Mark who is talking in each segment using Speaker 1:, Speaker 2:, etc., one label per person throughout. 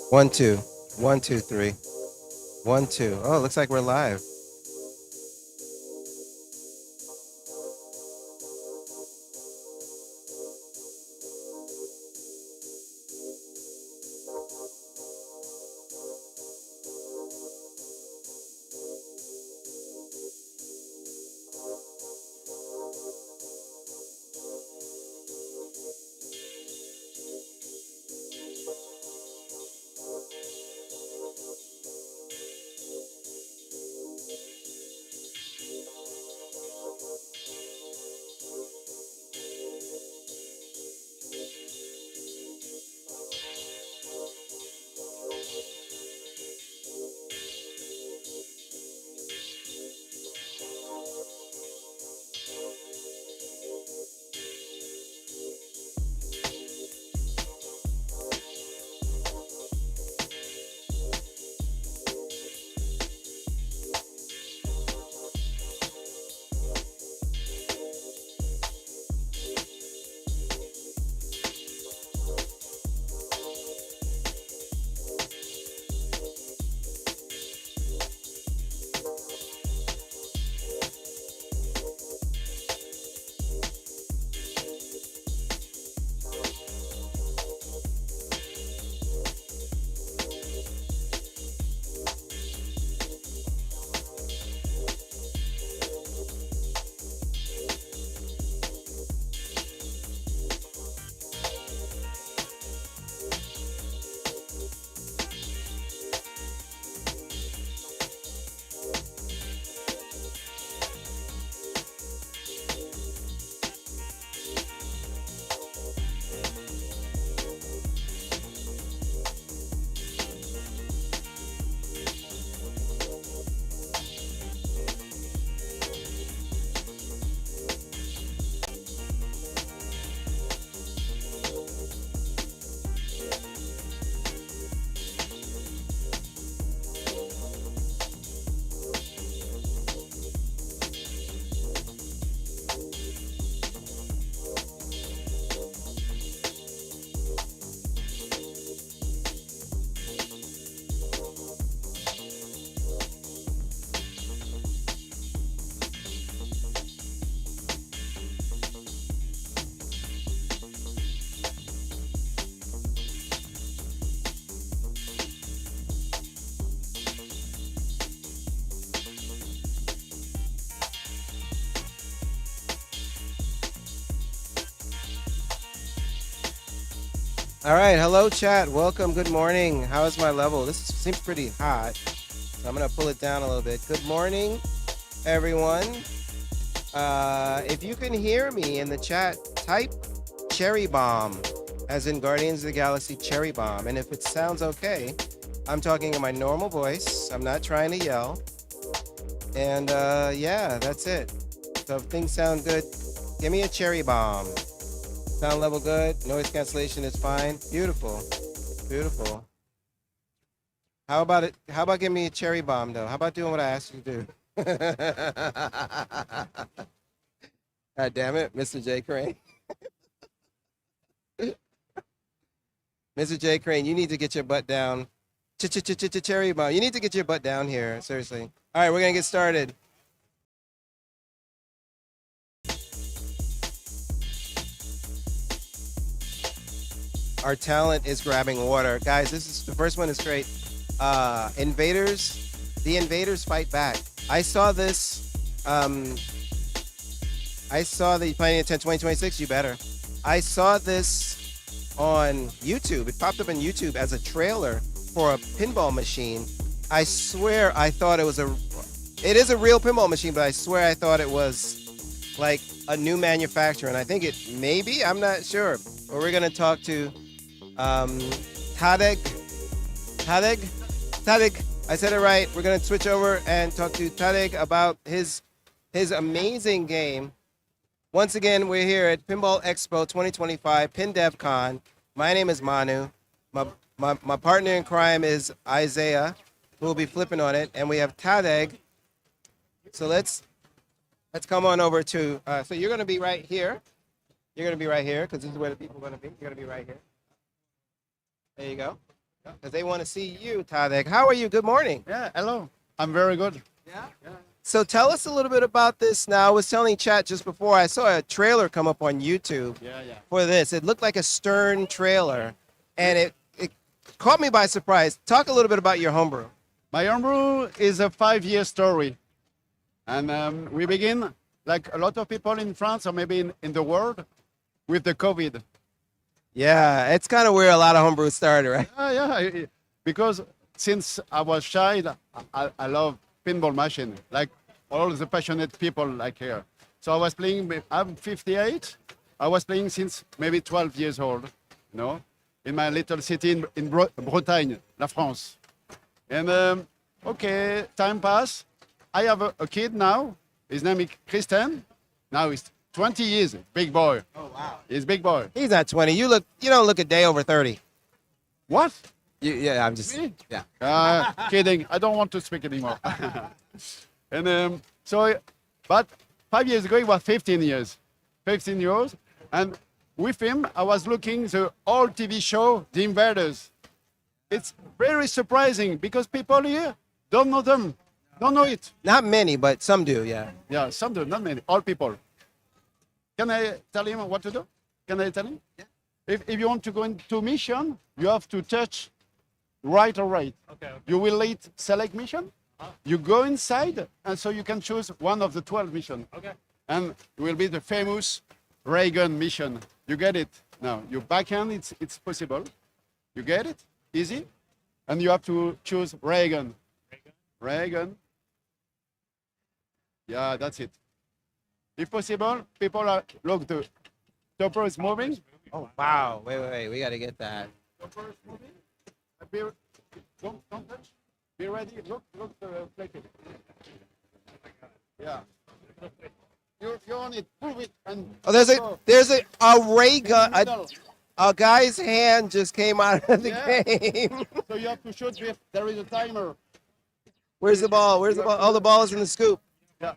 Speaker 1: One, two. One, two, three. One, two. Oh, looks like we're live. All right. Hello, chat. Welcome. Good morning. How is my level? Seems pretty hot. So I'm going to pull it down a little bit. Good morning, everyone. If you can hear me in the chat, type cherry bomb, as in Guardians of the Galaxy cherry bomb. And if it sounds okay, I'm talking in my normal voice. I'm not trying to yell. And yeah, that's it. So if things sound good, give me a cherry bomb. Sound level good. Noise cancellation is fine. Beautiful. Beautiful. How about it? How about giving me a cherry bomb, though? How about doing what I asked you to do? God damn it, Mr. J. Crane. Mr. J. Crane, you need to get your butt down. Cherry bomb. You need to get your butt down here. Seriously. All right, we're going to get started. Our talent is grabbing water. Guys, the first one is great. Invaders, the invaders fight back. I saw this. I saw the Planning Intent 2026, you better. I saw this on YouTube. It popped up on YouTube as a trailer for a pinball machine. I swear I thought it was it is a real pinball machine, but I swear I thought it was like a new manufacturer. And I think it maybe, I'm not sure. But we're going to talk to Tadek. I said it right. We're going to switch over and talk to Tadek about his amazing game. Once again, we're here at Pinball Expo 2025, PinDevCon. My name is Manu. My partner in crime is Isaiah, who will be flipping on it, and we have Tadek. So let's come on over to. So you're going to be right here. You're going to be right here because this is where the people are going to be. You're going to be right here. There you go. because they want to see you, Tadek. How are you? Good morning.
Speaker 2: Yeah, hello. I'm very good.
Speaker 1: Yeah. So tell us a little bit about this now. I was telling Chat just before, I saw a trailer come up on YouTube
Speaker 2: Yeah.
Speaker 1: for this. It looked like a Stern trailer, and it caught me by surprise. Talk a little bit about your homebrew.
Speaker 2: My homebrew is a 5-year story. And we begin, like a lot of people in France or maybe in the world, with the COVID.
Speaker 1: Yeah, it's kind of where a lot of homebrew started, right?
Speaker 2: Because since I was child, I love pinball machine, like all the passionate people like here. So I was playing, I'm 58, I was playing since maybe 12 years old, in my little city in Bretagne, La France. And okay, time passed. I have a kid now, his name is Christian. Now he's 20 years, big boy.
Speaker 1: Oh, wow.
Speaker 2: He's big boy.
Speaker 1: He's not 20. You don't look a day over 30.
Speaker 2: What?
Speaker 1: Yeah, I'm just,
Speaker 2: Me?
Speaker 1: yeah.
Speaker 2: Kidding. I don't want to speak anymore. And but 5 years ago, he was 15 years. 15 years. And with him, I was looking the old TV show, The Invaders. It's very surprising because people here don't know them, don't know it.
Speaker 1: Not many, but some do, yeah.
Speaker 2: Yeah, some do, not many, all people. Can I tell him what to do? Can I tell him?
Speaker 1: Yeah.
Speaker 2: If you want to go into mission, you have to touch right or right.
Speaker 3: Okay.
Speaker 2: You will hit select mission. You go inside, and so you can choose one of the 12 missions.
Speaker 3: Okay.
Speaker 2: And it will be the famous Reagan mission. You get it? Now, your backhand, it's possible. You get it? Easy. And you have to choose Reagan. Reagan. Yeah, that's it. If possible, people are, look, the topper is moving.
Speaker 1: Oh, wow. Wait. We got to get that.
Speaker 2: Topper is moving. Don't touch. Be ready. Look, play it. Yeah. You're on it. Prove it. And
Speaker 1: Oh, there's a ray gun.
Speaker 2: middle.
Speaker 1: A guy's hand just came out of the
Speaker 2: Yeah.
Speaker 1: game.
Speaker 2: So you have to shoot with, there is a timer.
Speaker 1: Where's the ball? Where's the ball? Oh, the ball is in the scoop.
Speaker 2: Yeah.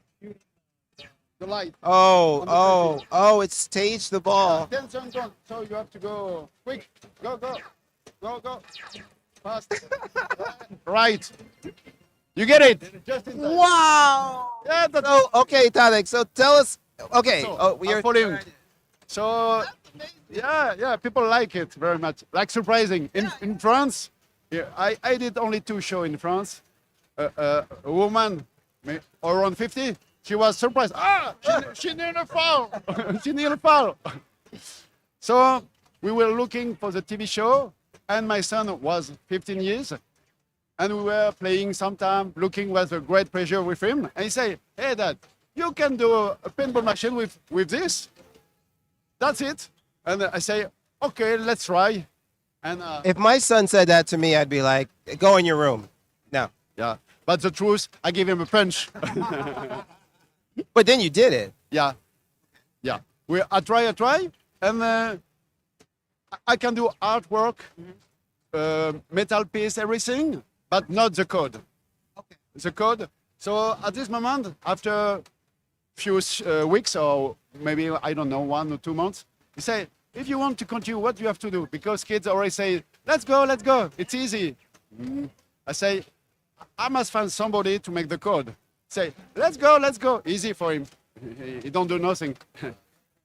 Speaker 2: The light.
Speaker 1: Oh, it's staged the ball.
Speaker 2: 10 seconds on. So you have to go quick. Go. Fast. Right. You get it. Just in time.
Speaker 1: Wow.
Speaker 2: Yeah, that's
Speaker 1: So, okay, Tadek, so tell us. Okay.
Speaker 2: So, I'm following. So, yeah, people like it very much. Like surprising. In France, yeah, I did only 2 shows in France. A woman, around 50, she was surprised. She nearly fall. She nearly fall. So we were looking for the TV show, and my son was 15 years, and we were playing sometime, looking with a great pleasure with him. And he said, "Hey, Dad, you can do a pinball machine with this. That's it." And I say, "Okay, let's try." And
Speaker 1: If my son said that to me, I'd be like, "Go in your room." No.
Speaker 2: yeah, but the truth, I give him a punch.
Speaker 1: But then you did it.
Speaker 2: Yeah. I try, and I can do artwork, metal piece, everything, but not the code.
Speaker 1: Okay.
Speaker 2: The code. So at this moment, after few weeks or maybe I don't know 1 or 2 months, he say, if you want to continue, what do you have to do? Because kids always say, let's go, it's easy. I say, I must find somebody to make the code. Say, let's go, easy for him. He don't do nothing.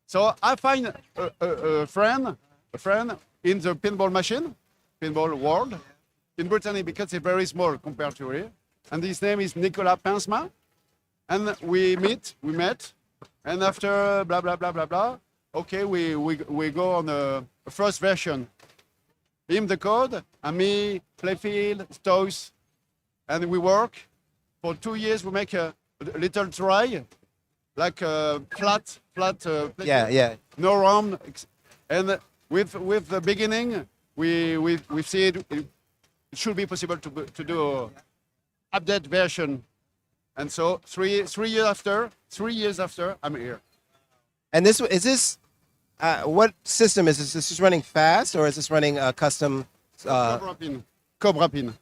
Speaker 2: So I find a friend in the pinball world, in Brittany, because it's very small compared to here. And his name is Nicolas Pincema. And we met, and after blah, blah, blah, blah, blah, okay, we go on a first version. Him the code, and me, playfield, toys, and we work. For 2 years, we make a little try, like a flat
Speaker 1: Yeah.
Speaker 2: no ROM. And with the beginning, we see it should be possible to do update version. And so three years after, I'm here.
Speaker 1: And this is this. What system is this? Is this running fast or is this running custom?
Speaker 2: Cobra pin. Cobra pin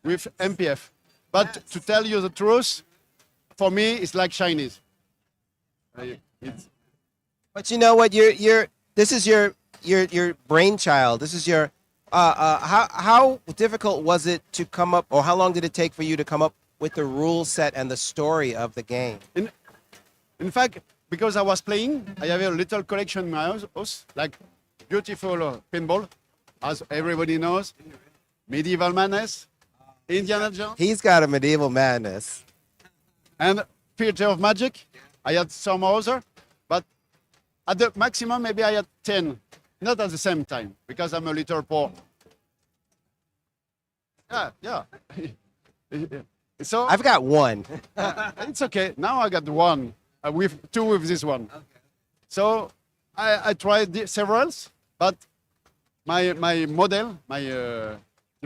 Speaker 2: with MPF. But to tell you the truth, for me, it's like Chinese.
Speaker 1: But you know what? This is your your brainchild. This is your. How difficult was it to come up, or how long did it take for you to come up with the rule set and the story of the game?
Speaker 2: In fact, because I was playing, I have a little collection in my house, like beautiful pinball, as everybody knows, Medieval Madness, Indiana Jones,
Speaker 1: He's got a medieval madness.
Speaker 2: and Theater of Magic. I had some other, but at the maximum, maybe I had 10, not at the same time, because I'm a little poor. Yeah. So
Speaker 1: I've got one.
Speaker 2: it's okay. Now I got one, with two with this one. So I tried several, but my model, the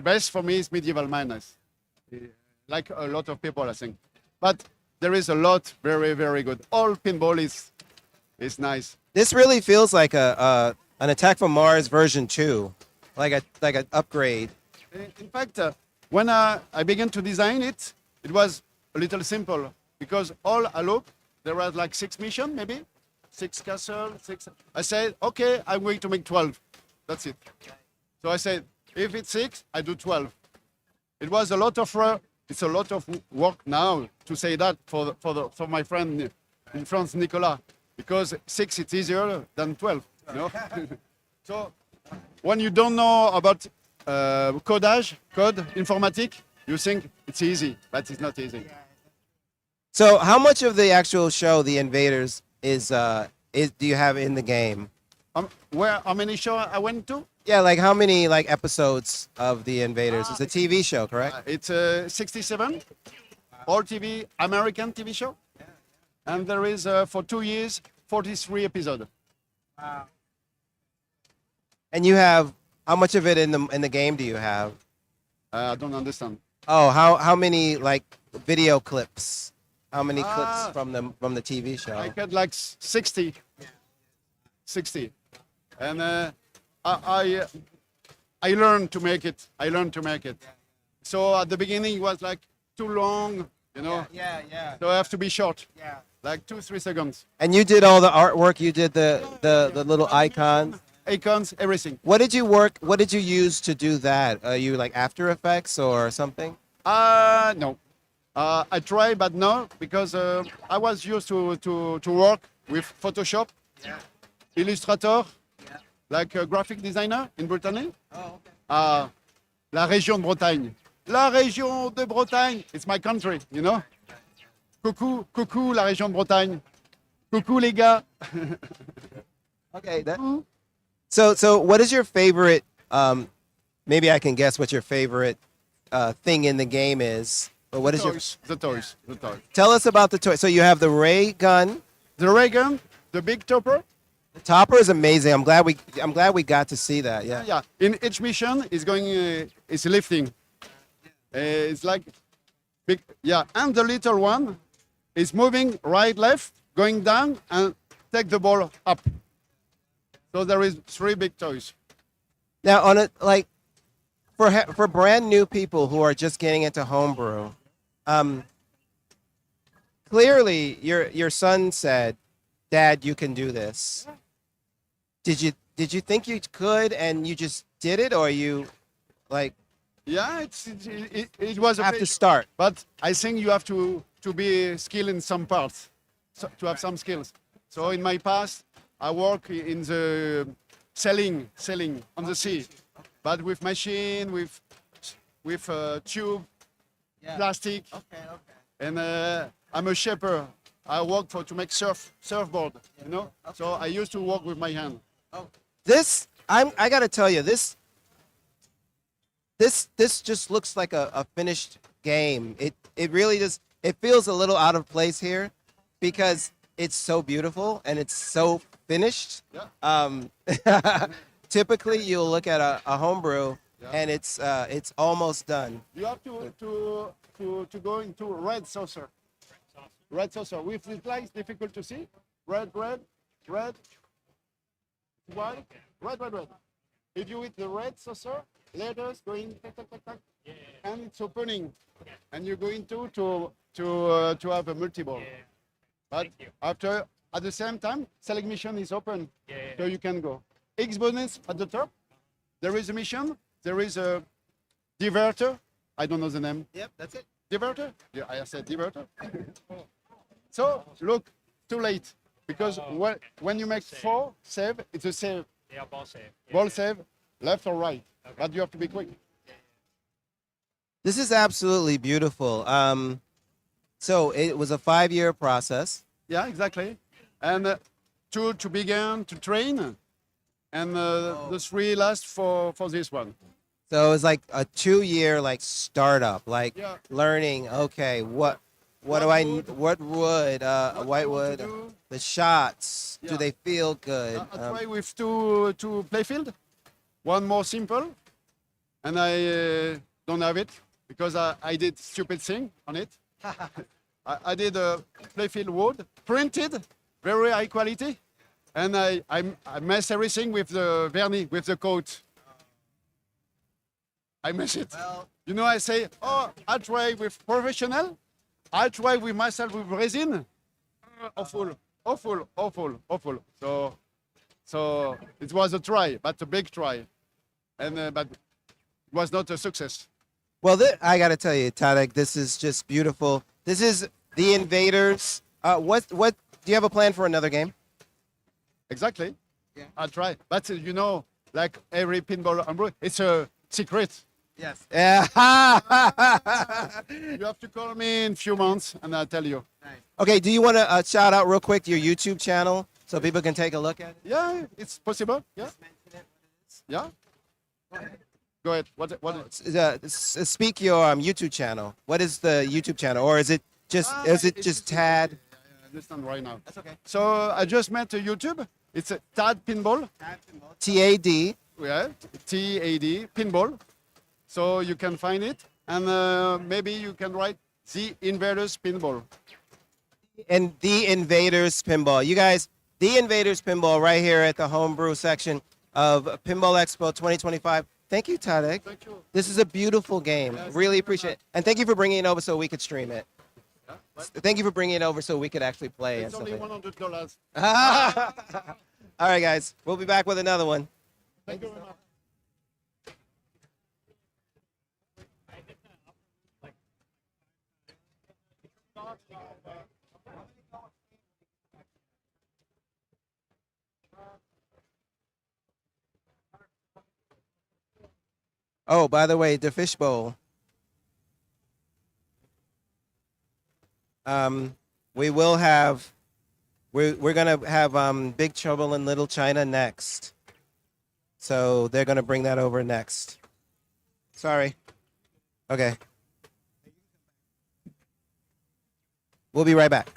Speaker 2: best for me is Medieval Madness. Like a lot of people, I think. But there is a lot very, very good. All pinball is nice.
Speaker 1: This really feels like an Attack from Mars version 2, like an upgrade.
Speaker 2: In fact, when I began to design it, it was a little simple because all I looked, there was like 6 missions, maybe 6 castles, 6. I said, okay, I'm going to make 12. That's it. So I said, if it's 6, I do 12. It was a lot of it's a lot of work now to say that for my friend in France, Nicolas, because 6 it's easier than 12. You know? So when you don't know about code informatique, you think it's easy, but it's not easy.
Speaker 1: So, how much of the actual show, The Invaders, is do you have in the game?
Speaker 2: How many show I went to?
Speaker 1: Yeah, like how many episodes of The Invaders? It's a TV show, correct?
Speaker 2: It's 67, all TV, American TV show, and there is for 2 years 43 episodes.
Speaker 1: Wow. And you have how much of it in the game do you have?
Speaker 2: I don't understand.
Speaker 1: Oh, how many video clips? How many clips from the TV show?
Speaker 2: I got like 60, and I learned to make it. So at the beginning it was like too long, you know.
Speaker 1: Yeah.
Speaker 2: So I have to be short.
Speaker 1: Yeah.
Speaker 2: Like 2-3 seconds.
Speaker 1: And you did all the artwork. You did the little icons.
Speaker 2: Icons, everything.
Speaker 1: What did you use to do that? Are you like After Effects or something?
Speaker 2: No. I tried, but no, because I was used to work with Photoshop, Illustrator, like a graphic designer in Brittany.
Speaker 1: Oh, okay.
Speaker 2: La région de Bretagne. La région de Bretagne. It's my country, you know. Coucou, la région de Bretagne. Coucou, les gars.
Speaker 1: Okay. So what is your favorite? Maybe I can guess what your favorite thing in the game is. But what is
Speaker 2: The toys.
Speaker 1: Tell us about the toy. So you have the ray gun.
Speaker 2: The ray gun, the big topper.
Speaker 1: The topper is amazing. I'm glad we got to see that. Yeah.
Speaker 2: Yeah. In each mission, it's lifting. It's like big. Yeah. And the little one is moving right, left, going down, and take the ball up. So there is 3 big toys.
Speaker 1: Now on it, for brand new people who are just getting into homebrew, clearly your son said, "Dad, you can do this." Did you think you could and you just did it, or you
Speaker 2: Yeah, it was a
Speaker 1: have to
Speaker 2: pleasure.
Speaker 1: start?
Speaker 2: But I think you have to be skilled in some parts, to have some skills. So in my past, I work in the selling on the sea, but with machine, with tube, plastic, and I'm a shaper. I work to make surfboard, you know. So I used to work with my hand.
Speaker 1: I gotta tell you, this just looks like a finished game. It really just, it feels a little out of place here because it's so beautiful and it's so finished.
Speaker 2: Yeah.
Speaker 1: Typically you'll look at a homebrew and it's almost done.
Speaker 2: You have to go into red saucer. Red saucer. With this light, it's difficult to see. Red, white, red. If you hit the red saucer, letters going tack, and it's opening, and you're going to have a multi-ball. But after, at the same time, select mission is open, so you can go. X bonus at the top. There is a mission. There is a diverter. I don't know the name.
Speaker 1: Yep, that's it.
Speaker 2: Diverter? Yeah, I said diverter. So look, too late. Because when you make 4 save, it's a save.
Speaker 3: Yeah, ball save. Yeah,
Speaker 2: Ball save, left or right. But you have to be quick.
Speaker 1: This is absolutely beautiful. So it was a 5-year process.
Speaker 2: Yeah, exactly. And 2 to begin to train. And the 3 last for this one.
Speaker 1: So it was like a 2-year like startup, like
Speaker 2: Yeah.
Speaker 1: learning. Okay, what
Speaker 2: What
Speaker 1: do I
Speaker 2: wood?
Speaker 1: what wood?
Speaker 2: What
Speaker 1: White
Speaker 2: you want
Speaker 1: wood.
Speaker 2: to do?
Speaker 1: The shots. Do
Speaker 2: Yeah.
Speaker 1: they feel good?
Speaker 2: I try with two playfield. One more simple, and I don't have it because I did stupid thing on it. I did a playfield wood printed, very high quality, and I mess everything with the vernis with the coat. I mess it.
Speaker 1: Well,
Speaker 2: You know, I say, oh, I try with professional. I try with myself with resin. Awful, awful, awful, awful. So it was a try, but a big try, and but it was not a success.
Speaker 1: well, I got to tell you, Tadek, this is just beautiful. This is the Invaders. What do you have a plan for another game?
Speaker 2: Exactly.
Speaker 1: Yeah.
Speaker 2: I try, but you know, like every pinball homebrew, it's a secret.
Speaker 1: Yes. Yeah.
Speaker 2: You have to call me in a few months, and I'll tell you.
Speaker 1: Okay, do you want to shout out real quick your YouTube channel so people can take a look at it?
Speaker 2: Yeah, it's possible. Yeah. Yeah. Go ahead. What?
Speaker 1: Speak your YouTube channel. What is the YouTube channel, or is it just Tad?
Speaker 2: I understand right now.
Speaker 1: That's okay.
Speaker 2: So I just met a YouTube. It's a Tad Pinball.
Speaker 1: TAD.
Speaker 2: Yeah, TAD Pinball. So you can find it, and maybe you can write the Invaders Pinball.
Speaker 1: And the Invaders Pinball. You guys, the Invaders Pinball right here at the Homebrew section of Pinball Expo 2025. Thank you, Tadek.
Speaker 2: Thank you.
Speaker 1: This is a beautiful game.
Speaker 2: Yes,
Speaker 1: Really
Speaker 2: thank you very
Speaker 1: appreciate it.
Speaker 2: much.
Speaker 1: And thank you for bringing it over so we could stream it.
Speaker 2: Yeah, but
Speaker 1: Thank you for bringing it over so we could actually play and
Speaker 2: it's
Speaker 1: stuff
Speaker 2: only
Speaker 1: like
Speaker 2: $100.
Speaker 1: that. All right, guys. We'll be back with another one.
Speaker 2: Thank you very much.
Speaker 1: Oh, by the way, the fishbowl. We will have. We're gonna have Big Trouble in Little China next. So they're gonna bring that over next. Sorry. Okay. We'll be right back.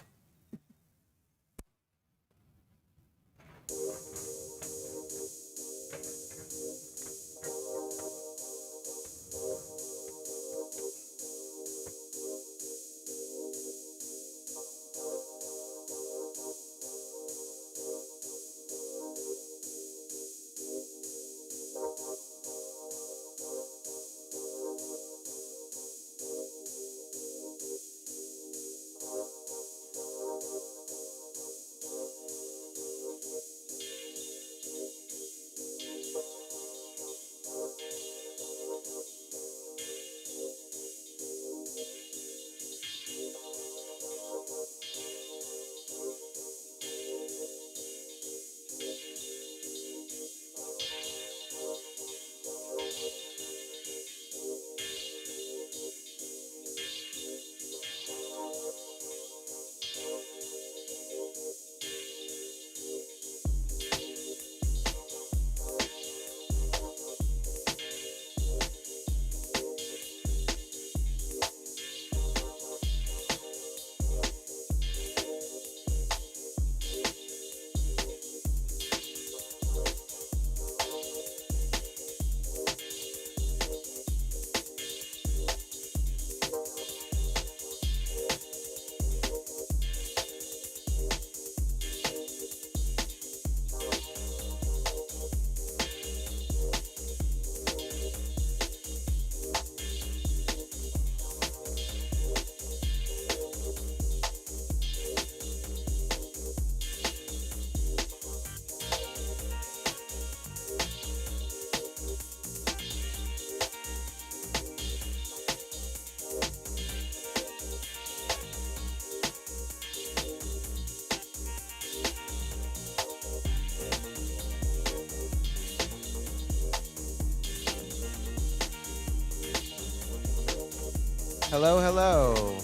Speaker 1: Hello, hello.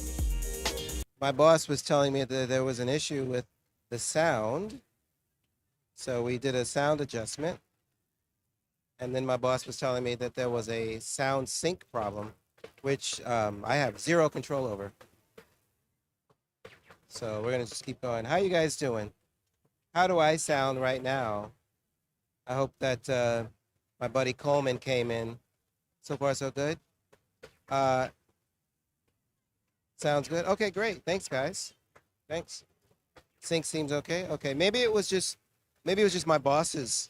Speaker 1: My boss was telling me that there was an issue with the sound. So we did a sound adjustment. And then my boss was telling me that there was a sound sync problem, which I have zero control over. So we're going to just keep going. How you guys doing? How do I sound right now? I hope that my buddy Coleman came in. So far, so good. Uh, Sounds good. Okay, great. Thanks, guys. Thanks. Sync seems okay. Okay, maybe it was just my boss's.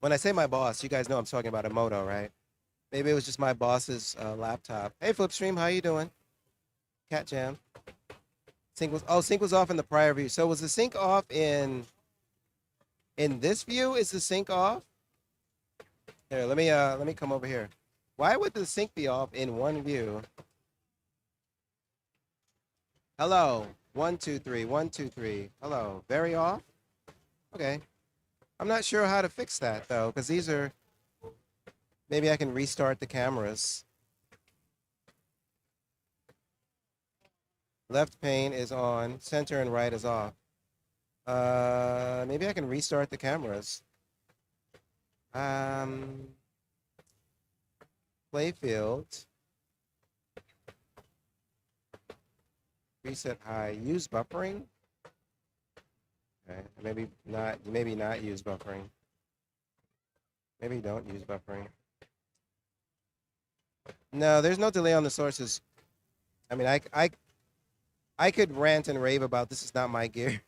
Speaker 1: When I say my boss, you guys know I'm talking about a moto, right? Maybe it was just my boss's laptop. Hey, Flipstream, how you doing? Cat Jam. Sync was off in the prior view. So was the sync off in this view? Is the sync off? Here, let me come over here. Why would the sync be off in one view? Hello. 1 2 3 1 2 3. Hello. Very off? Okay. I'm not sure how to fix that though, because these are maybe I can restart the cameras. Left pane is on, center and right is off. Maybe I can restart the cameras. Playfield. Reset high. Use buffering. Okay. Maybe not use buffering. Maybe don't use buffering. No, there's no delay on the sources. I mean, I could rant and rave about this is not my gear.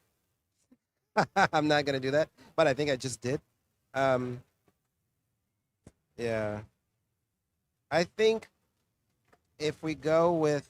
Speaker 1: I'm not gonna do that, but I think I just did. Yeah. I think if we go with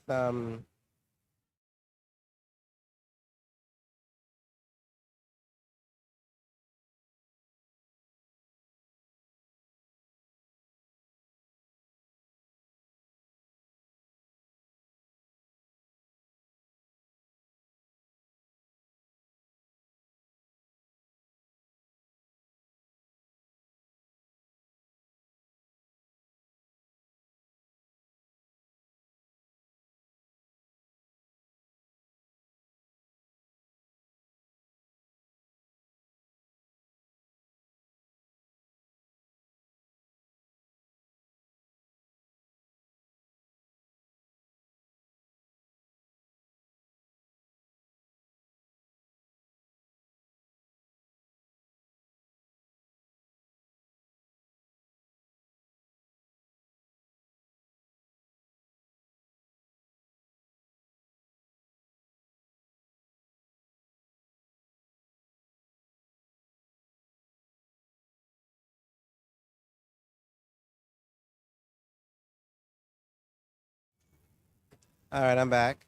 Speaker 1: all right, I'm back.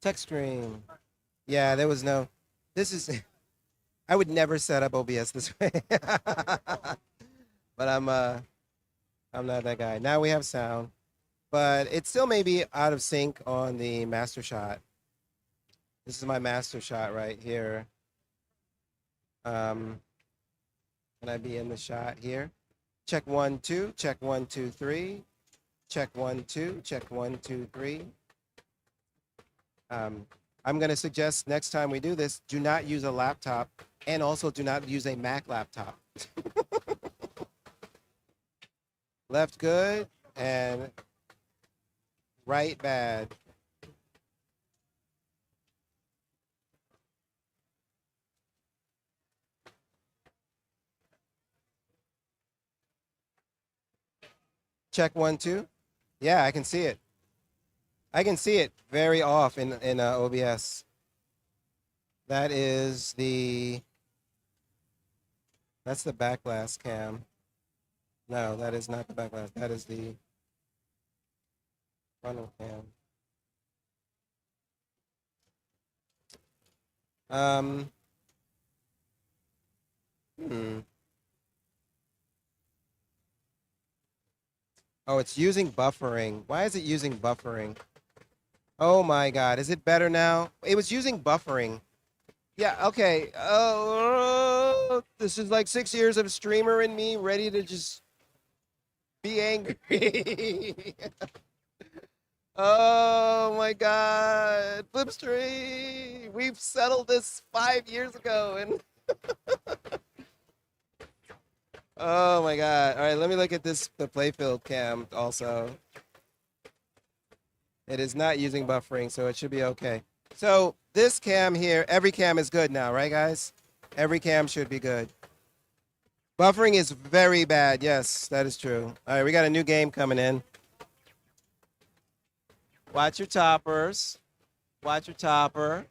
Speaker 1: Text screen. Yeah, there was no. This is. I would never set up OBS this way. But I'm not that guy. Now we have sound, but it still may be out of sync on the master shot. This is my master shot right here. Can I be in the shot here? Check 1 2. Check 1 2 3. Check 1 2. Check 1 2 3. I'm going to suggest next time we do this, do not use a laptop, and also do not use a Mac laptop. Left good and right bad. Check 1 2. Yeah, I can see it. I can see it very off in OBS. That is that's the back glass cam. No, that is not the back glass. That is the frontal cam. Hmm. Oh, it's using buffering. Why is it using buffering? Oh my God, is it better now? It was using buffering. Yeah, okay. Oh, this is like 6 years of streamer in me ready to just be angry. Oh my God, Flipstream! We've settled this 5 years ago, and oh my God! All right, let me look at the playfield cam also. It is not using buffering, so it should be okay. So this cam here, every cam is good now, right, guys? Every cam should be good. Buffering is very bad. Yes, that is true. All right, we got a new game coming in. Watch your toppers. Watch your topper.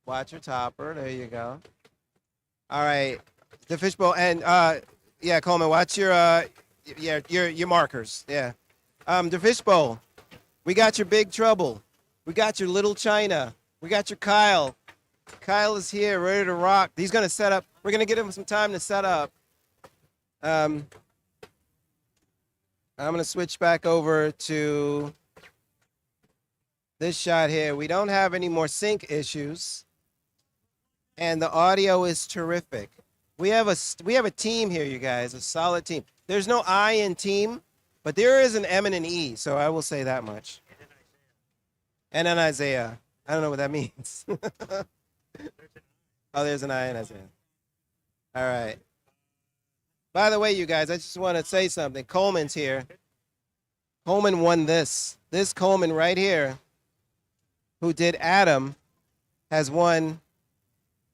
Speaker 1: Watch your topper. There you go. All right, the fishbowl and yeah, Coleman. Watch your yeah your markers. Yeah, the fishbowl. We got your big trouble. We got your little China. We got your Kyle. Kyle is here, ready to rock. He's gonna set up. We're gonna give him some time to set up. I'm gonna switch back over to this shot here. We don't have any more sync issues, and the audio is terrific. We have a team here, you guys, a solid team. There's no I in team, but there is an M and an E, so I will say that much. And an Isaiah. I don't know what that means. Oh, there's an I in Isaiah. All right. By the way, you guys, I just want to say something. Coleman's here. Coleman won this. This Coleman right here, who did Adam, has won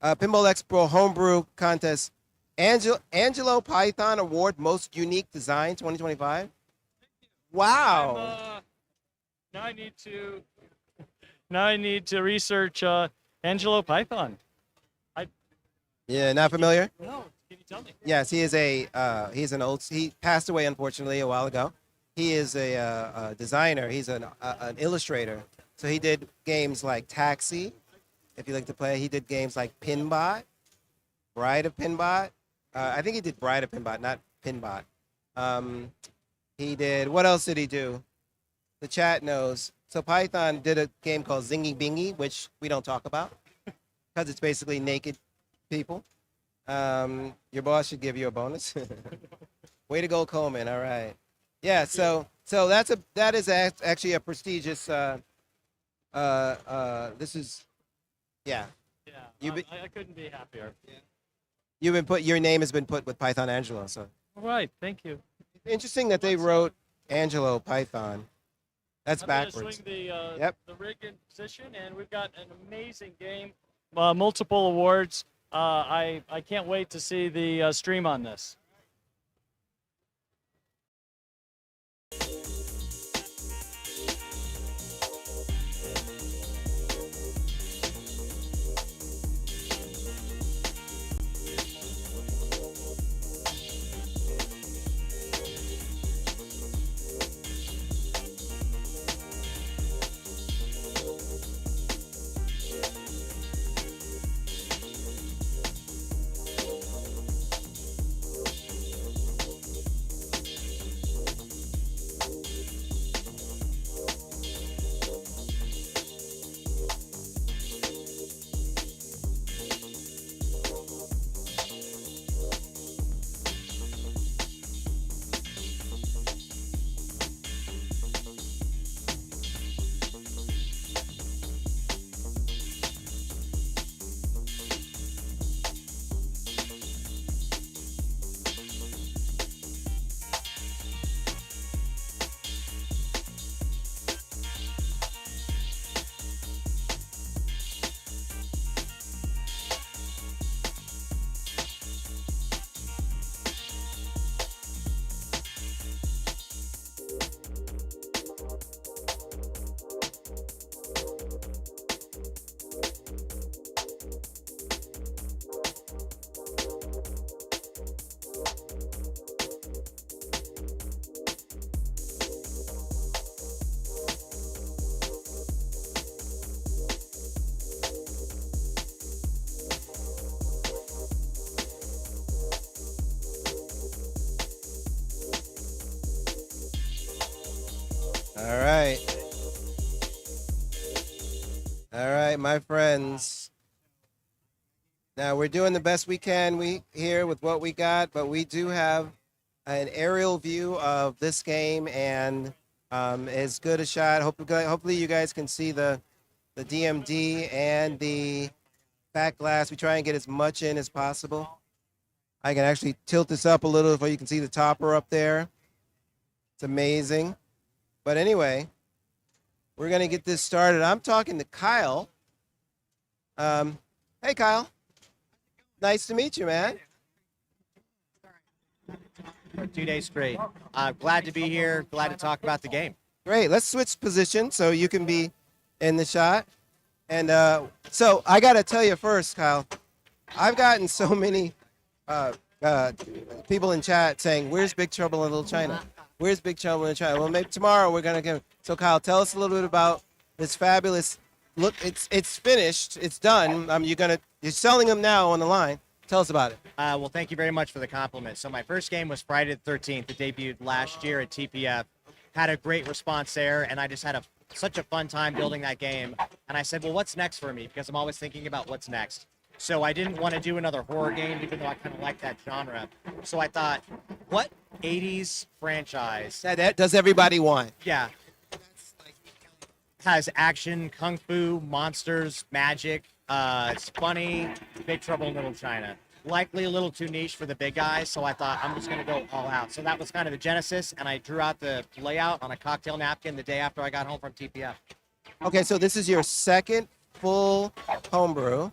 Speaker 1: Pinball Expo Homebrew Contest Angelo Python Award Most Unique Design 2025. Wow.
Speaker 3: Now I need to research Angelo Python.
Speaker 1: Yeah, not familiar?
Speaker 3: No, can you tell me?
Speaker 1: Yes, he is he passed away unfortunately a while ago. He is a designer. He's an illustrator. So he did games like Taxi, if you like to play. He did games like Pinbot, Bride of Pinbot. I think he did Bride of Pinbot, not Pinbot. He did, what else did he do? The chat knows. So Python did a game called Zingy Bingy, which we don't talk about because it's basically naked people. Your boss should give you a bonus. Way to go, Coleman. All right. Yeah. So that is actually a prestigious. This is, yeah.
Speaker 3: Yeah, I couldn't be happier.
Speaker 1: Your name has been put with Python Angelo. So
Speaker 3: All right, thank you.
Speaker 1: interesting that they wrote Angelo Python. That's
Speaker 3: I'm
Speaker 1: backwards.
Speaker 3: gonna swing the
Speaker 1: Yep.
Speaker 3: the rig in position, and we've got an amazing game, multiple awards. I can't wait to see the stream on this.
Speaker 1: All right. All right, my friends. Now we're doing the best we can here with what we got, but we do have an aerial view of this game and as good a shot. Hopefully you guys can see the DMD and the back glass. We try and get as much in as possible. I can actually tilt this up a little so you can see the topper up there. It's amazing. But anyway, we're going to get this started. I'm talking to Kyle. Hey, Kyle. Nice to meet you, man.
Speaker 4: For 2 days straight. Glad to be here. Glad to talk about the game.
Speaker 1: Great. Let's switch positions so you can be in the shot. And so I got to tell you first, Kyle, I've gotten so many people in chat saying, where's Big Trouble in Little China? Where's Big Trouble in China? Well, maybe tomorrow we're going to give. So, Kyle, tell us a little bit about this fabulous look. It's finished. It's done. You're selling them now on the line. Tell us about it.
Speaker 4: Well, thank you very much for the compliment. So my first game was Friday the 13th. It debuted last year at TPF. Had a great response there, and I just had such a fun time building that game. And I said, well, what's next for me? Because I'm always thinking about what's next. So I didn't want to do another horror game, even though I kind of like that genre. So I thought, what 80s franchise?
Speaker 1: That does everybody want?
Speaker 4: Yeah. Has action, kung fu, monsters, magic. It's funny. Big Trouble in Little China. Likely a little too niche for the big guys, so I thought I'm just going to go all out. So that was kind of the genesis, and I drew out the layout on a cocktail napkin the day after I got home from TPF.
Speaker 1: Okay, so this is your second full homebrew.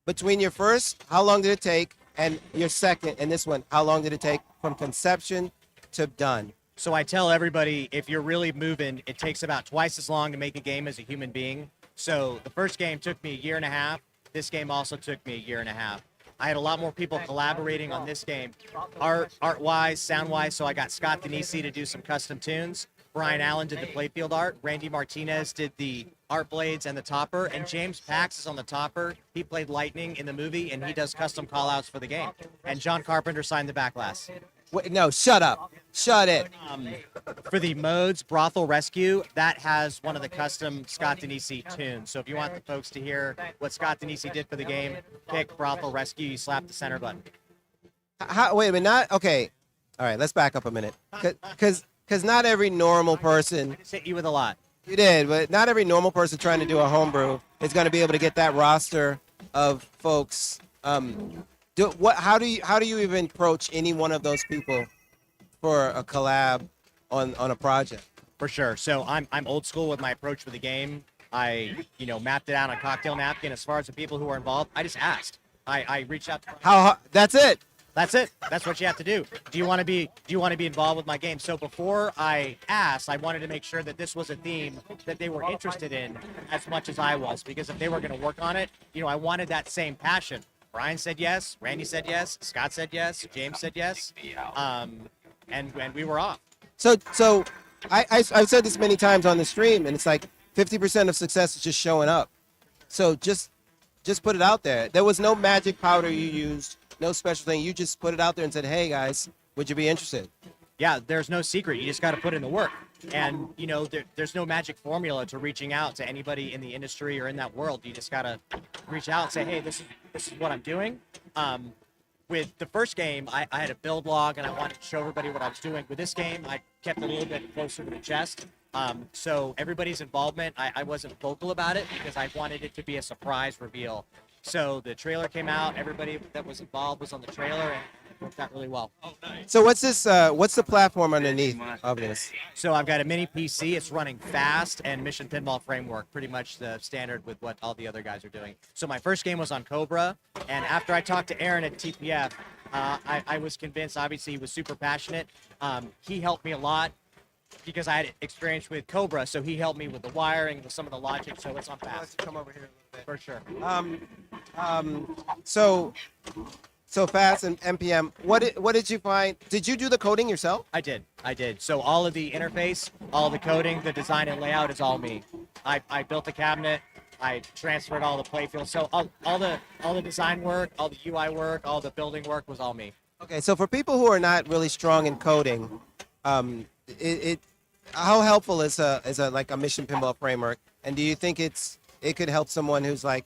Speaker 1: Between your first, how long did it take, and your second, and this one, how long did it take from conception to done?
Speaker 4: So I tell everybody, if you're really moving, it takes about twice as long to make a game as a human being. So the first game took me a year and a half. This game also took me a year and a half. I had a lot more people collaborating on this game, art-wise, sound-wise. So I got Scott Denisi to do some custom tunes. Brian Allen did the playfield art. Randy Martinez did the art blades and the topper. And James Pax is on the topper. He played Lightning in the movie, and he does custom call-outs for the game. And John Carpenter signed the back glass.
Speaker 1: Wait, no, shut up. Shut it.
Speaker 4: For the modes, Brothel Rescue, that has one of the custom Scott Denisi tunes. So if you want the folks to hear what Scott Denisi did for the game, pick Brothel Rescue, you slap the center button.
Speaker 1: Wait a minute, okay. All right, let's back up a minute. Because not every normal person,
Speaker 4: I just hit you with a lot.
Speaker 1: you did, but not every normal person trying to do a homebrew is going to be able to get that roster of folks. How do you even approach any one of those people for a collab on a project?
Speaker 4: For sure. So I'm old school with my approach for the game. I mapped it out on a cocktail napkin. As far as the people who are involved, I just asked. I reached out to
Speaker 1: That's it.
Speaker 4: That's it. That's what you have to do. Do you want to be involved with my game? So before I asked, I wanted to make sure that this was a theme that they were interested in as much as I was, because if they were going to work on it, I wanted that same passion. Brian said yes, Randy said yes, Scott said yes, James said yes, and we were off.
Speaker 1: So I've said this many times on the stream, and it's like 50% of success is just showing up. So just put it out there. There was no magic powder you used, no special thing. You just put it out there and said, hey guys, would you be interested?
Speaker 4: Yeah, there's no secret. You just got to put in the work. And, there's no magic formula to reaching out to anybody in the industry or in that world. You just got to reach out and say, hey, this is what I'm doing. With the first game, I had a build log, and I wanted to show everybody what I was doing. With this game, I kept it a little bit closer to the chest. So everybody's involvement, I wasn't vocal about it because I wanted it to be a surprise reveal. So the trailer came out. Everybody that was involved was on the trailer, and it worked out really well.
Speaker 1: So what's this? What's the platform underneath of this?
Speaker 4: So I've got a mini PC. It's running fast, and Mission Pinball Framework, pretty much the standard with what all the other guys are doing. So my first game was on Cobra, and after I talked to Aaron at TPF, I was convinced. Obviously, he was super passionate. He helped me a lot because I had experience with Cobra, so he helped me with the wiring, with some of the logic. So it's on fast.
Speaker 1: Come over here a little bit.
Speaker 4: For sure.
Speaker 1: So fast and NPM. What did you find? Did you do the coding yourself?
Speaker 4: I did. So all of the interface, all the coding, the design and layout is all me. I built the cabinet. I transferred all the playfield. So all the design work, all the UI work, all the building work was all me.
Speaker 1: Okay, so for people who are not really strong in coding, how helpful is a like a Mission Pinball Framework? And do you think it could help someone who's like,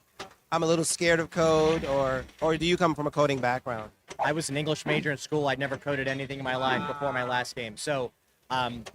Speaker 1: I'm a little scared of code, or do you come from a coding background?
Speaker 4: I was an English major in school. I'd never coded anything in my life before my last game. So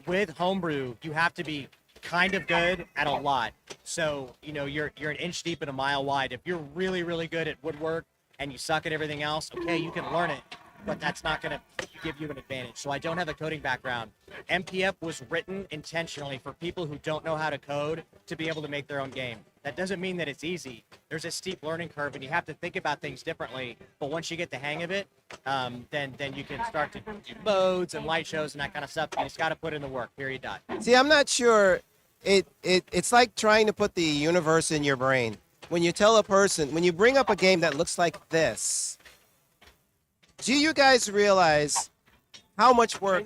Speaker 4: with Homebrew, you have to be kind of good at a lot. So, you're an inch deep and a mile wide. If you're really, really good at woodwork and you suck at everything else, okay, you can learn it, but that's not going to give you an advantage. So I don't have a coding background. MPF was written intentionally for people who don't know how to code to be able to make their own game. That doesn't mean that it's easy. There's a steep learning curve, and you have to think about things differently. But once you get the hang of it, then you can start to do modes and light shows and that kind of stuff. You just got to put in the work. Period. Dot.
Speaker 1: See, I'm not sure. It's like trying to put the universe in your brain. When you tell a person, when you bring up a game that looks like this, do you guys realize how much work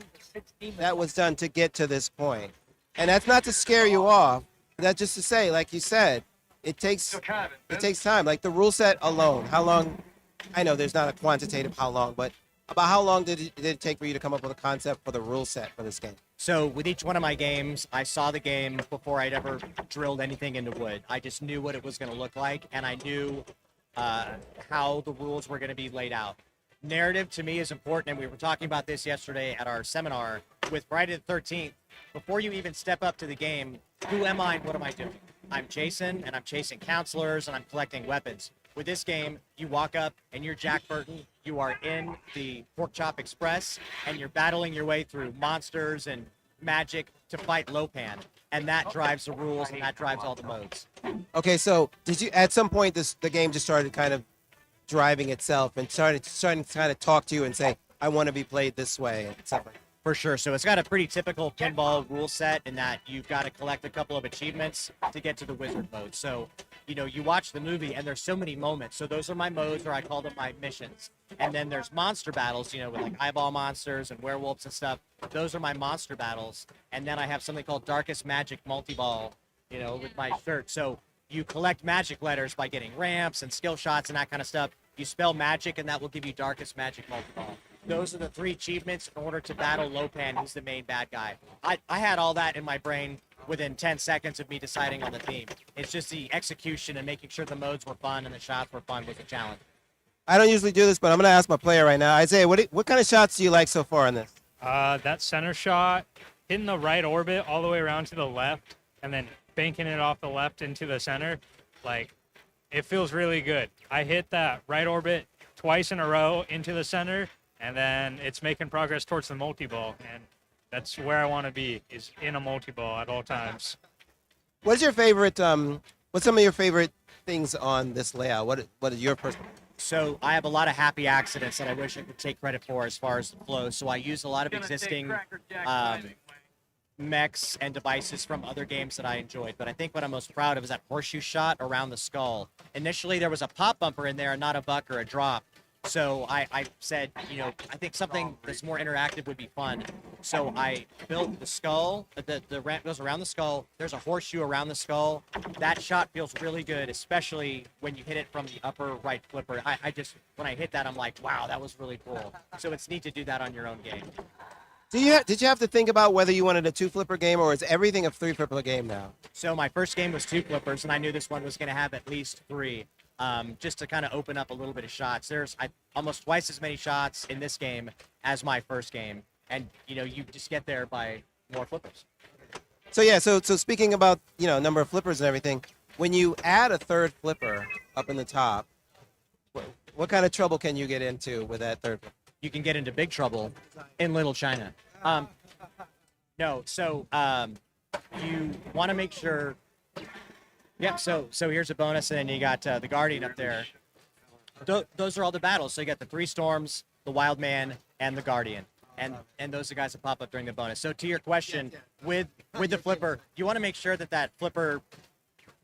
Speaker 1: that was done to get to this point? And that's not to scare you off. That's just to say, like you said, it takes time. Like the rule set alone, how long? I know there's not a quantitative how long, but about how long did it take for you to come up with a concept for the rule set for this game?
Speaker 4: So with each one of my games, I saw the game before I'd ever drilled anything into wood. I just knew what it was going to look like, and I knew how the rules were going to be laid out. Narrative to me is important, and we were talking about this yesterday at our seminar with Friday the 13th. Before you even step up to the game, who am I and what am I doing? I'm Jason, and I'm chasing counselors, and I'm collecting weapons. With this game, you walk up, and you're Jack Burton. You are in the Pork Chop Express, and you're battling your way through monsters and magic to fight Lopan. And that drives the rules, and that drives all the modes.
Speaker 1: Okay, so did you at some point the game just started kind of driving itself and starting to kind of talk to you and say, I want to be played this way, and stuff like that?
Speaker 4: For sure. So it's got a pretty typical pinball rule set in that you've got to collect a couple of achievements to get to the wizard mode. So, you watch the movie and there's so many moments. So those are my modes, or I call them my missions. And then there's monster battles, with like eyeball monsters and werewolves and stuff. Those are my monster battles. And then I have something called Darkest Magic Multi-Ball, with my shirt. So you collect magic letters by getting ramps and skill shots and that kind of stuff. You spell magic and that will give you Darkest Magic Multi-Ball. Those are the 3 achievements in order to battle Lopan, who's the main bad guy. I had all that in my brain within 10 seconds of me deciding on the theme. It's just the execution and making sure the modes were fun and the shots were fun was a challenge.
Speaker 1: I don't usually do this, but I'm going to ask my player right now. Isaiah, what kind of shots do you like so far in this?
Speaker 5: That center shot, hitting the right orbit all the way around to the left, and then banking it off the left into the center, it feels really good. I hit that right orbit twice in a row into the center, and then it's making progress towards the multi-ball, and that's where I want to be, is in a multi-ball at all times.
Speaker 1: What's your favorite, what's some of your favorite things on this layout? What is your personal?
Speaker 4: So I have a lot of happy accidents that I wish I could take credit for as far as the flow. So I use a lot of existing mechs and devices from other games that I enjoyed. But I think what I'm most proud of is that horseshoe shot around the skull. Initially, there was a pop bumper in there, not a buck or a drop. So I said, I think something that's more interactive would be fun. So I built the skull, the ramp goes around the skull. There's a horseshoe around the skull. That shot feels really good, especially when you hit it from the upper right flipper. When I hit that, I'm like, wow, that was really cool. So it's neat to do that on your own game.
Speaker 1: Did you have to think about whether you wanted a 2-flipper game, or is everything a 3-flipper game now?
Speaker 4: So my first game was 2 flippers, and I knew this one was going to have at least 3. Just to kind of open up a little bit of shots. There's almost twice as many shots in this game as my first game, and you just get there by more flippers.
Speaker 1: So yeah, so speaking about number of flippers and everything, when you add a 3rd flipper up in the top, what kind of trouble can you get into with that 3rd flipper?
Speaker 4: You can get into big trouble in Little China. You want to make sure. Yeah, so here's a bonus, and then you got the Guardian up there. Those are all the battles. So you got the 3 Storms, the Wild Man, and the Guardian. And those are the guys that pop up during the bonus. So to your question, with the flipper, you want to make sure that flipper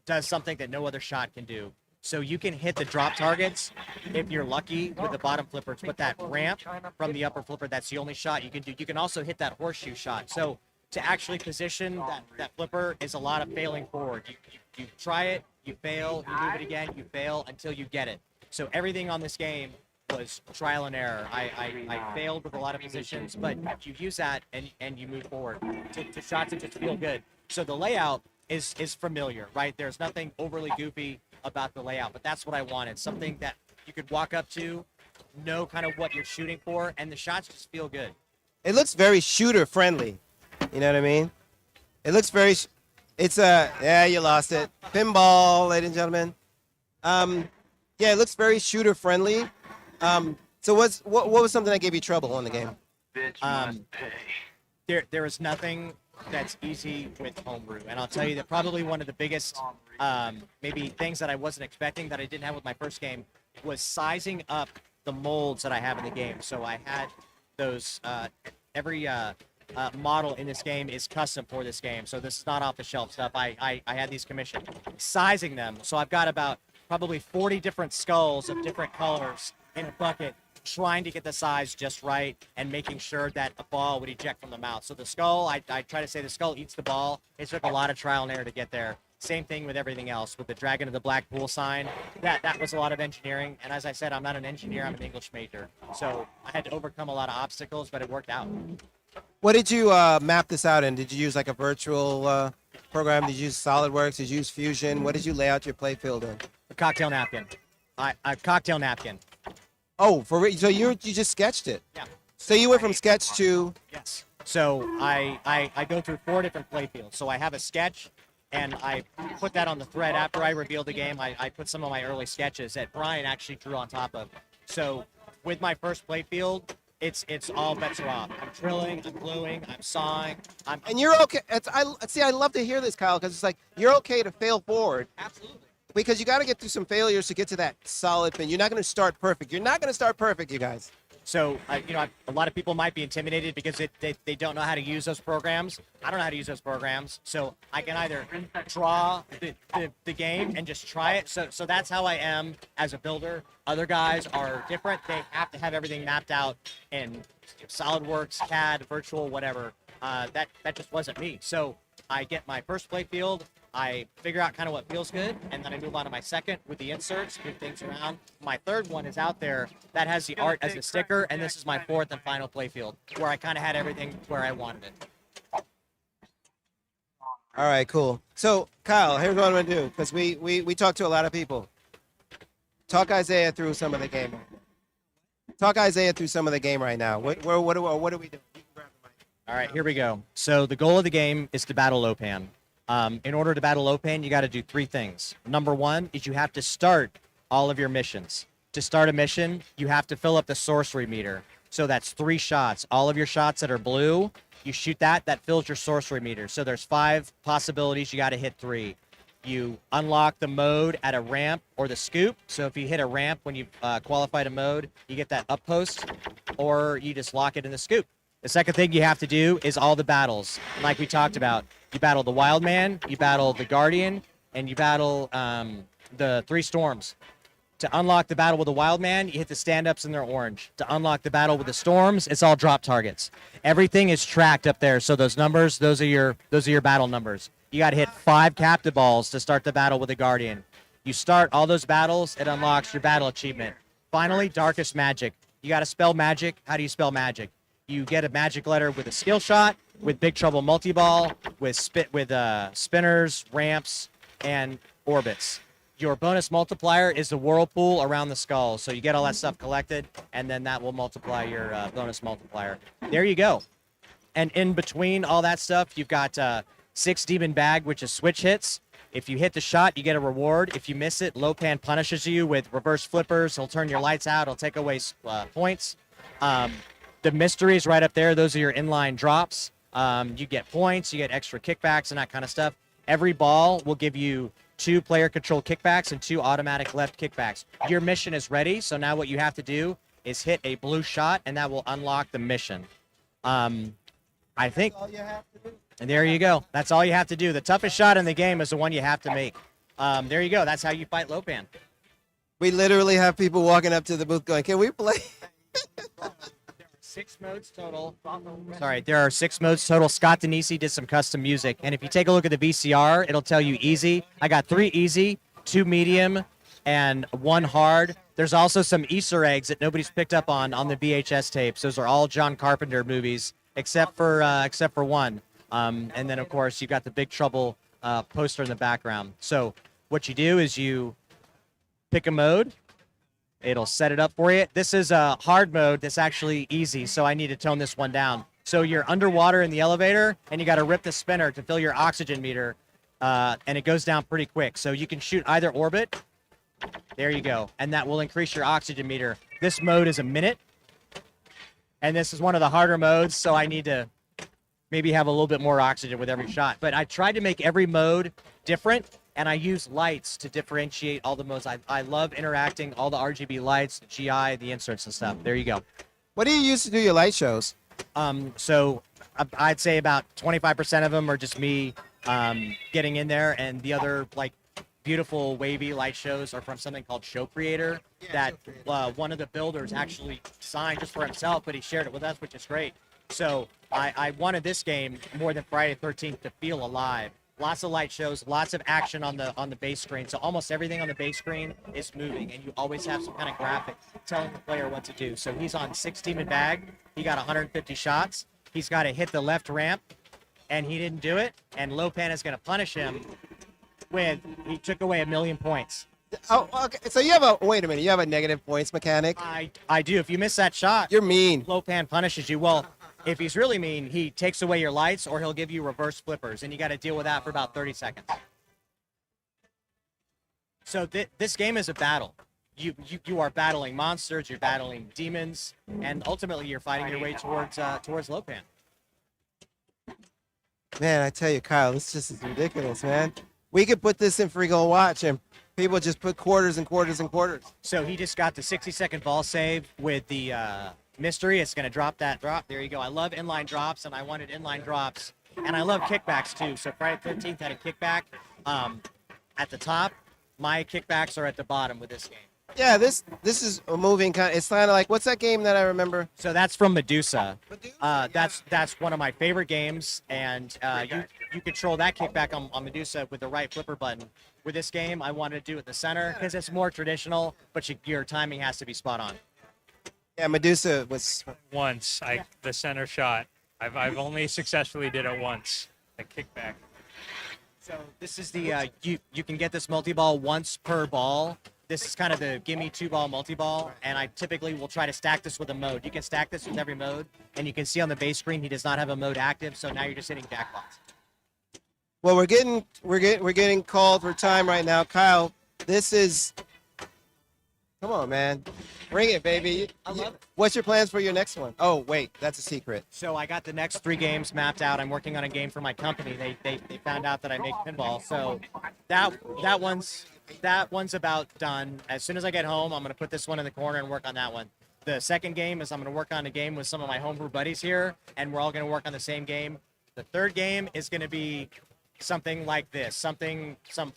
Speaker 4: does something that no other shot can do. So you can hit the drop targets if you're lucky with the bottom flippers, but that ramp from the upper flipper, that's the only shot you can do. You can also hit that horseshoe shot. So to actually position that flipper is a lot of failing forward. You try it, you fail, you do it again, you fail until you get it. So everything on this game was trial and error. I failed with a lot of positions, but you use that and you move forward to shots that just feel good. So the layout, is familiar, right? There's nothing overly goofy about the layout, but that's what I wanted. Something that you could walk up to, know kind of what you're shooting for, and the shots just feel good.
Speaker 1: It looks very shooter friendly. You know what I mean? It looks very. It's yeah, you lost it. Pinball, ladies and gentlemen. Yeah, it looks very shooter friendly. So what was something that gave you trouble in the game?
Speaker 4: There is nothing that's easy with Homebrew, and I'll tell you that probably one of the biggest maybe things that I wasn't expecting that I didn't have with my first game was sizing up the molds that I have in the game. So I had those every model in this game is custom for this game, so this is not off the shelf stuff. I had these commissioned, sizing them. So I've got about probably 40 different skulls of different colors in a bucket, trying to get the size just right and making sure that a ball would eject from the mouth. So the skull, I try to say the skull eats the ball. It took a lot of trial and error to get there. Same thing with everything else. With the Dragon of the Black Pool sign, that was a lot of engineering. And as I said, I'm not an engineer, I'm an English major. So I had to overcome a lot of obstacles, but it worked out.
Speaker 1: What did you map this out in? Did you use like a virtual program? Did you use SolidWorks? Did you use Fusion? What did you lay out your playfield in?
Speaker 4: A cocktail napkin. A cocktail napkin.
Speaker 1: Oh, so you just sketched it?
Speaker 4: Yeah.
Speaker 1: So you went from sketch to...
Speaker 4: Yes. So I go through 4 different playfields. So I have a sketch, and I put that on the thread after I revealed the game. I put some of my early sketches that Brian actually drew on top of. So with my first playfield, it's all bets are off. I'm drilling, I'm gluing, I'm sawing.
Speaker 1: And you're okay. I love to hear this, Kyle, because it's like you're okay to fail forward.
Speaker 4: Absolutely.
Speaker 1: Because you got to get through some failures to get to that solid thing. You're not going to start perfect. You're not going to start perfect, you guys.
Speaker 4: So, a lot of people might be intimidated because they don't know how to use those programs. I don't know how to use those programs. So I can either draw the game and just try it. So that's how I am as a builder. Other guys are different. They have to have everything mapped out in SolidWorks, CAD, virtual, whatever. That just wasn't me. So I get my first playfield. I figure out kind of what feels good, and then I move on to my second with the inserts, move things around. My third one is out there that has the art as a sticker, and this is my fourth and final playfield, where I kind of had everything where I wanted it.
Speaker 1: All right, cool. So, Kyle, here's what I'm going to do, because we talked to a lot of people. Talk Isaiah through some of the game. Talk Isaiah through some of the game right now. What do we do?
Speaker 4: All right, here we go. So the goal of the game is to battle Lopan. In order to battle Lopan, you got to do 3 things. Number 1 is you have to start all of your missions. To start a mission, you have to fill up the sorcery meter. So that's 3 shots. All of your shots that are blue, you shoot that fills your sorcery meter. So there's 5 possibilities. You got to hit 3. You unlock the mode at a ramp or the scoop. So if you hit a ramp when you've qualified a mode, you get that up post, or you just lock it in the scoop. The second thing you have to do is all the battles. Like we talked about, you battle the Wild Man, you battle the Guardian, and you battle the 3 Storms. To unlock the battle with the Wild Man, you hit the stand-ups and they're orange. To unlock the battle with the Storms, it's all drop targets. Everything is tracked up there, so those numbers, those are your battle numbers. You got to hit 5 captive balls to start the battle with the Guardian. You start all those battles, it unlocks your battle achievement. Finally, Darkest Magic. You got to spell magic. How do you spell magic? You get a magic letter with a skill shot, with Big Trouble multi-ball, with spinners, ramps, and orbits. Your bonus multiplier is the whirlpool around the skull. So you get all that stuff collected, and then that will multiply your bonus multiplier. There you go. And in between all that stuff, you've got 6 Demon Bag, which is switch hits. If you hit the shot, you get a reward. If you miss it, Lopan punishes you with reverse flippers. He'll turn your lights out. He'll take away points. The mysteries right up there, those are your inline drops. You get points, you get extra kickbacks and that kind of stuff. Every ball will give you 2 player control kickbacks and 2 automatic left kickbacks. Your mission is ready, so now what you have to do is hit a blue shot, and that will unlock the mission. I think, and there you go. That's all you have to do. The toughest shot in the game is the one you have to make. There you go. That's how you fight Lopan.
Speaker 1: We literally have people walking up to the booth going, "Can we play?"
Speaker 4: 6 modes total. Sorry, there are 6 modes total. Scott Denisi did some custom music. And if you take a look at the VCR, it'll tell you easy. I got 3 easy, 2 medium, and 1 hard. There's also some Easter eggs that nobody's picked up on the VHS tapes. Those are all John Carpenter movies, except for one. And then, of course, you've got the Big Trouble poster in the background. So what you do is you pick a mode. It'll set it up for you. This is a hard mode that's actually easy, so I need to tone this one down. So you're underwater in the elevator, and you got to rip the spinner to fill your oxygen meter, and it goes down pretty quick. So you can shoot either orbit. There you go, and that will increase your oxygen meter. This mode is a minute, and this is one of the harder modes, so I need to maybe have a little bit more oxygen with every shot. But I tried to make every mode different, and I use lights to differentiate all the modes. I love interacting, all the RGB lights, the GI, the inserts and stuff. There you go.
Speaker 1: What do you use to do your light shows?
Speaker 4: So I'd say about 25% of them are just me getting in there, and the other like beautiful wavy light shows are from something called Show Creator that one of the builders actually designed just for himself, but he shared it with us, which is great. So I wanted this game more than Friday the 13th to feel alive. Lots of light shows, lots of action on the base screen. So almost everything on the base screen is moving, and you always have some kind of graphic telling the player what to do. So he's on 6 demon bag. He got 150 shots. He's got to hit the left ramp, and he didn't do it. And Lopan is going to punish him with he took away 1,000,000 points.
Speaker 1: Oh, okay. So you have a wait a minute. You have a negative points mechanic.
Speaker 4: I do. If you miss that shot,
Speaker 1: You're mean.
Speaker 4: Lopan punishes you. Well, if he's really mean, he takes away your lights, or he'll give you reverse flippers, and you got to deal with that for about 30 seconds. So this game is a battle. You are battling monsters, you're battling demons, and ultimately you're fighting your way towards Lopan.
Speaker 1: Man, I tell you, Kyle, this just is ridiculous, man. We could put this in Free Goal Watch, and people just put quarters and quarters and quarters.
Speaker 4: So he just got the 60-second ball save with the mystery. It's going to drop that drop. There you go. I love inline drops, and I wanted inline drops. And I love kickbacks, too. So Friday the 13th had a kickback at the top. My kickbacks are at the bottom with this game.
Speaker 1: Yeah, this is a moving kind. It's kind of like, what's that game that I remember?
Speaker 4: So that's from Medusa. That's one of my favorite games, and you control that kickback on Medusa with the right flipper button. With this game, I wanted to do it in the center because it's more traditional, but your timing has to be spot on.
Speaker 1: Yeah, Medusa was.
Speaker 5: Once, the center shot. I've only successfully did it once. The kickback.
Speaker 4: So this is the you can get this multi-ball once per ball. This is kind of the gimme 2-ball multi-ball, and I typically will try to stack this with a mode. You can stack this with every mode, and you can see on the base screen he does not have a mode active, so now you're just hitting jackpots.
Speaker 1: Well, we're getting called for time right now, Kyle. This is. Come on, man, bring it, baby.
Speaker 4: I love it.
Speaker 1: What's your plans for your next one? Oh, wait, that's a secret.
Speaker 4: So I got the next 3 games mapped out. I'm working on a game for my company. They found out that I make pinball, so that one's about done. As soon as I get home, I'm going to put this one in the corner and work on that one. The second game is I'm going to work on a game with some of my homebrew buddies here, and we're all going to work on the same game. The third game is going to be something like this, some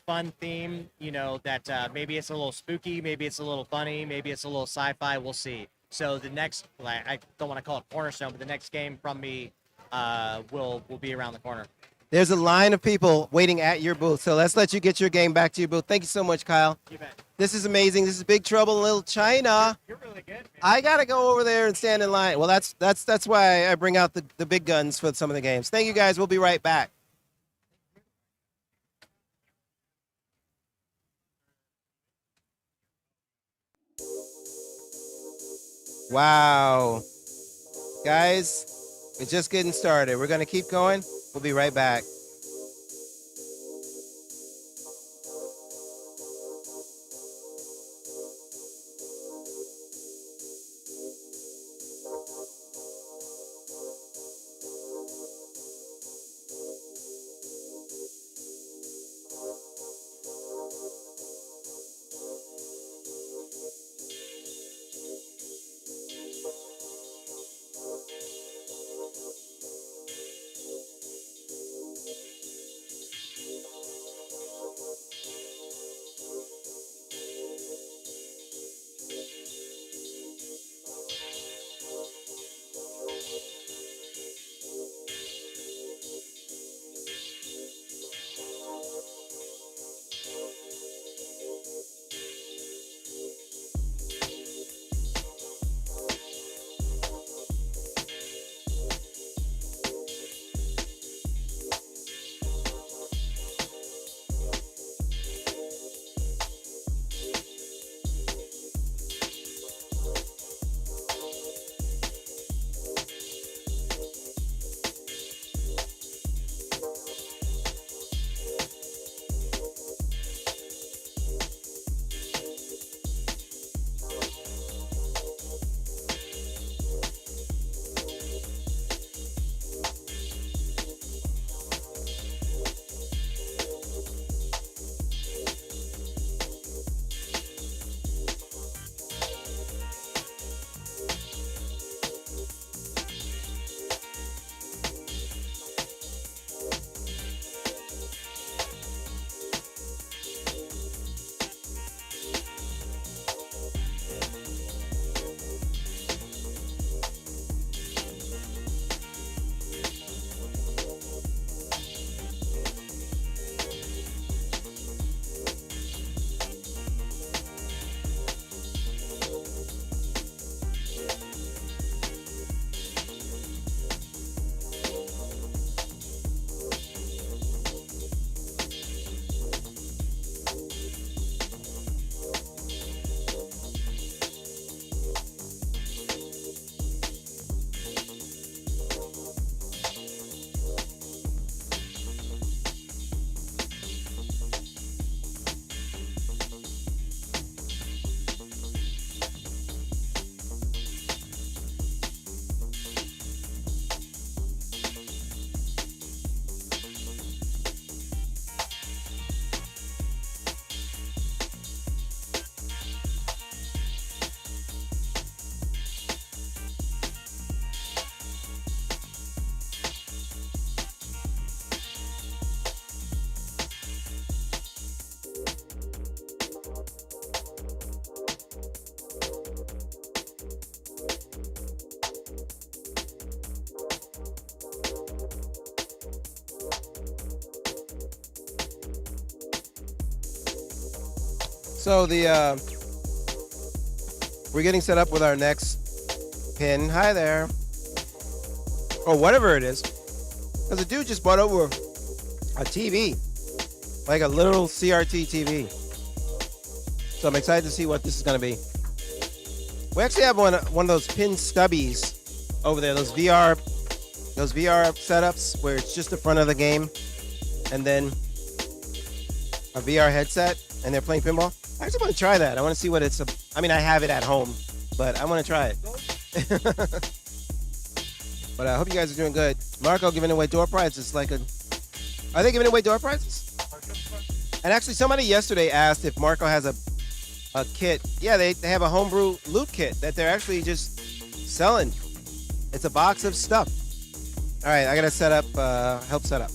Speaker 4: fun theme, that maybe it's a little spooky, maybe it's a little funny, maybe it's a little sci-fi. We'll see. So the next, I don't want to call it cornerstone, but the next game from me will be around the corner.
Speaker 1: There's a line of people waiting at your booth, so let's let you get your game back to your booth. Thank you so much, Kyle.
Speaker 4: You bet.
Speaker 1: This is amazing. This is Big Trouble in Little China.
Speaker 4: You're really good, man.
Speaker 1: I gotta go over there and stand in line. Well, that's why I bring out the big guns for some of the games. Thank you, guys. We'll be right back. Wow. Guys, we're just getting started. We're going to keep going. We'll be right back. So we're getting set up with our next pin. Hi there. Or whatever it is. Because the dude just brought over a TV. Like a literal CRT TV. So I'm excited to see what this is going to be. We actually have one of those pin stubbies over there. Those VR setups where it's just the front of the game. And then a VR headset. And they're playing pinball. I actually want to try that. I want to see what it's... I mean, I have it at home. But I want to try it. But I hope you guys are doing good. Marco giving away door prizes. Are they giving away door prizes? And actually, somebody yesterday asked if Marco has a kit. Yeah, they have a homebrew loot kit that they're actually just selling. It's a box of stuff. All right, I got to set up, help set up.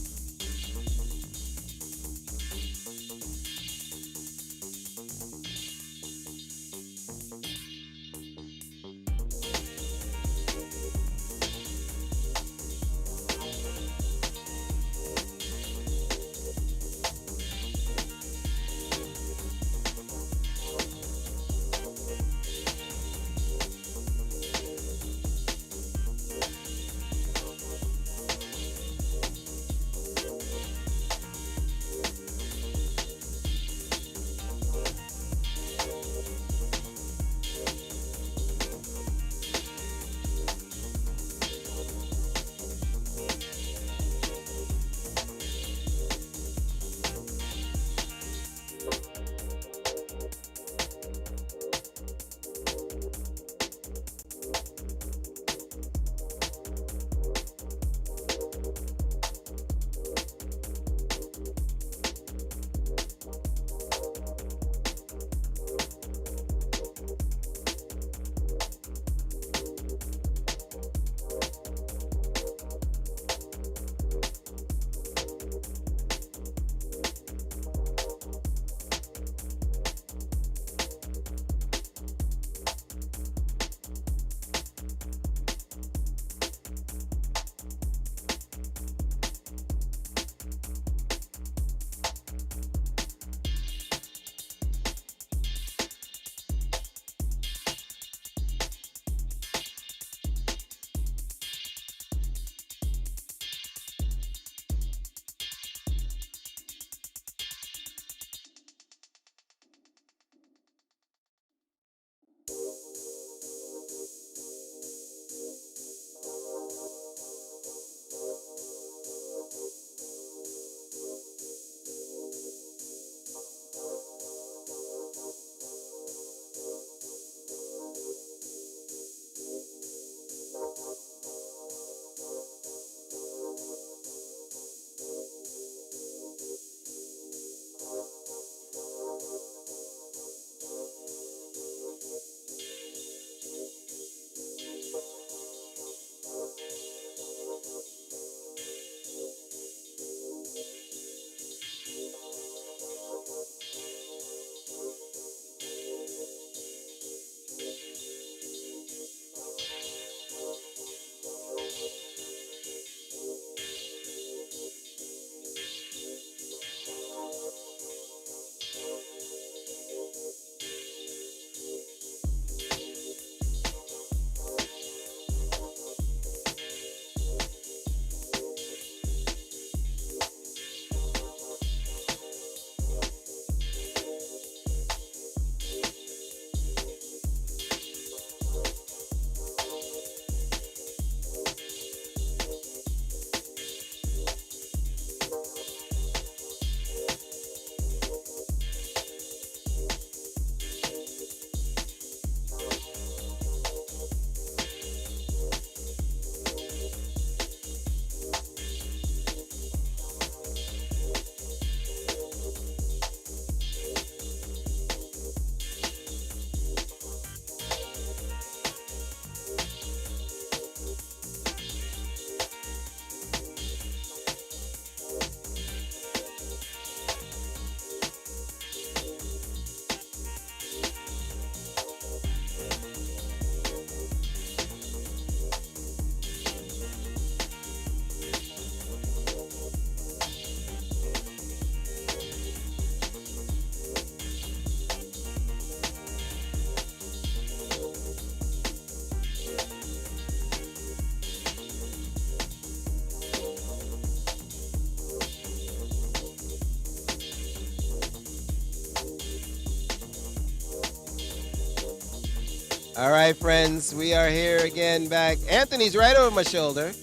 Speaker 1: All right, friends, we are here again back. Anthony's right over my shoulder.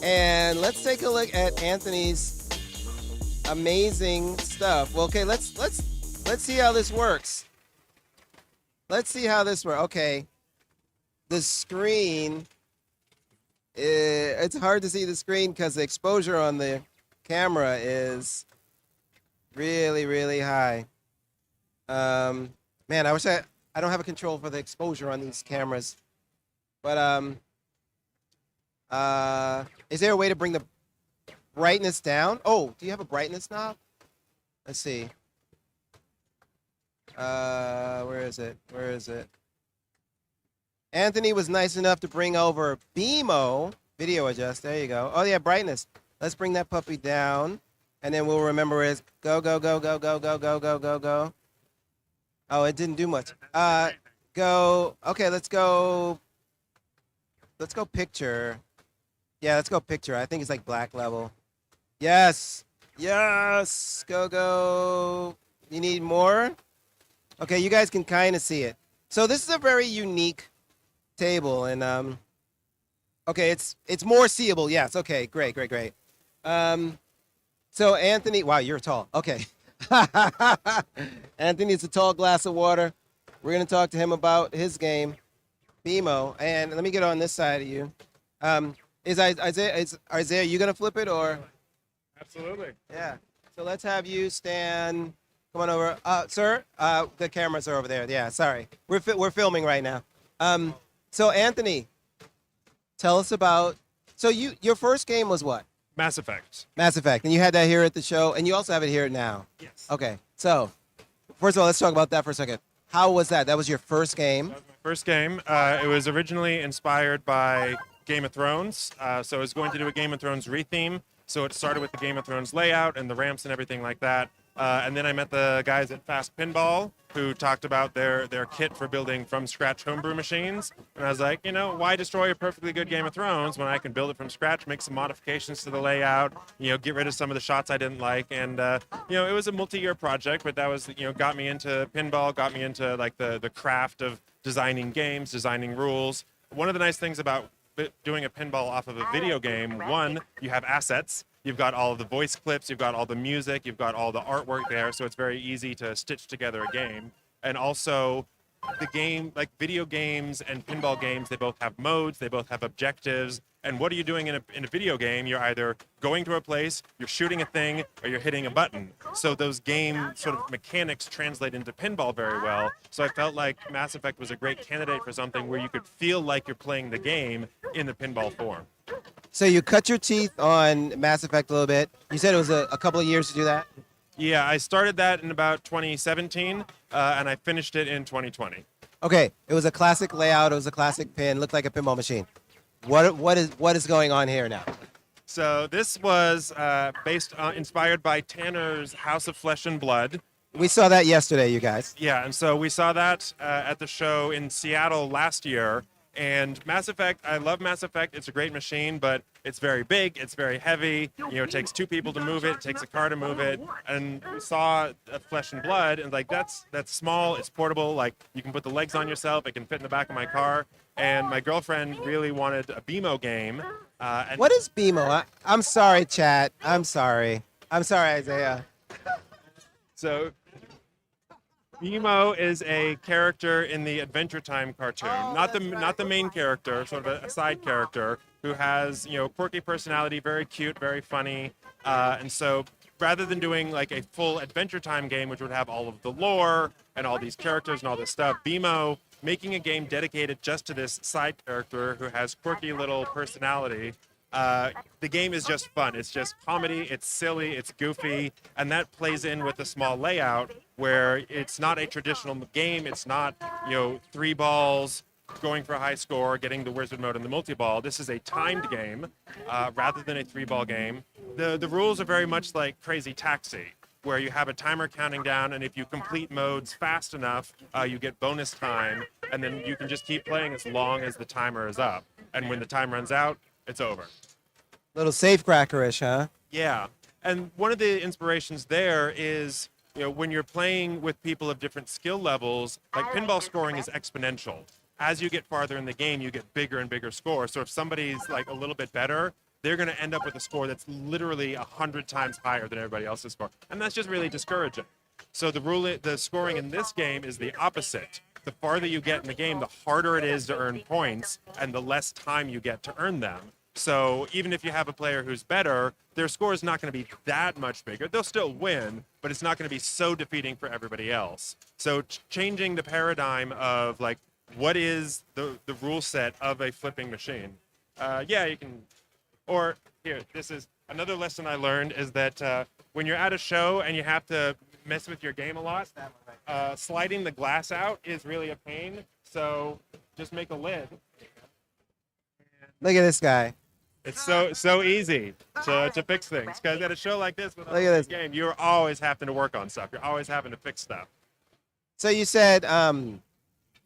Speaker 1: And let's take a look at Anthony's amazing stuff. Well, okay, let's see how this works. Let's see how this works. Okay. The screen, it's hard to see the screen because the exposure on the camera is really, really high. Man, I wish I don't have a control for the exposure on these cameras. But is there a way to bring the brightness down? Oh, do you have a brightness knob? Let's see. Where is it? Where is it? Anthony was nice enough to bring over BMO video adjust. There you go. Oh yeah, brightness. Let's bring that puppy down, and then we'll remember is go go go go go go go go go go. Oh, it didn't do much. Go. Okay, let's go. Let's go picture. Yeah, let's go picture. I think it's like black level. Yes. Yes. Go go. You need more? Okay, you guys can kind of see it. So this is a very unique table, and okay, it's more seeable. Yes. Okay. Great. Great. Great. So Anthony, wow, you're tall. Okay. Anthony's a tall glass of water. We're gonna talk to him about his game, BMO. And let me get on this side of you. Is Isaiah, you gonna flip it or?
Speaker 6: Absolutely.
Speaker 1: Yeah. So let's have you stand. Come on over, sir. The cameras are over there. Yeah. Sorry, we're filming right now. So Anthony, tell us about. So your first game was what?
Speaker 6: Mass Effect.
Speaker 1: Mass Effect, and you had that here at the show, and you also have it here now.
Speaker 6: Yes.
Speaker 1: Okay. So first of all, let's talk about that for a second. How was that? That was your first game.
Speaker 6: That was my first game. It was originally inspired by Game of Thrones. So I was going to do a Game of Thrones retheme. So it started with the Game of Thrones layout and the ramps and everything like that. And then I met the guys at Fast Pinball who talked about their kit for building from scratch homebrew machines. And I was like, why destroy a perfectly good Game of Thrones when I can build it from scratch, make some modifications to the layout, get rid of some of the shots I didn't like. And, it was a multi-year project, but that was, got me into pinball, got me into like the craft of designing games, designing rules. One of the nice things about doing a pinball off of a video game, one, you have assets. You've got all of the voice clips, you've got all the music, you've got all the artwork there, so it's very easy to stitch together a game. And also, the game, like video games and pinball games, they both have modes, they both have objectives. And what are you doing in a video game? You're either going to a place, you're shooting a thing, or you're hitting a button. So those game sort of mechanics translate into pinball very well. So I felt like Mass Effect was a great candidate for something where you could feel like you're playing the game in the pinball form.
Speaker 1: So you cut your teeth on Mass Effect a little bit. You said it was a couple of years to do that?
Speaker 6: Yeah, I started that in about 2017, and I finished it in 2020.
Speaker 1: Okay, it was a classic layout. It was a classic pin. Looked like a pinball machine. What is going on here now?
Speaker 6: So this was inspired by Tanner's House of Flesh and Blood.
Speaker 1: We saw that yesterday, you guys.
Speaker 6: Yeah, and so we saw that at the show in Seattle last year. And Mass Effect, I love Mass Effect. It's a great machine, but it's very big. It's very heavy. It takes two people to move it. It takes a car to move it. And we saw Flesh and Blood, and like that's small. It's portable. Like you can put the legs on yourself. It can fit in the back of my car. And my girlfriend really wanted a BMO game. And
Speaker 1: what is BMO? I'm sorry, chat. I'm sorry, Isaiah.
Speaker 6: So BMO is a character in the Adventure Time cartoon, not the main character, sort of a side character who has quirky personality, very cute, very funny, and so rather than doing like a full Adventure Time game, which would have all of the lore and all these characters and all this stuff, BMO making a game dedicated just to this side character who has quirky little personality. The game is just fun. It's just comedy. It's silly. It's goofy. And that plays in with the small layout where it's not a traditional game. It's not, 3 balls, going for a high score, getting the wizard mode and the multi-ball. This is a timed game rather than a 3-ball game. The rules are very much like Crazy Taxi, where you have a timer counting down, and if you complete modes fast enough, you get bonus time, and then you can just keep playing as long as the timer is up. And when the time runs out, it's over.
Speaker 1: Little safecrackerish, huh?
Speaker 6: Yeah. And one of the inspirations there is, when you're playing with people of different skill levels, like pinball scoring is exponential. as you get farther in the game, you get bigger and bigger scores. So if somebody's like a little bit better, they're going to end up with a score that's literally 100 times higher than everybody else's score. And that's just really discouraging. So the scoring in this game is the opposite. The farther you get in the game, the harder it is to earn points and the less time you get to earn them. So even if you have a player who's better, their score is not going to be that much bigger. They'll still win, but it's not going to be so defeating for everybody else. So changing the paradigm of like, what is the rule set of a flipping machine? Yeah, you can, or here, this is another lesson I learned is that when you're at a show and you have to mess with your game a lot, sliding the glass out is really a pain. So just make a lid.
Speaker 1: Look at this guy.
Speaker 6: It's so easy to fix things, because at a show like this with
Speaker 1: Look at this.
Speaker 6: a game, you're always having to work on stuff. You're always having to fix stuff.
Speaker 1: So you said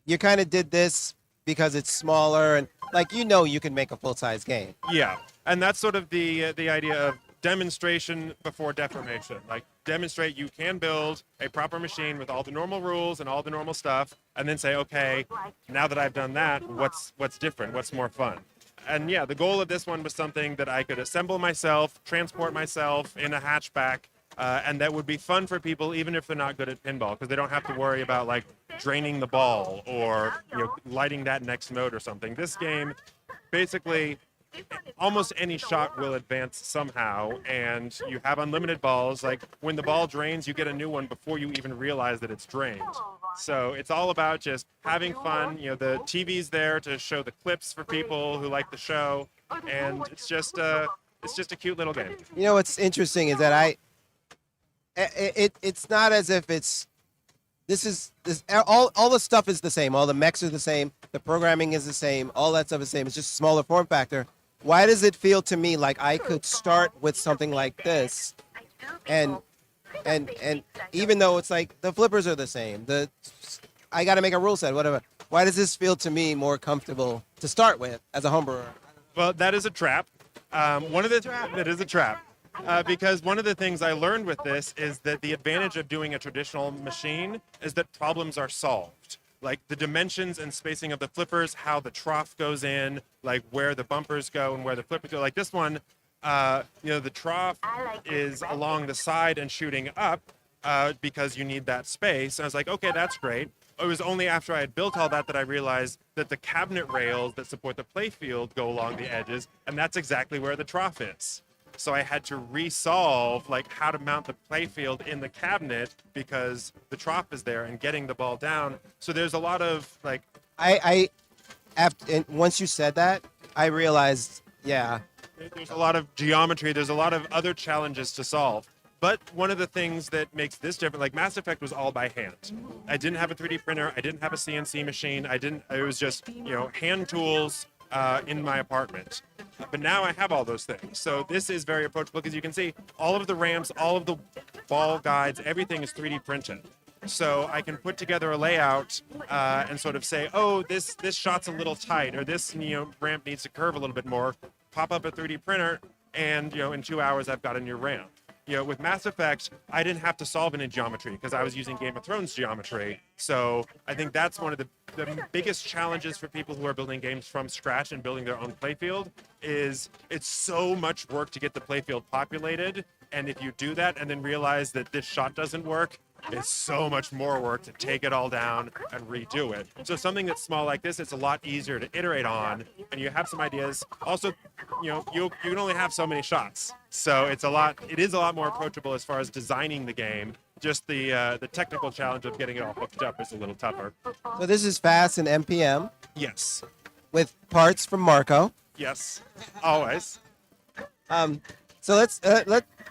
Speaker 1: you kind of did this because it's smaller and like you can make a full-size game.
Speaker 6: Yeah, and that's sort of the idea of demonstration before deformation. Like demonstrate you can build a proper machine with all the normal rules and all the normal stuff, and then say, okay, now that I've done that, what's different? What's more fun? And yeah, the goal of this one was something that I could assemble myself, transport myself in a hatchback, and that would be fun for people even if they're not good at pinball, because they don't have to worry about like draining the ball or lighting that next mode or something. This game, basically, almost any shot will advance somehow, and you have unlimited balls. Like when the ball drains, you get a new one before you even realize that it's drained. So it's all about just having fun. The TV's there to show the clips for people who like the show, and it's just a cute little game.
Speaker 1: What's interesting is that it's not as if all the stuff is the same. All the mechs are the same. The programming is the same. All that stuff is the same. It's just smaller form factor. Why does it feel to me like I could start with something like this, and even though it's like the flippers are the same, I got to make a rule set, whatever. Why does this feel to me more comfortable to start with as a homebrewer?
Speaker 6: Well, that is a trap. That is a trap. Because one of the things I learned with this is that the advantage of doing a traditional machine is that problems are solved. Like the dimensions and spacing of the flippers, how the trough goes in, like where the bumpers go and where the flippers go. Like this one, the trough is along the side and shooting up because you need that space. And I was like, okay, that's great. It was only after I had built all that I realized that the cabinet rails that support the playfield go along the edges, and that's exactly where the trough is. So I had to resolve like how to mount the playfield in the cabinet because the trough is there and getting the ball down. So there's a lot of like
Speaker 1: and once you said that, I realized, yeah.
Speaker 6: There's a lot of geometry. There's a lot of other challenges to solve. But one of the things that makes this different, like Mass Effect was all by hand. I didn't have a 3D printer. I didn't have a CNC machine. It was just, hand tools in my apartment. But now I have all those things. So this is very approachable because you can see all of the ramps, all of the ball guides, everything is 3D printed. So I can put together a layout and sort of say, oh, this shot's a little tight, or this ramp needs to curve a little bit more. Pop up a 3D printer, and in 2 hours I've got a new ramp. With Mass Effect, I didn't have to solve any geometry because I was using Game of Thrones geometry. So I think that's one of the biggest challenges for people who are building games from scratch and building their own playfield is it's so much work to get the playfield populated. And if you do that and then realize that this shot doesn't work, it's so much more work to take it all down and redo it. So something that's small like this, it's a lot easier to iterate on, and you have some ideas. Also, you can only have so many shots. So it is a lot more approachable as far as designing the game. Just the technical challenge of getting it all hooked up is a little tougher.
Speaker 1: So this is fast and NPM
Speaker 6: Yes.
Speaker 1: with parts from Marco.
Speaker 6: Yes. Always.
Speaker 1: So let's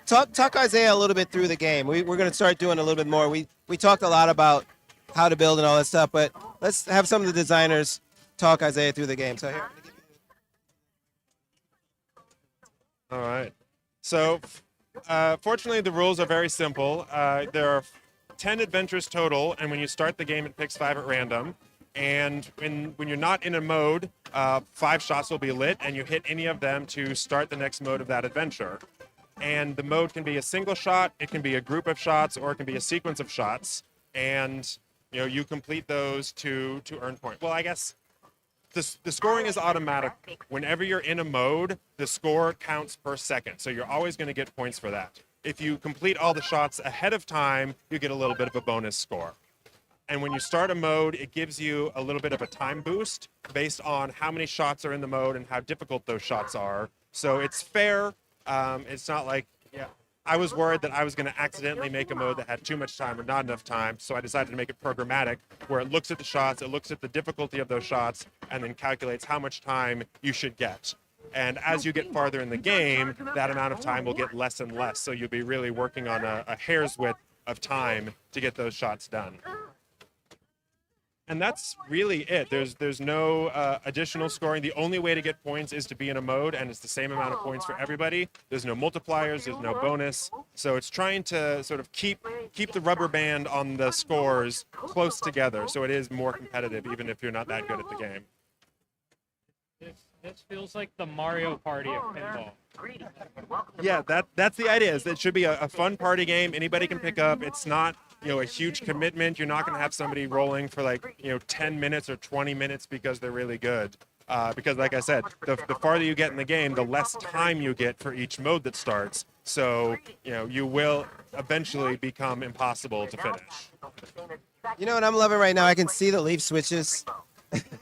Speaker 1: talk Isaiah a little bit through the game. We're going to start doing a little bit more. We talked a lot about how to build and all that stuff, but let's have some of the designers talk Isaiah through the game. So here.
Speaker 6: All right. So, fortunately, the rules are very simple. There are 10 adventures total, and when you start the game, it picks 5 at random. And when you're not in a mode, 5 shots will be lit, and you hit any of them to start the next mode of that adventure. And the mode can be a single shot, it can be a group of shots, or it can be a sequence of shots. And you complete those to earn points. Well, I guess the scoring is automatic. Whenever you're in a mode, the score counts per second. So you're always going to get points for that. If you complete all the shots ahead of time, you get a little bit of a bonus score. And when you start a mode, it gives you a little bit of a time boost based on how many shots are in the mode and how difficult those shots are. So it's fair. It's not like, I was worried that I was going to accidentally make a mode that had too much time or not enough time. So I decided to make it programmatic, where it looks at the shots, it looks at the difficulty of those shots, and then calculates how much time you should get. And as you get farther in the game, that amount of time will get less and less. So you'll be really working on a hair's width of time to get those shots done. And that's really it. There's no additional scoring. The only way to get points is to be in a mode, and it's the same amount of points for everybody. There's no multipliers. There's no bonus. So it's trying to sort of keep the rubber band on the scores close together, so it is more competitive, even if you're not that good at the game.
Speaker 5: This feels like the Mario Party of pinball.
Speaker 6: Yeah, that's the idea. Is it should be a fun party game. Anybody can pick up. It's not a huge commitment. You're not going to have somebody rolling for 10 minutes or 20 minutes because they're really good. Because like I said, the farther you get in the game, the less time you get for each mode that starts. So, you will eventually become impossible to finish.
Speaker 1: You know what I'm loving right now? I can see the leaf switches.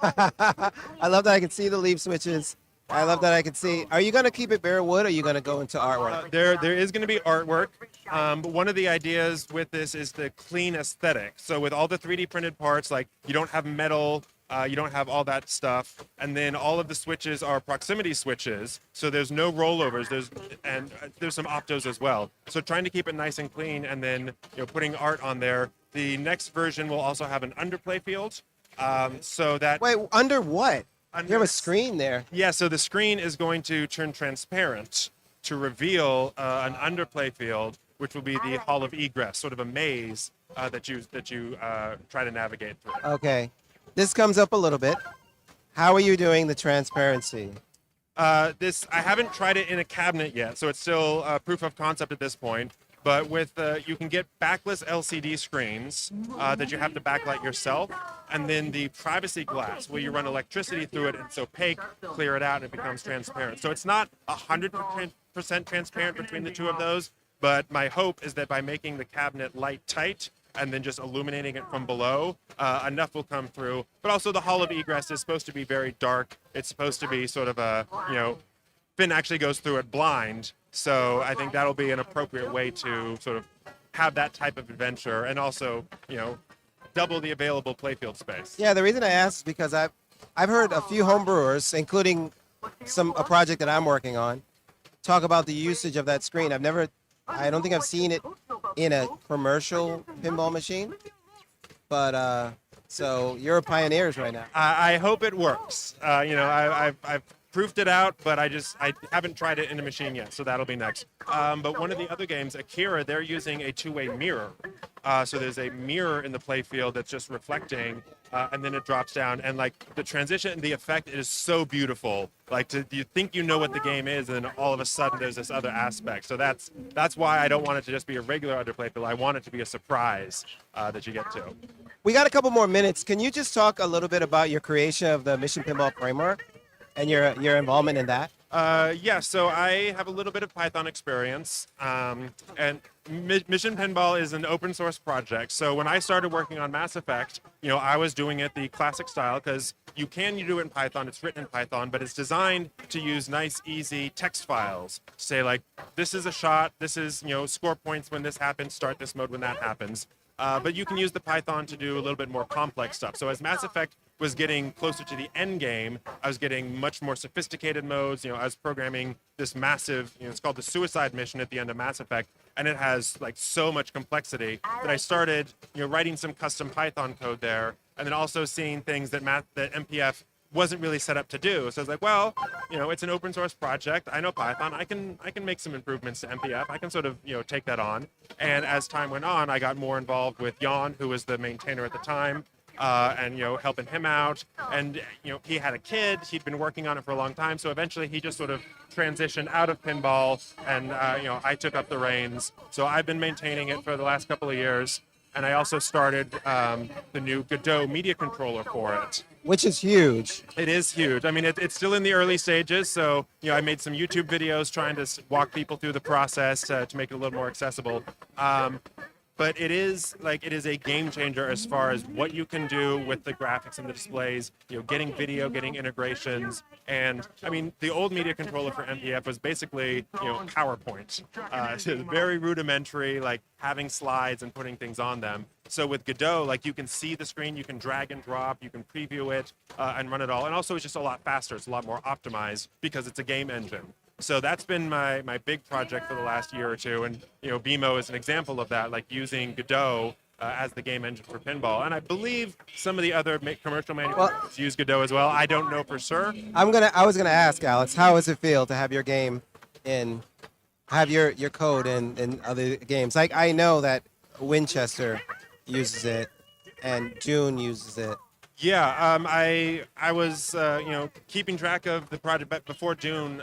Speaker 1: I love that I can see the leaf switches. I love that I can see. Are you going to keep it bare wood, or are you going to go into artwork?
Speaker 6: There is going to be artwork, but one of the ideas with this is the clean aesthetic. So with all the 3D printed parts, you don't have metal, you don't have all that stuff, and then all of the switches are proximity switches, so there's no rollovers. There's some optos as well. So trying to keep it nice and clean, and then putting art on there. The next version will also have an underplay field, so that.
Speaker 1: Wait, under what?
Speaker 6: Under,
Speaker 1: you have a screen there.
Speaker 6: Yeah, so the screen is going to turn transparent to reveal an underplay field, which will be the hall of egress, sort of a maze that you try to navigate through.
Speaker 1: Okay, this comes up a little bit. How are you doing the transparency?
Speaker 6: I haven't tried it in a cabinet yet, so it's still proof of concept at this point. But with you can get backless LCD screens that you have to backlight yourself, and then the privacy glass where you run electricity through it, and it's opaque, clear it out, and it becomes transparent. So it's not 100% transparent between the two of those, but my hope is that by making the cabinet light tight and then just illuminating it from below, enough will come through. But also the hall of egress is supposed to be very dark. It's supposed to be sort of a, Finn actually goes through it blind. So I think that'll be an appropriate way to sort of have that type of adventure, and also, double the available playfield space.
Speaker 1: Yeah, the reason I asked is because I've heard a few homebrewers, including a project that I'm working on, talk about the usage of that screen. I don't think I've seen it in a commercial pinball machine, but so you're pioneers right now.
Speaker 6: I hope it works. I've proofed it out, but I haven't tried it in a machine yet, so that'll be next. But one of the other games, Akira, they're using a two-way mirror. So there's a mirror in the playfield that's just reflecting, and then it drops down, and the transition, the effect is so beautiful. You think you know what the game is, and then all of a sudden there's this other aspect. So that's why I don't want it to just be a regular underplay field. I want it to be a surprise that you get to.
Speaker 1: We got a couple more minutes. Can you just talk a little bit about your creation of the Mission Pinball framework and your involvement in that?
Speaker 6: Yeah, so I have a little bit of Python experience, and Mission Pinball is an open source project. So when I started working on Mass Effect, I was doing it the classic style, because you do it in Python, it's written in Python, but it's designed to use nice, easy text files. Say this is a shot, this is, score points when this happens, start this mode when that happens. But you can use the Python to do a little bit more complex stuff. So as Mass Effect was getting closer to the end game, I was getting much more sophisticated modes. I was programming this massive, it's called the Suicide Mission at the end of Mass Effect, and it has so much complexity that I started, writing some custom Python code there, and then also seeing things that MPF wasn't really set up to do. So I was like, well, it's an open source project. I know Python. I can make some improvements to MPF. I can sort of, take that on. And as time went on, I got more involved with Jan, who was the maintainer at the time, and helping him out. And he had a kid. He'd been working on it for a long time. So eventually, he just sort of transitioned out of pinball, and I took up the reins. So I've been maintaining it for the last couple of years. and I also started the new Godot media controller for it.
Speaker 1: Which is huge.
Speaker 6: It is huge. I mean, it's still in the early stages, so I made some YouTube videos trying to walk people through the process to make it a little more accessible. But it is a game changer as far as what you can do with the graphics and the displays, getting video, getting integrations. And I mean, the old media controller for MPF was basically, PowerPoint. It was very rudimentary, like having slides and putting things on them. So with Godot, like you can see the screen, you can drag and drop, you can preview it and run it all. And also it's just a lot faster. It's a lot more optimized because it's a game engine. So that's been my big project for the last year or two. And, BMO is an example of that, like using Godot as the game engine for pinball. And I believe some of the other commercial manufacturers use Godot as well. I don't know for sure.
Speaker 1: I was gonna ask Alex, how does it feel to have your game have your code in other games? Like I know that Winchester uses it and June uses it.
Speaker 6: Yeah, I was keeping track of the project before June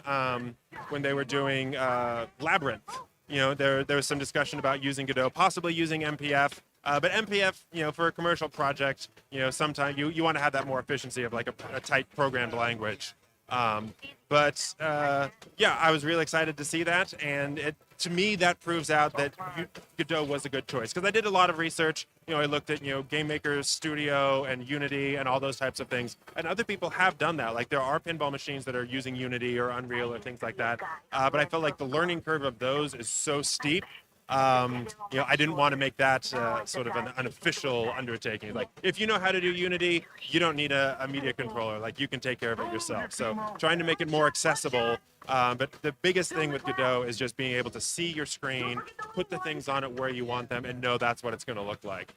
Speaker 6: when they were doing Labyrinth. There was some discussion about using Godot, possibly using MPF. But MPF, for a commercial project, sometimes you want to have that more efficiency of like a tight programmed language. But I was really excited to see that, and to me that proves out that Godot was a good choice because I did a lot of research. I looked at Game Maker's Studio and Unity and all those types of things, and other people have done that. Like there are pinball machines that are using Unity or Unreal or things like that. But I felt like the learning curve of those is so steep. I didn't want to make that sort of an unofficial undertaking. Like, if you know how to do Unity, you don't need a media controller. Like, you can take care of it yourself. So, trying to make it more accessible. But the biggest thing with Godot is just being able to see your screen, put the things on it where you want them, and know that's what it's going to look like.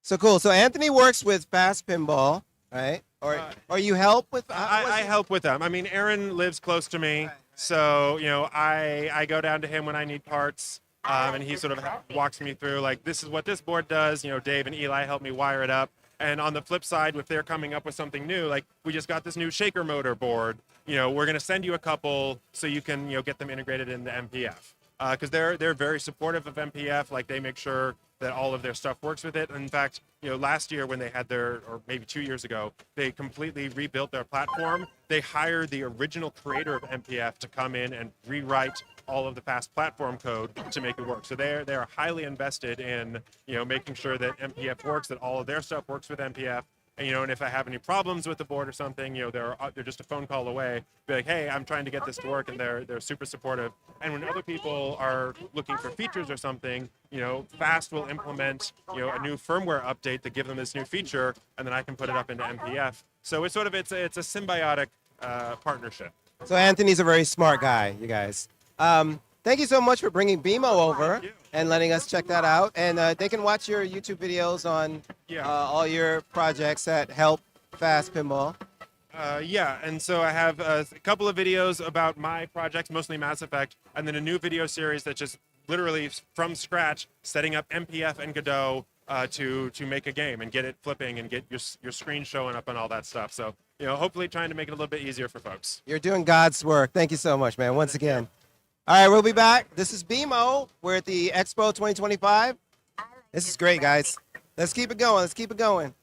Speaker 1: So cool. So Anthony works with Fast Pinball, right? Or you help with?
Speaker 6: I help with them. I mean, Aaron lives close to me, so I go down to him when I need parts. And he sort of walks me through, like, this is what this board does. Dave and Eli help me wire it up. And on the flip side, if they're coming up with something new, like, we just got this new shaker motor board, we're going to send you a couple so you can, get them integrated into MPF. Because they're very supportive of MPF. Like, they make sure that all of their stuff works with it. And in fact, last year when they had or maybe 2 years ago, they completely rebuilt their platform. They hired the original creator of MPF to come in and rewrite all of the past platform code to make it work. So they're highly invested in making sure that MPF works, that all of their stuff works with MPF. And if I have any problems with the board or something, they're just a phone call away. Be like, hey, I'm trying to get this to work, and they're super supportive. And when other people are looking for features or something, Fast will implement a new firmware update to give them this new feature, and then I can put it up into MPF. So it's a symbiotic partnership.
Speaker 1: So Anthony's a very smart guy, you guys. Thank you so much for bringing BMO over and letting us check that out. And they can watch your YouTube videos on all your projects that help Fast Pinball.
Speaker 6: And so I have a couple of videos about my projects, mostly Mass Effect, and then a new video series that just literally from scratch setting up MPF and Godot to make a game and get it flipping and get your screen showing up and all that stuff. So hopefully trying to make it a little bit easier for folks.
Speaker 1: You're doing God's work. Thank you so much, man. Once again. All right, we'll be back. This is BMO. We're at the Expo 2025. This is great, guys. Let's keep it going. Let's keep it going.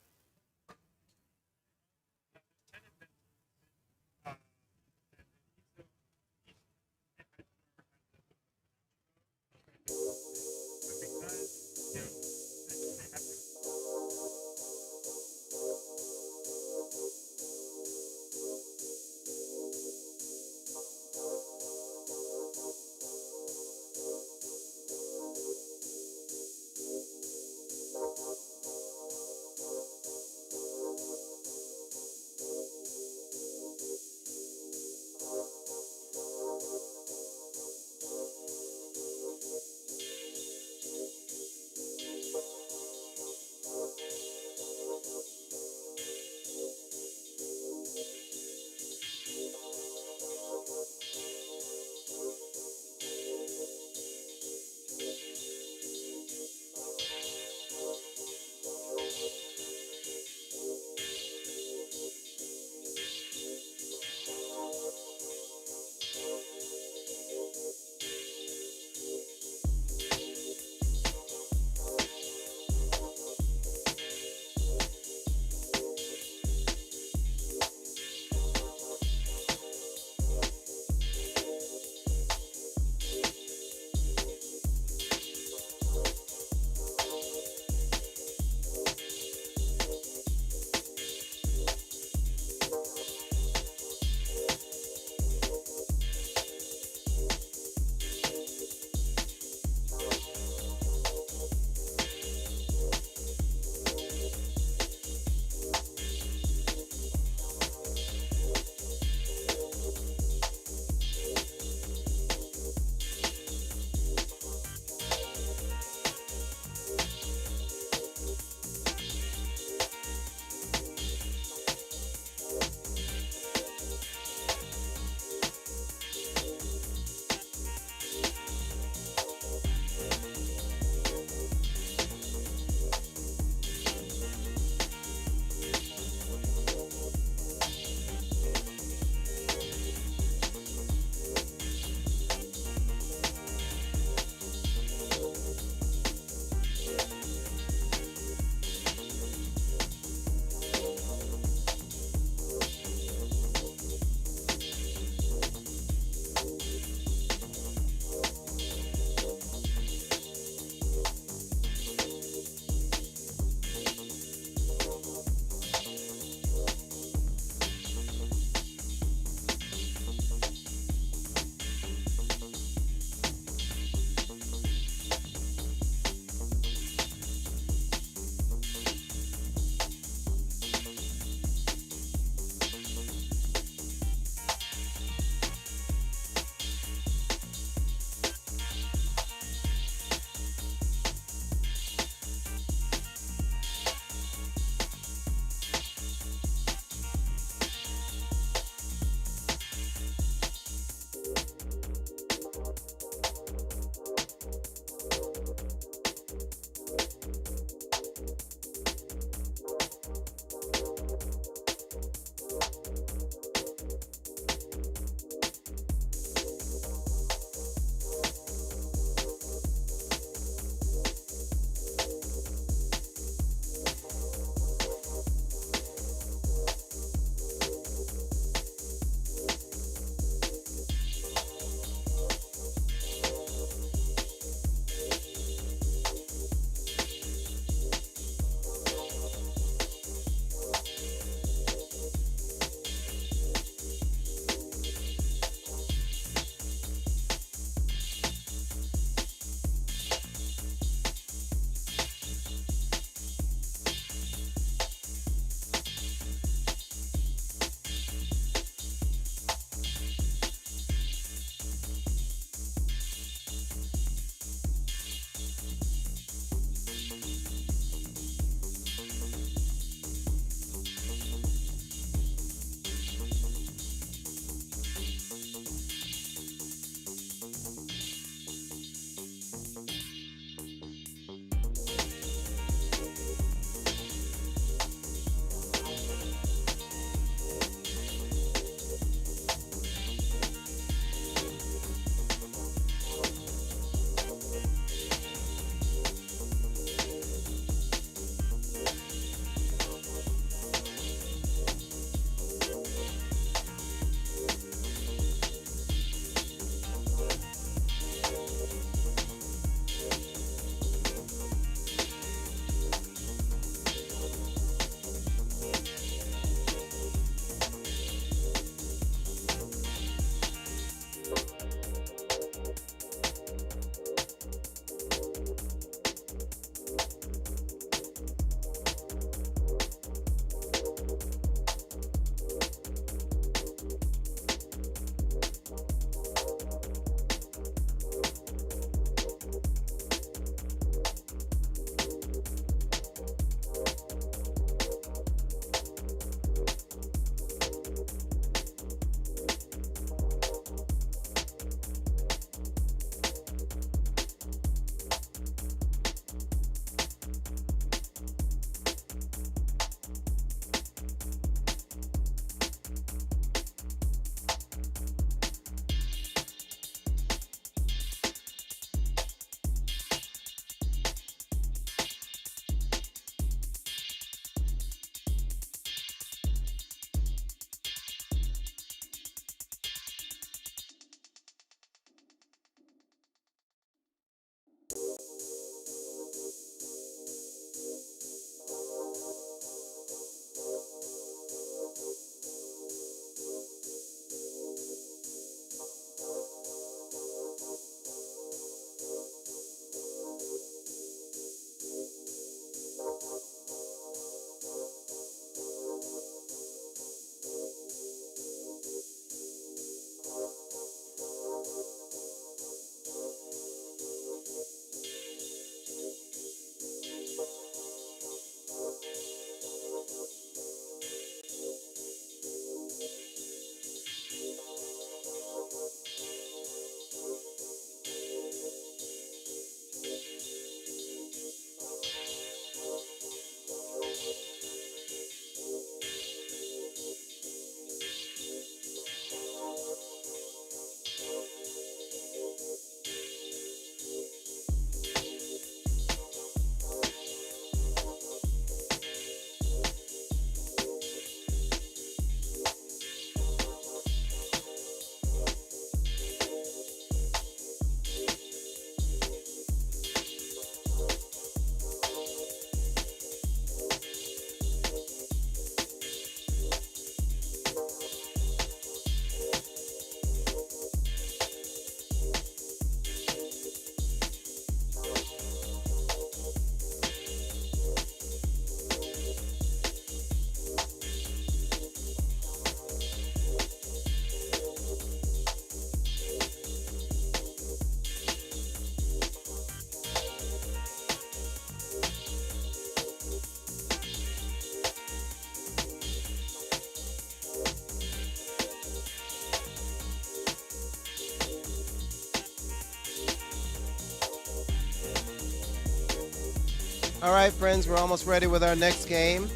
Speaker 1: All right, friends, we're almost ready with our next game.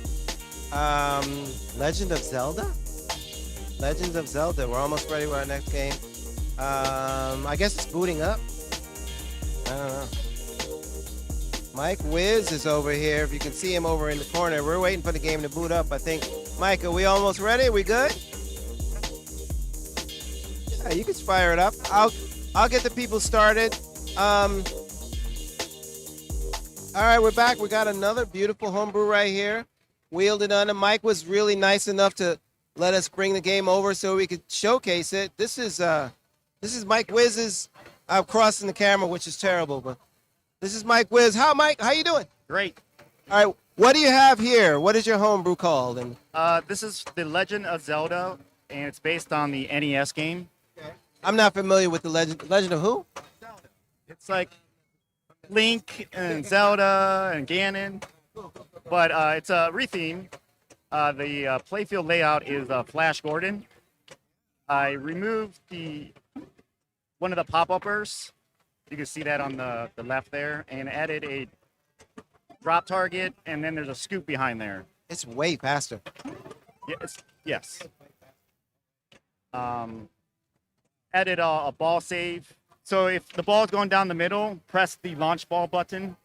Speaker 1: Legend of Zelda? Legends of Zelda. We're almost ready with our next game. I guess it's booting up. I don't know. Mike Wiz is over here. If you can see him over in the corner. We're waiting for the game to boot up, I think. Mike, are we almost ready? We good? Yeah, you can fire it up. I'll get the people started. All right, we're back. We got another beautiful homebrew right here. Wielded on him. Mike was really nice enough to let us bring the game over so we could showcase it. This is Mike Wiz's. I'm crossing the camera, which is terrible, but this is Mike Wiz. Mike? How you doing?
Speaker 7: Great.
Speaker 1: All right. What do you have here? What is your homebrew called? And
Speaker 7: This is The Legend of Zelda, and it's based on the NES game.
Speaker 1: I'm not familiar with the Legend. Legend of who?
Speaker 7: It's like Link and Zelda and Ganon, but it's a retheme. The playfield layout is Flash Gordon. I removed one of the pop-uppers. You can see that on the left there, and added a drop target, and then there's a scoop behind there.
Speaker 1: It's way faster.
Speaker 7: Yes. Added a ball save. So if the ball is going down the middle, press the launch ball button,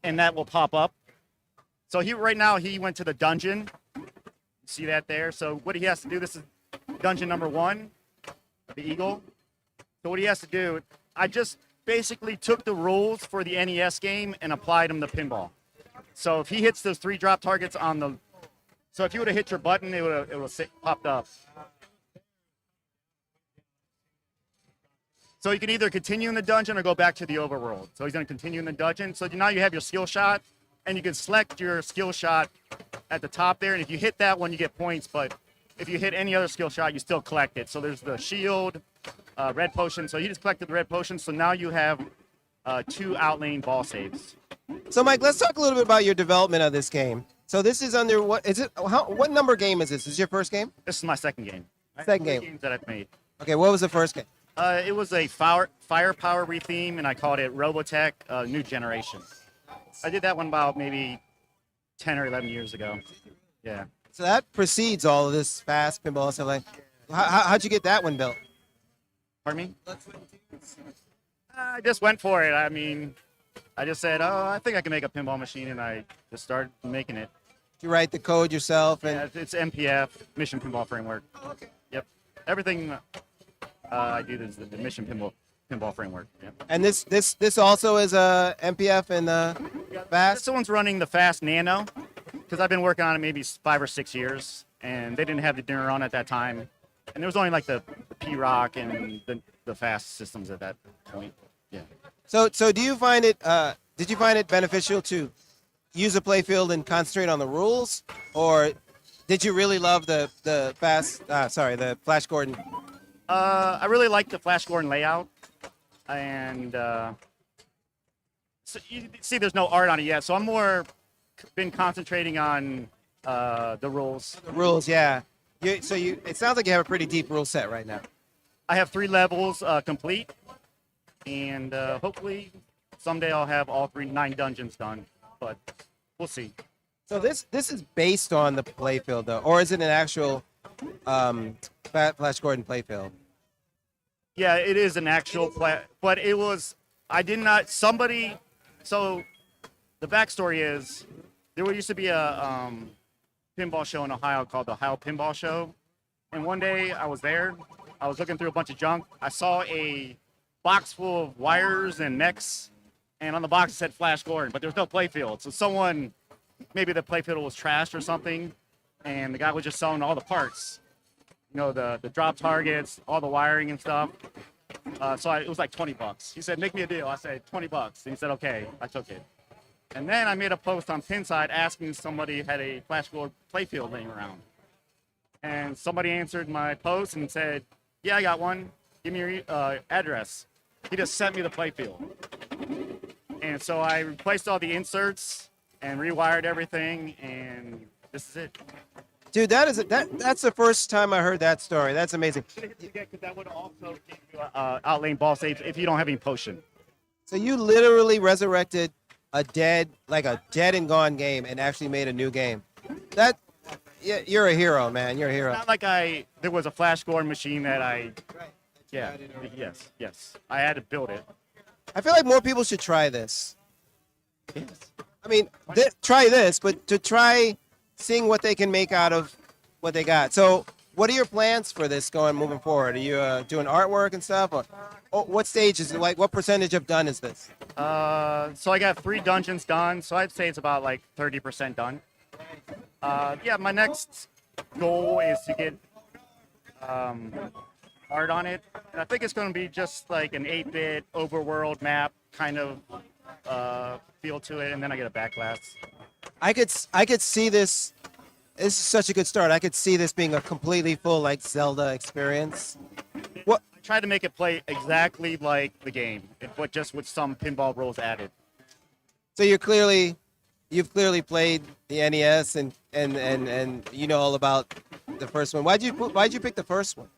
Speaker 7: and that will pop up. So right now he went to the dungeon. See that there? So what he has to do, this is dungeon number 1, the eagle. So what he has to do, I just basically took the rules for the NES game and applied them to pinball. So if he hits those 3 drop targets on the, so if you would have hit your button, it would have popped up. So you can either continue in the dungeon or go back to the overworld. So he's going to continue in the dungeon. So now you have your skill shot, and you can select your skill shot at the top there. And if you hit that one, you get points. But if you hit any other skill shot, you still collect it. So there's the shield, red potion. So you just collected the red potion. So now you have 2 outlane ball saves.
Speaker 1: So Mike, let's talk a little bit about your development of this game. So this is under what is it? What number game is this? Is this your first game?
Speaker 7: This is my second game.
Speaker 1: Second
Speaker 7: Three
Speaker 1: game.
Speaker 7: games that I've made.
Speaker 1: Okay, what was the first game?
Speaker 7: It was a firepower retheme, and I called it Robotech New Generation. I did that one about maybe 10 or 11 years ago. Yeah.
Speaker 1: So that precedes all of this fast pinball stuff. Like, how'd you get that one built?
Speaker 7: Pardon me? I just went for it. I mean, I just said, oh, I think I can make a pinball machine, and I just started making it.
Speaker 1: Did you write the code yourself? And
Speaker 7: Yeah, it's MPF, Mission Pinball Framework.
Speaker 1: okay.
Speaker 7: Yep. Everything I do is the Mission Pinball Framework. Yeah.
Speaker 1: And this also is a MPF and fast.
Speaker 7: This one's running the Fast Nano, because I've been working on it maybe 5 or 6 years, and they didn't have the Neuron at that time. And there was only like the P-Rock and the Fast systems at that point. Yeah.
Speaker 1: So do you find it? Did you find it beneficial to use a playfield and concentrate on the rules, or did you really love the Flash Gordon?
Speaker 7: I really like the Flash Gordon layout, and so you see there's no art on it yet, so I'm more been concentrating on the rules.
Speaker 1: The rules, yeah. It sounds like you have a pretty deep rule set right now.
Speaker 7: I have 3 levels complete, and hopefully someday I'll have all 9 dungeons done, but we'll see.
Speaker 1: So this is based on the playfield, though, or is it an actual Flash Gordon playfield?
Speaker 7: Yeah, it is an actual but it was, I did not, somebody, so the backstory is, there used to be a pinball show in Ohio called the Ohio Pinball Show, and one day I was there, I was looking through a bunch of junk, I saw a box full of wires and mechs, and on the box it said Flash Gordon, but there was no playfield, so someone, maybe the playfield was trashed or something, and the guy was just selling all the parts. You know, the drop targets, all the wiring and stuff. It was like $20. He said, make me a deal. I said, $20. And he said, okay. I took it. And then I made a post on Pinside asking if somebody had a Flash Gordon playfield laying around. And somebody answered my post and said, yeah, I got one. Give me your address. He just sent me the playfield. And so I replaced all the inserts and rewired everything, and this is it.
Speaker 1: Dude, that's the first time I heard that story. That's amazing.
Speaker 7: Because that would also give you outlane ball saves if you don't have any potion.
Speaker 1: So you literally resurrected a dead and gone game and actually made a new game. That yeah, you're a hero, man. You're a hero.
Speaker 7: Not like there was a flash scoring machine that yes. I had to build it.
Speaker 1: I feel like more people should try this.
Speaker 7: Yes.
Speaker 1: I mean, try this, but to try seeing what they can make out of what they got. So, what are your plans for this moving forward? Are you doing artwork and stuff? Or what stage is it? Like, what percentage of done is this?
Speaker 7: So I got 3 dungeons done, so I'd say it's about like 30% done. Yeah, my next goal is to get art on it, and I think it's going to be just like an 8-bit overworld map kind of feel to it, and then I get a backglass.
Speaker 1: I could see this. This is such a good start. I could see this being a completely full like Zelda experience. What?
Speaker 7: I tried to make it play exactly like the game, but just with some pinball rules added.
Speaker 1: So you've clearly played the NES and you know all about the first one. Why'd you pick the first one?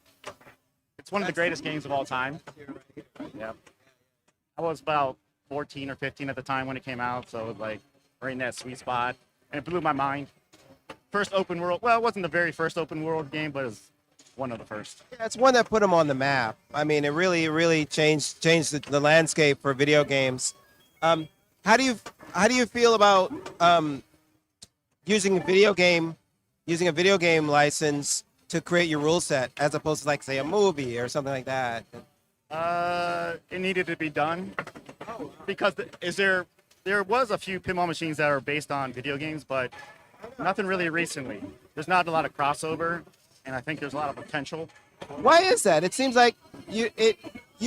Speaker 7: It's one of the greatest games of all time. Yeah. I was about 14 or 15 at the time when it came out, so it was like right in that sweet spot, and it blew my mind. First open world. Well, it wasn't the very first open world game, but it was one of the first.
Speaker 1: Yeah, it's one that put them on the map. I mean, it really changed the landscape for video games. How do you feel about using a video game license to create your rule set as opposed to like say a movie or something like that?
Speaker 7: It needed to be done because there was a few pinball machines that are based on video games, but nothing really recently. There's not a lot of crossover, and I think there's a lot of potential.
Speaker 1: Why is that? It seems like you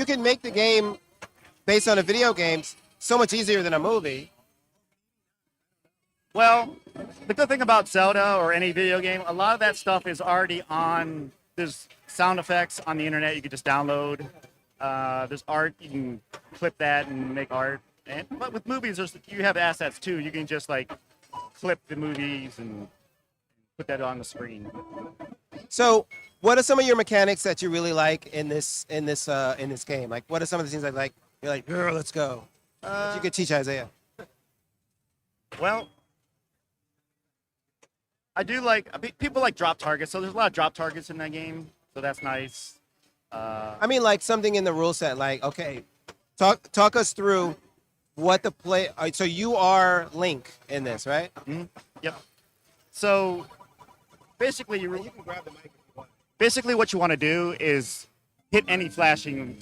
Speaker 1: can make the game based on a video game so much easier than a movie.
Speaker 7: Well, the good thing about Zelda or any video game, a lot of that stuff is already on. There's sound effects on the internet you can just download. There's art, you can clip that and make art. But with movies, you have assets too. You can just like clip the movies and put that on the screen.
Speaker 1: So, what are some of your mechanics that you really like in this game? Like, what are some of the things that like you're like, let's go? That you could teach Isaiah.
Speaker 7: Well, I do like people like drop targets, so there's a lot of drop targets in that game, so that's nice.
Speaker 1: I mean, like something in the rule set. Like, okay, talk us through what the play. So you are Link in this, right?
Speaker 7: Mm-hmm. Yep. So basically, you can grab the mic if you want. Basically, what you want to do is hit any flashing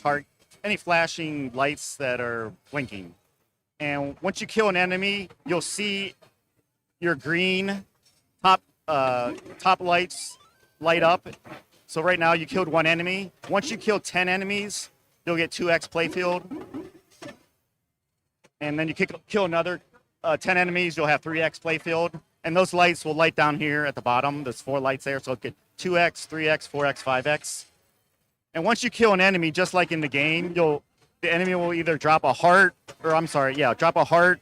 Speaker 7: lights that are blinking, and once you kill an enemy, you'll see your green top lights light up. So right now you killed 1 enemy. Once you kill 10 enemies, you'll get 2x playfield. And then you kill another 10 enemies, you'll have 3x playfield. And those lights will light down here at the bottom. There's 4 lights there, so it'll get 2x, 3x, 4x, 5x. And once you kill an enemy, just like in the game, the enemy will either drop a heart, drop a heart,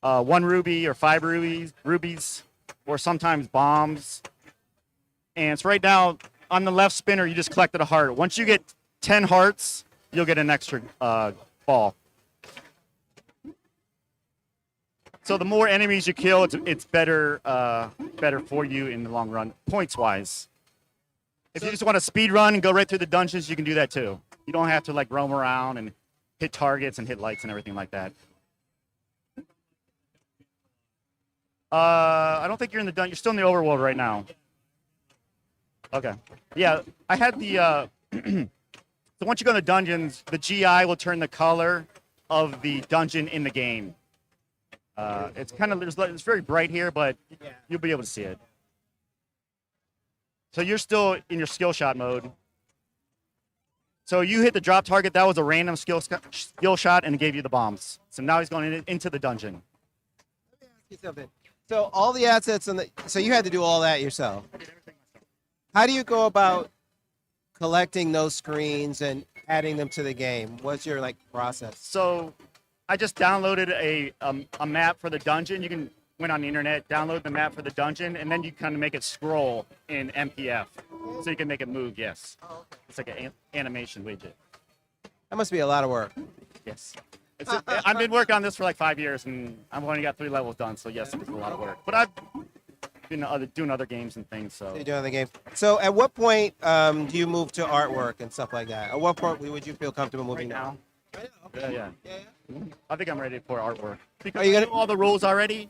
Speaker 7: 1 ruby or 5 rubies, or sometimes bombs. And so right now, on the left spinner, you just collected a heart. Once you get 10 hearts, you'll get an extra ball. So the more enemies you kill, it's better for you in the long run, points-wise. If you just want to speed run and go right through the dungeons, you can do that too. You don't have to like roam around and hit targets and hit lights and everything like that. I don't think you're in the dungeon. You're still in the overworld right now. Okay. Yeah, I had the. So once you go in the dungeons, the GI will turn the color of the dungeon in the game. It's it's very bright here, but you'll be able to see it. So you're still in your skill shot mode. So you hit the drop target. That was a random skill shot, and it gave you the bombs. So now he's going into the dungeon.
Speaker 1: Let me ask you something. So all the assets so you had to do all that yourself. How do you go about collecting those screens and adding them to the game? What's your process?
Speaker 7: So I just downloaded a map for the dungeon. You can went on the internet, download the map for the dungeon, and then you kind of make it scroll in MPF, so you can make it move. Yes, it's like an animation widget.
Speaker 1: That must be a lot of work.
Speaker 7: Yes, I've been working on this for like 5 years, and I've only got 3 levels done. So yes, it's a lot of work. But I've been doing other games and things. So
Speaker 1: You're doing the game. So at what point do you move to artwork and stuff like that? At what point would you feel comfortable moving
Speaker 7: right now, yeah. I think I'm ready for artwork because
Speaker 1: Are you gonna-
Speaker 7: I know all the rules already,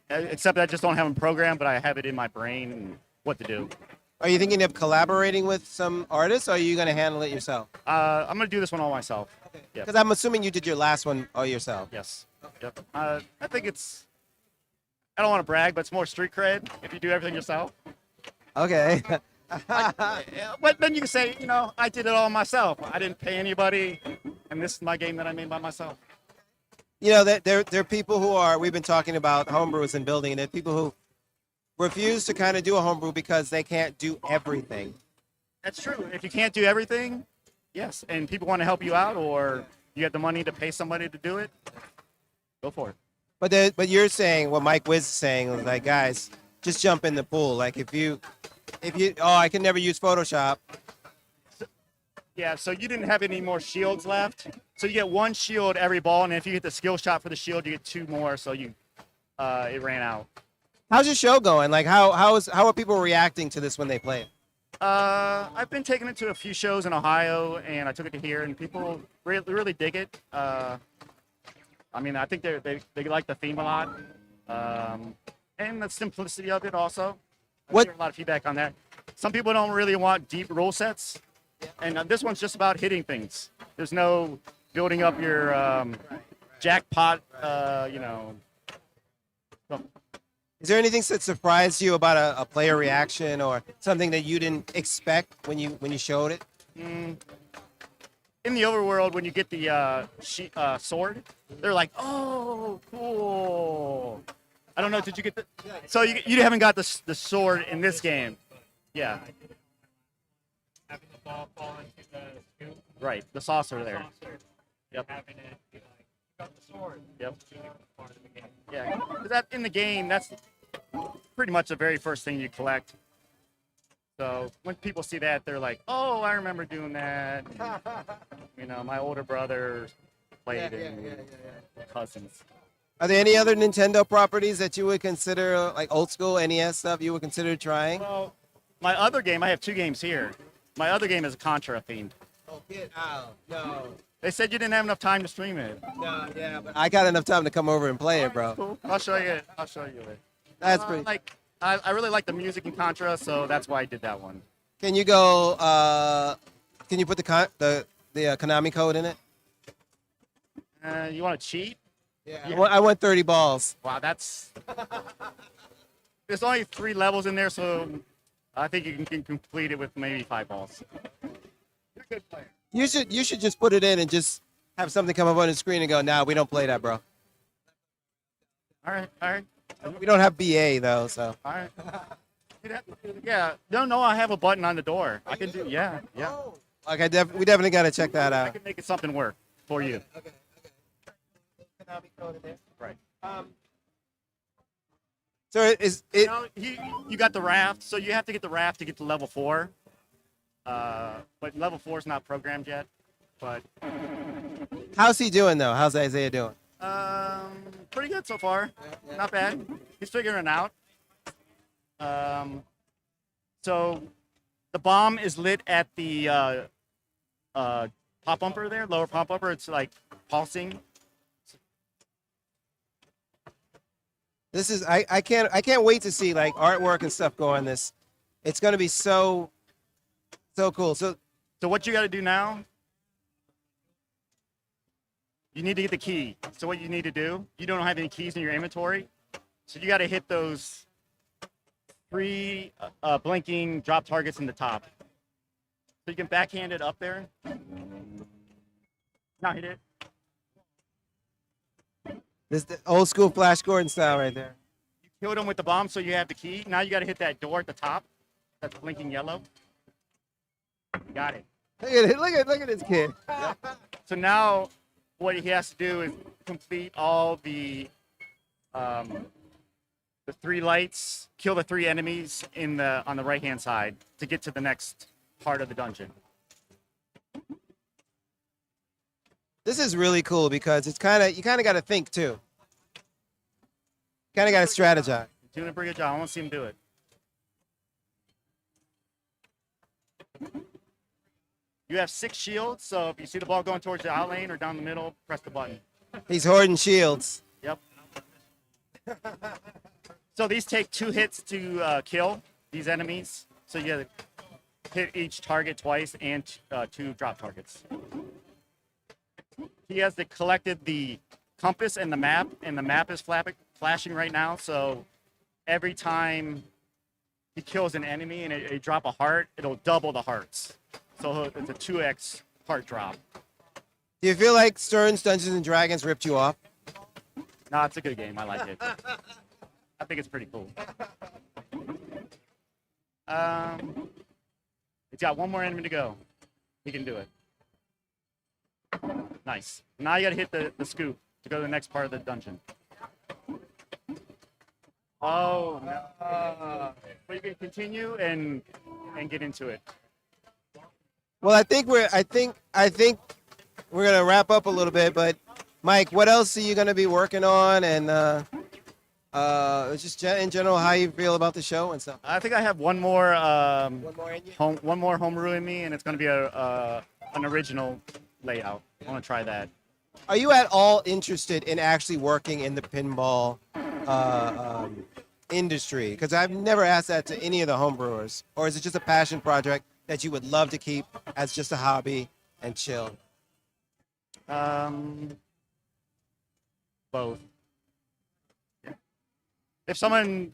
Speaker 7: except I just don't have them programmed, but I have it in my brain and what to do.
Speaker 1: Are you thinking of collaborating with some artists, or are you going to handle it yourself?
Speaker 7: I'm gonna do this one all myself. Yeah.
Speaker 1: Because I'm assuming you did your last one all yourself.
Speaker 7: Yes. Yep. I think it's. I don't want to brag, but it's more street cred if you do everything yourself.
Speaker 1: Okay.
Speaker 7: But then you can say, I did it all myself. I didn't pay anybody, and this is my game that I made by myself.
Speaker 1: There are people who are. We've been talking about homebrews and building, and there are people who refuse to kind of do a homebrew because they can't do everything.
Speaker 7: That's true. If you can't do everything, yes, and people want to help you out, or you have the money to pay somebody to do it, go for it.
Speaker 1: But you're saying what Mike Wiz is saying is like, guys, just jump in the pool. Like if you I can never use Photoshop.
Speaker 7: Yeah, so you didn't have any more shields left. So you get 1 shield every ball, and if you get the skill shot for the shield, you get 2 more. So it ran out.
Speaker 1: How's your show going? Like how are people reacting to this when they play it?
Speaker 7: I've been taking it to a few shows in Ohio, and I took it to here, and people really dig it. I mean, I think they like the theme a lot, and the simplicity of it also. I hear a lot of feedback on that. Some people don't really want deep rule sets, and this one's just about hitting things. There's no building up your jackpot,
Speaker 1: Is there anything that surprised you about a player reaction or something that you didn't expect when you showed it?
Speaker 7: In the overworld, when you get the sword, they're like, "Oh, cool." I don't know. Did you get the? So you haven't got the sword in this game? Yeah.
Speaker 5: Having the ball fall into the scoop.
Speaker 7: Right. The saucer there.
Speaker 5: Saucer,
Speaker 7: Yep.
Speaker 5: having it be like, you got the sword.
Speaker 7: Yep.
Speaker 5: Shooting was part of the game.
Speaker 7: Yeah. 'Cause that in the game, that's pretty much the very first thing you collect. So when people see that, they're like, "Oh, I remember doing that." My older brother played it, and cousins.
Speaker 1: Are there any other Nintendo properties that you would consider, like old school NES stuff, you would consider trying?
Speaker 7: Well, my other game, I have 2 games here. My other game is Contra themed.
Speaker 1: Oh, get out! No,
Speaker 7: They said you didn't have enough time to stream it.
Speaker 1: no, yeah, but I got enough time to come over and play it, bro.
Speaker 7: Cool. I'll show you. I'll show you it.
Speaker 1: That's pretty.
Speaker 7: I really like the music in Contra, so that's why I did that one.
Speaker 1: Can you go? Can you put the Konami code in it?
Speaker 7: You want to cheat?
Speaker 1: Yeah. I want 30 balls.
Speaker 7: Wow, that's. There's only 3 levels in there, so I think you can complete it with maybe 5 balls. You're a good player.
Speaker 1: You should just put it in and just have something come up on the screen and go, "Nah, we don't play that, bro.
Speaker 7: All right.
Speaker 1: We don't have BA though, so."
Speaker 7: All right. Yeah. No, I have a button on the door. I can do. Yeah.
Speaker 1: Like we definitely got to check that
Speaker 7: I
Speaker 1: out.
Speaker 7: can make it something work for you.
Speaker 1: Okay. Konami code in there.
Speaker 7: Right.
Speaker 1: So is it?
Speaker 7: You got the raft, so you have to get the raft to get to level 4. But level 4 is not programmed yet. But
Speaker 1: How's he doing though? How's Isaiah doing?
Speaker 7: pretty good so far. Not bad. He's figuring it out. So the bomb is lit at the pop bumper there, lower pop bumper. It's like pulsing.
Speaker 1: This is I can't wait to see like artwork and stuff go on this. It's gonna be so cool. So
Speaker 7: what you got to do now? You need to get the key. So what you need to do? You don't have any keys in your inventory, so you got to hit those 3 blinking drop targets in the top. So you can backhand it up there. Now hit it.
Speaker 1: this is the old school Flash Gordon style right there.
Speaker 7: You killed him with the bomb, so you have the key. Now you got to hit that door at the top. That's blinking yellow. Got it.
Speaker 1: Look at it. Look at this kid.
Speaker 7: So now what he has to do is complete all the 3 lights, kill the 3 enemies on the right-hand side to get to the next part of the dungeon.
Speaker 1: This is really cool because it's kind of you kind of got to think too. Kind of got to strategize.
Speaker 7: Doing a pretty good job. I want to see him do it. You have 6 shields, so if you see the ball going towards the out lane or down the middle, press the button.
Speaker 1: He's hoarding shields.
Speaker 7: Yep. So these take 2 hits to kill these enemies. So you have to hit each target twice and 2 drop targets. He has collected the compass and the map is flashing right now. So every time he kills an enemy and it drop a heart, it'll double the hearts. So it's a 2x heart drop.
Speaker 1: Do you feel like Stern's Dungeons and Dragons ripped you off?
Speaker 7: No, it's a good game. I like it. I think it's pretty cool. It's got 1 more enemy to go. He can do it. Nice. Now you got to hit the scoop to go to the next part of the dungeon. Oh, no. But you can continue and get into it.
Speaker 1: Well, I think we're gonna wrap up a little bit, but Mike, what else are you gonna be working on, and just in general, how you feel about the show and stuff?
Speaker 7: I think I have one more
Speaker 1: One more in you?
Speaker 7: one more homebrew in me, and it's going to be an original layout. I want to try that.
Speaker 1: Are you at all interested in actually working in the pinball industry? Because I've never asked that to any of the homebrewers. Or is it just a passion project that you would love to keep as just a hobby and chill?
Speaker 7: Both. Yeah. If someone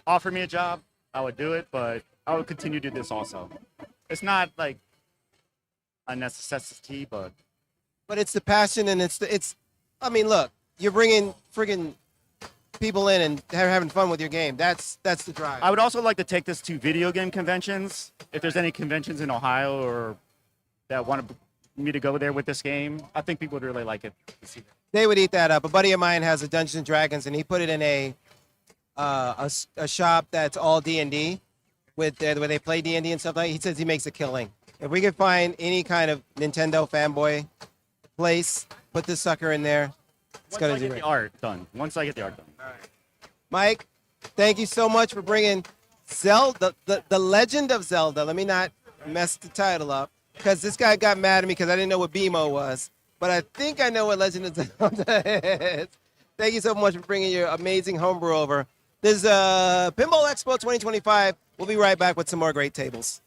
Speaker 7: offered me a job, I would do it, but I would continue to do this also. It's not like a necessity, but
Speaker 1: But it's the passion, and it's. I mean, look, you're bringing friggin' people in and having fun with your game. That's the drive.
Speaker 7: I would also like to take this to video game conventions. If there's any conventions in Ohio or that want me to go there with this game, I think people would really like it.
Speaker 1: They would eat that up. A buddy of mine has a Dungeons and Dragons, and he put it in a shop that's all D&D, where they play D&D and stuff like that. He says he makes a killing. If we could find any kind of Nintendo fanboy place, put this sucker in there. It's
Speaker 7: Once
Speaker 1: gonna
Speaker 7: I
Speaker 1: do
Speaker 7: get
Speaker 1: it.
Speaker 7: the art done. Once I get the art done.
Speaker 1: Mike, thank you so much for bringing Zelda, the Legend of Zelda. Let me not mess the title up, because this guy got mad at me because I didn't know what BMO was. But I think I know what Legend of Zelda is. Thank you so much for bringing your amazing homebrew over. This is Pinball Expo 2025. We'll be right back with some more great tables.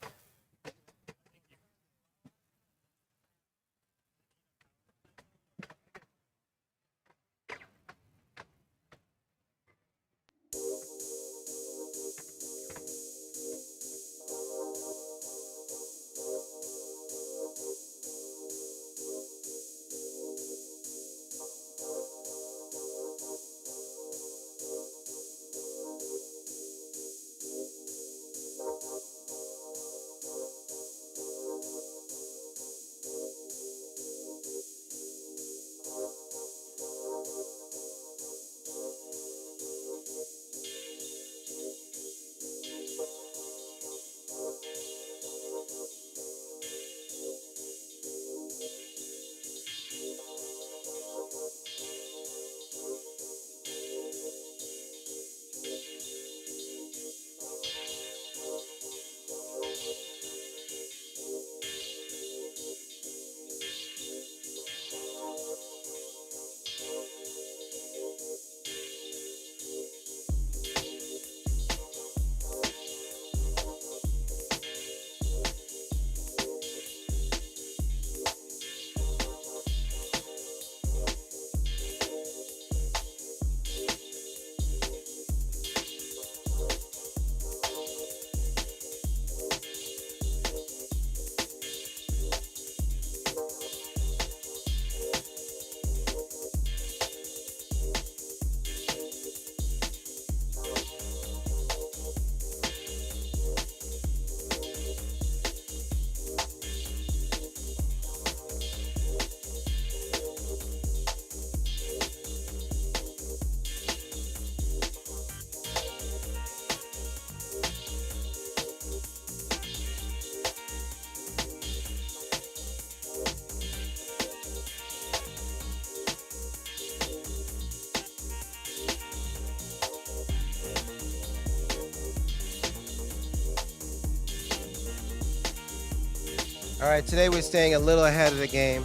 Speaker 1: All right, today we're staying a little ahead of the game.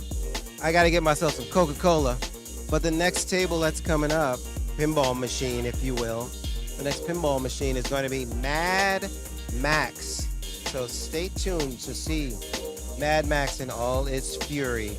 Speaker 1: I got to get myself some Coca-Cola. But the next table that's coming up, pinball machine, if you will, the next pinball machine is going to be Mad Max. So stay tuned to see Mad Max in all its fury.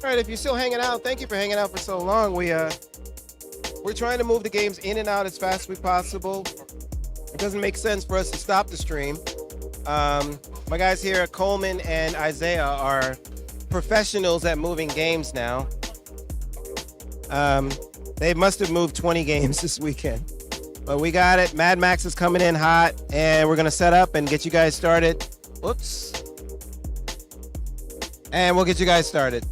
Speaker 1: All right, if you're still hanging out, thank you for hanging out for so long. We're trying to move the games in and out as fast as possible. It doesn't make sense for us to stop the stream. My guys here, Coleman and Isaiah, are professionals at moving games now. They must have moved 20 games this weekend. But we got it. Mad Max is coming in hot, and we're going to set up and get you guys started. Whoops. And we'll get you guys started.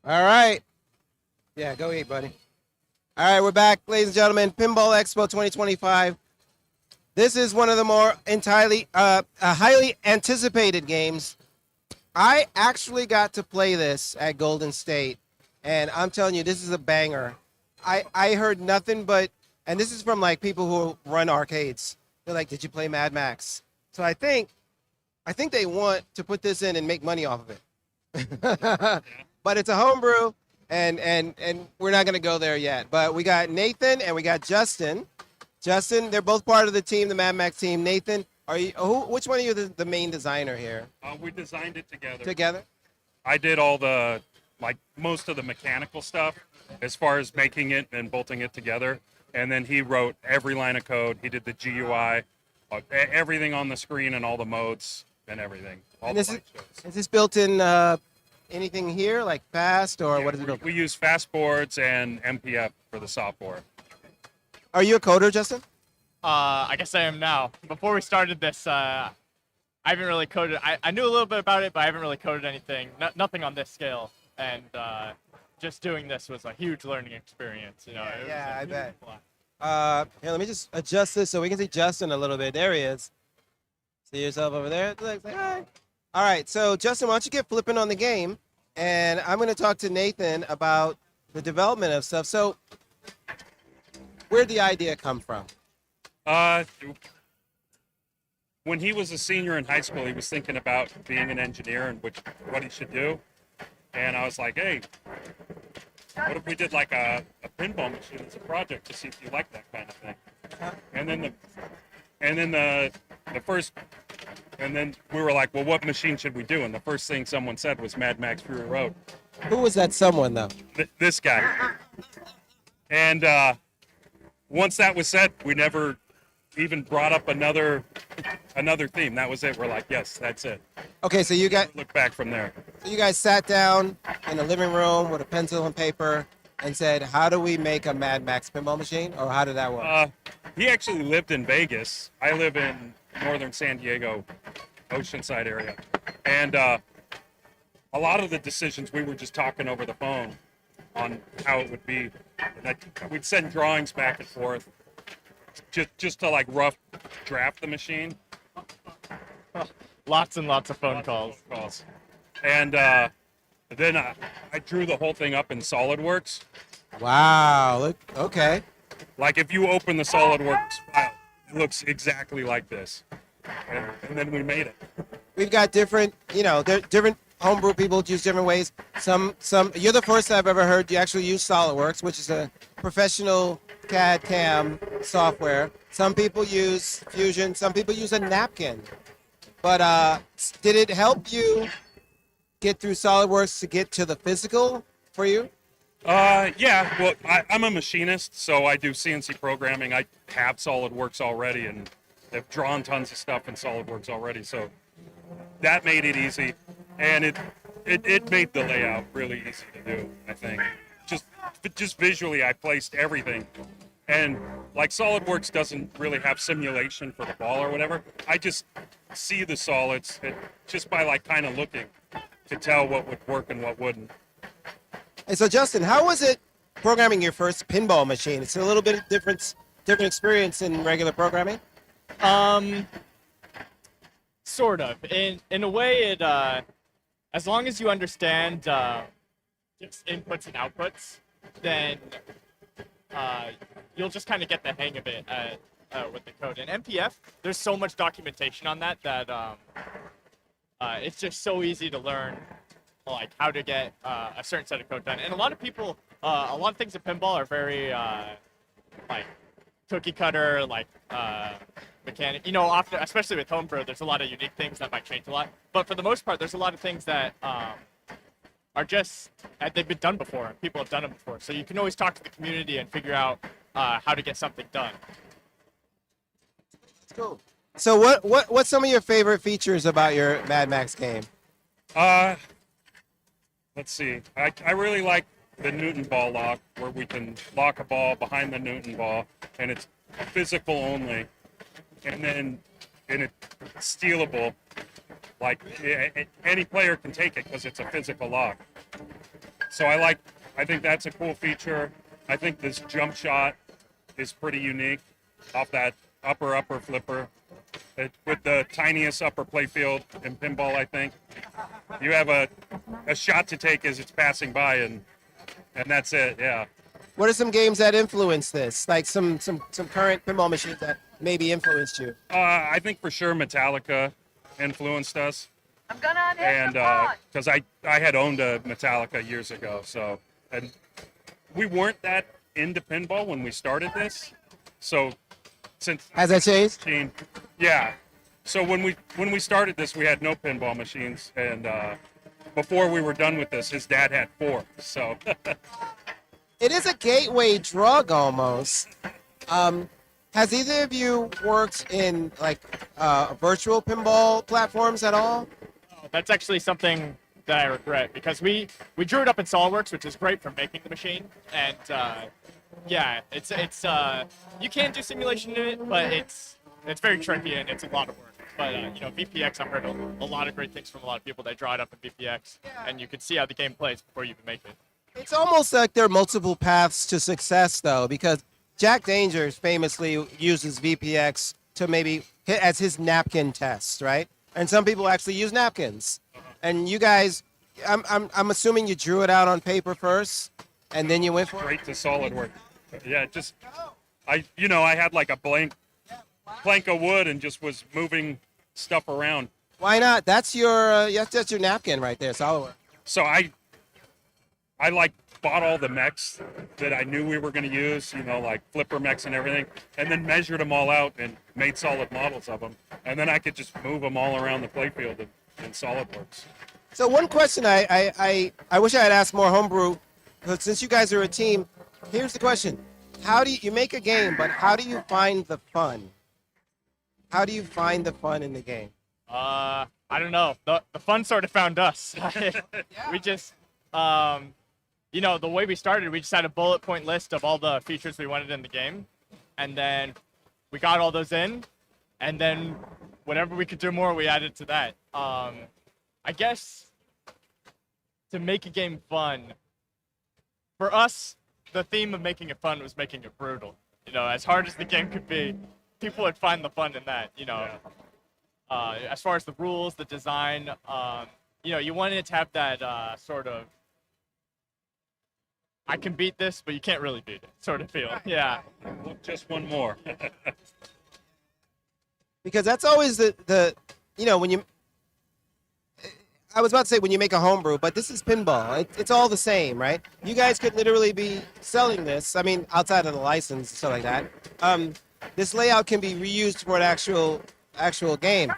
Speaker 1: All right. Yeah, go eat, buddy. All right, we're back, ladies and gentlemen. Pinball Expo 2025. This is one of the more highly anticipated games. I actually got to play this at Golden State, and I'm telling you, this is a banger. I heard nothing but, and this is from like people who run arcades. They're like, "Did you play Mad Max?" So I think they want to put this in and make money off of it. But it's a homebrew, and we're not going to go there yet. But we got Nathan and we got Justin. Justin, they're both part of the team, the Mad Max team. Nathan, Are you? Who? Which one of you is the main designer here?
Speaker 8: We designed it together.
Speaker 1: Together?
Speaker 8: I did all the, like, most of the mechanical stuff as far as making it and bolting it together. And then he wrote every line of code. He did the GUI, everything on the screen and all the modes and everything. All
Speaker 1: And
Speaker 8: the
Speaker 1: this
Speaker 8: light shows.
Speaker 1: is this built in anything here, like fast or what is it built?
Speaker 8: We use fast boards and MPF for the software.
Speaker 1: Are you a coder, Justin?
Speaker 9: I guess I am now. Before we started this, I haven't really coded. I knew a little bit about it, but I haven't really coded anything. Nothing on this scale. And just doing this was a huge learning experience. You know. It was
Speaker 1: Yeah,
Speaker 9: a
Speaker 1: I
Speaker 9: huge
Speaker 1: bet.
Speaker 9: blast.
Speaker 1: Here, let me just adjust this so we can see Justin a little bit. There he is. See yourself over there? Say hi. All right, so Justin, why don't you get flipping on the game, and I'm going to talk to Nathan about the development of stuff. So, where'd the idea come from?
Speaker 8: When he was a senior in high school, he was thinking about being an engineer and what he should do. And I was like, hey, what if we did like a pinball machine as a project to see if you like that kind of thing? And then we were like, well, what machine should we do? And the first thing someone said was Mad Max Fury Road.
Speaker 1: Who was that someone, though?
Speaker 8: This guy. And once that was said, we never even brought up another theme. That was it. We're like, yes, that's it.
Speaker 1: Okay, so you
Speaker 8: Look back from there.
Speaker 1: guys sat down in a living room with a pencil and paper and said, how do we make a Mad Max pinball machine, or how did that work?
Speaker 8: He actually lived in Vegas. I live in northern San Diego, Oceanside area. And a lot of the decisions we were just talking over the phone on how it would be. We'd send drawings back and forth just to like rough draft the machine.
Speaker 9: Lots and lots of phone calls.
Speaker 8: And then I drew the whole thing up in SolidWorks.
Speaker 1: Wow, look, okay.
Speaker 8: Like if you open the SolidWorks file, it looks exactly like this. And then we made it.
Speaker 1: We've got different, different homebrew people use different ways. Some. You're the first I've ever heard you actually use SolidWorks, which is a professional CAD CAM software. Some people use Fusion. Some people use a napkin. But did it help you get through SolidWorks to get to the physical for you?
Speaker 8: Yeah. Well, I'm a machinist, so I do CNC programming. I have SolidWorks already, and have drawn tons of stuff in SolidWorks already. So that made it easy, and it made the layout really easy to do. I think just visually, I placed everything, and like SolidWorks doesn't really have simulation for the ball or whatever. I just see the solids just by like kind of looking to tell what would work and what wouldn't.
Speaker 1: And so, Justin, how was it programming your first pinball machine? It's a little bit different experience than regular programming.
Speaker 9: Sort of. In a way, it as long as you understand just inputs and outputs, then you'll just kind of get the hang of it with the code. In MPF, there's so much documentation on that it's just so easy to learn, like how to get a certain set of code done. And a lot of people, a lot of things in pinball are very like cookie cutter, like mechanic. Often, especially with Homebrew, there's a lot of unique things that might change a lot. But for the most part, there's a lot of things that are just they've been done before. People have done them before, so you can always talk to the community and figure out how to get something done.
Speaker 1: Cool. So, what's some of your favorite features about your Mad Max game?
Speaker 8: Let's see. I really like the Newton ball lock, where we can lock a ball behind the Newton ball, and it's physical only, and it's stealable. Like any player can take it because it's a physical lock. So I think that's a cool feature. I think this jump shot is pretty unique off that upper flipper. With the tiniest upper playfield in pinball, I think. You have a shot to take as it's passing by, and that's it, yeah.
Speaker 1: What are some games that influence this? Like some current pinball machines that maybe influenced you?
Speaker 8: I think for sure Metallica influenced us.
Speaker 10: I'm gonna unhitch
Speaker 8: And
Speaker 10: the pod.
Speaker 8: because I had owned a Metallica years ago, so, and we weren't that into pinball when we started this, so since
Speaker 1: Has that changed?
Speaker 8: yeah, So when we started this, we had no pinball machines, and before we were done with this, his dad had 4. So
Speaker 1: It is a gateway drug almost. Has either of you worked in like virtual pinball platforms at all?
Speaker 9: That's actually something that I regret because we drew it up in SolidWorks, which is great for making the machine, and yeah, it's you can do simulation in it, but it's very tricky and it's a lot of work. But you know, VPX, I've heard a lot of great things from a lot of people that draw it up in VPX, and you can see how the game plays before you even make it.
Speaker 1: It's almost like there are multiple paths to success, though, because Jack Dangers famously uses VPX to maybe hit as his napkin test, right? And some people actually use napkins. And you guys, I'm assuming you drew it out on paper first, and then you went for it.
Speaker 8: straight to SolidWorks. Yeah, just I had like a blank plank of wood and just was moving stuff around.
Speaker 1: Why not? That's your napkin right there, SolidWorks.
Speaker 8: So I like bought all the mechs that I knew we were going to use, like flipper mechs and everything, and then measured them all out and made solid models of them. And then I could just move them all around the playfield in SolidWorks.
Speaker 1: So one question I wish I had asked more Homebrew, but since you guys are a team, here's the question. How do you make a game, but how do you find the fun? How do you find the fun in the game?
Speaker 9: I don't know. The fun sort of found us. We just, the way we started, we just had a bullet point list of all the features we wanted in the game. And then we got all those in. And then whatever we could do more, we added to that. I guess to make a game fun, for us, the theme of making it fun was making it brutal. As hard as the game could be, people would find the fun in that, as far as the rules, the design, you wanted it to have that sort of, I can beat this, but you can't really beat it sort of feel. Yeah.
Speaker 8: Just one more.
Speaker 1: Because that's always when you, I was about to say when you make a homebrew, but this is pinball. It's all the same, right? You guys could literally be selling this. I mean, outside of the license and stuff like that. This layout can be reused for an actual game.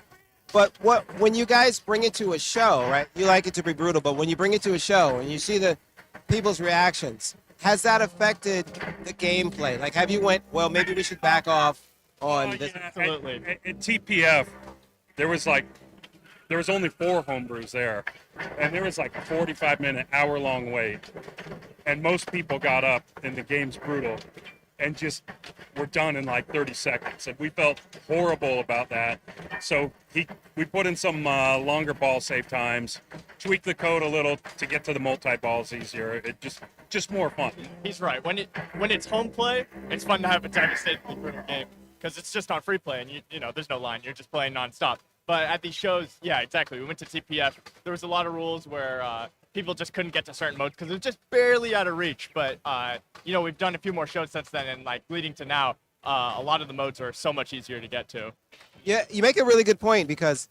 Speaker 1: But when you guys bring it to a show, right? You like it to be brutal, but when you bring it to a show and you see the people's reactions, has that affected the gameplay? Like, have you went, well, maybe we should back off on this?
Speaker 8: Yeah,
Speaker 9: Absolutely.
Speaker 8: At TPF, there was only 4 homebrews there, and there was like a 45-minute, hour-long wait, and most people got up, and the game's brutal, and just were done in like 30 seconds, and we felt horrible about that. So we put in some longer ball save times, tweaked the code a little to get to the multi-balls easier. It just more fun.
Speaker 9: He's right. When it's home play, it's fun to have a devastatingly brutal game because it's just on free play and you know there's no line. You're just playing nonstop. But at these shows, yeah, exactly. We went to TPF. There was a lot of rules where people just couldn't get to certain modes because it was just barely out of reach. But we've done a few more shows since then, and like leading to now, a lot of the modes are so much easier to get to.
Speaker 1: Yeah, you make a really good point because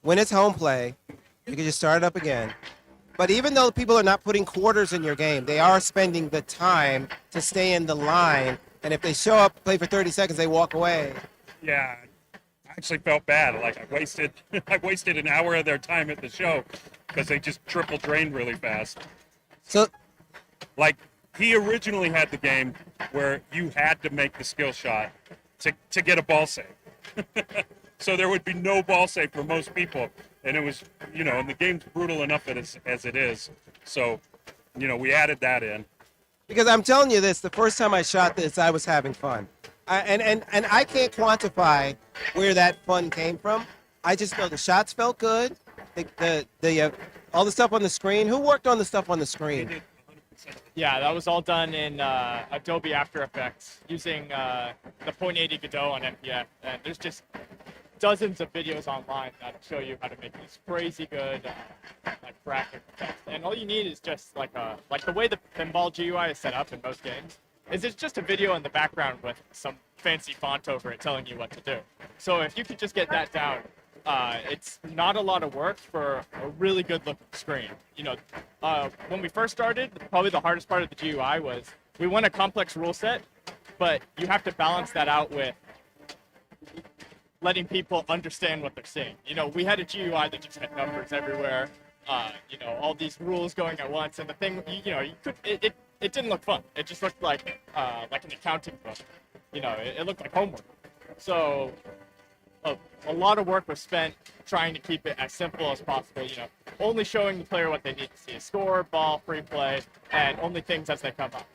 Speaker 1: when it's home play, you can just start it up again. But even though people are not putting quarters in your game, they are spending the time to stay in the line. And if they show up, play for 30 seconds, they walk away.
Speaker 8: Yeah, I actually felt bad. Like I wasted an hour of their time at the show because they just triple drained really fast.
Speaker 1: So,
Speaker 8: Like he originally had the game where you had to make the skill shot to get a ball save. So there would be no ball save for most people, and it was and the game's brutal enough as it is. So we added that in.
Speaker 1: because I'm telling you this, the first time I shot this, I was having fun. And I can't quantify where that fun came from. I just know the shots felt good. The all the stuff on the screen. Who worked on the stuff on the screen?
Speaker 9: Yeah, that was all done in Adobe After Effects using the .80 Godot on NPF. And there's just dozens of videos online that show you how to make these crazy good graphic effects. And all you need is just like the way the pinball GUI is set up in most games. It's just a video in the background with some fancy font over it telling you what to do. So if you could just get that down, it's not a lot of work for a really good looking screen. When we first started, probably the hardest part of the GUI was we want a complex rule set, but you have to balance that out with letting people understand what they're seeing. We had a GUI that just had numbers everywhere. All these rules going at once, and the thing, it didn't look fun. It just looked like an accounting book. It looked like homework. So a lot of work was spent trying to keep it as simple as possible. Only showing the player what they need to see: a score, ball, free play, and only things as they come up.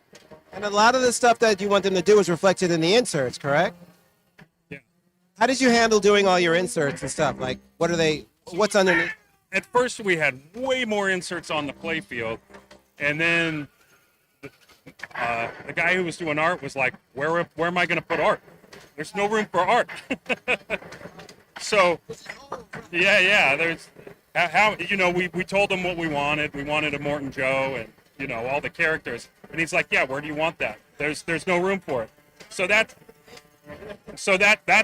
Speaker 1: And a lot of the stuff that you want them to do is reflected in the inserts, correct?
Speaker 8: Yeah.
Speaker 1: How did you handle doing all your inserts and stuff? Like, what's underneath?
Speaker 8: At first, we had way more inserts on the play field, and then the guy who was doing art was like, where am I going to put art? There's no room for art. So, yeah. There's how we told him what we wanted. We wanted a Morton Joe and all the characters, and he's like, yeah, where do you want that? There's no room for it. So that's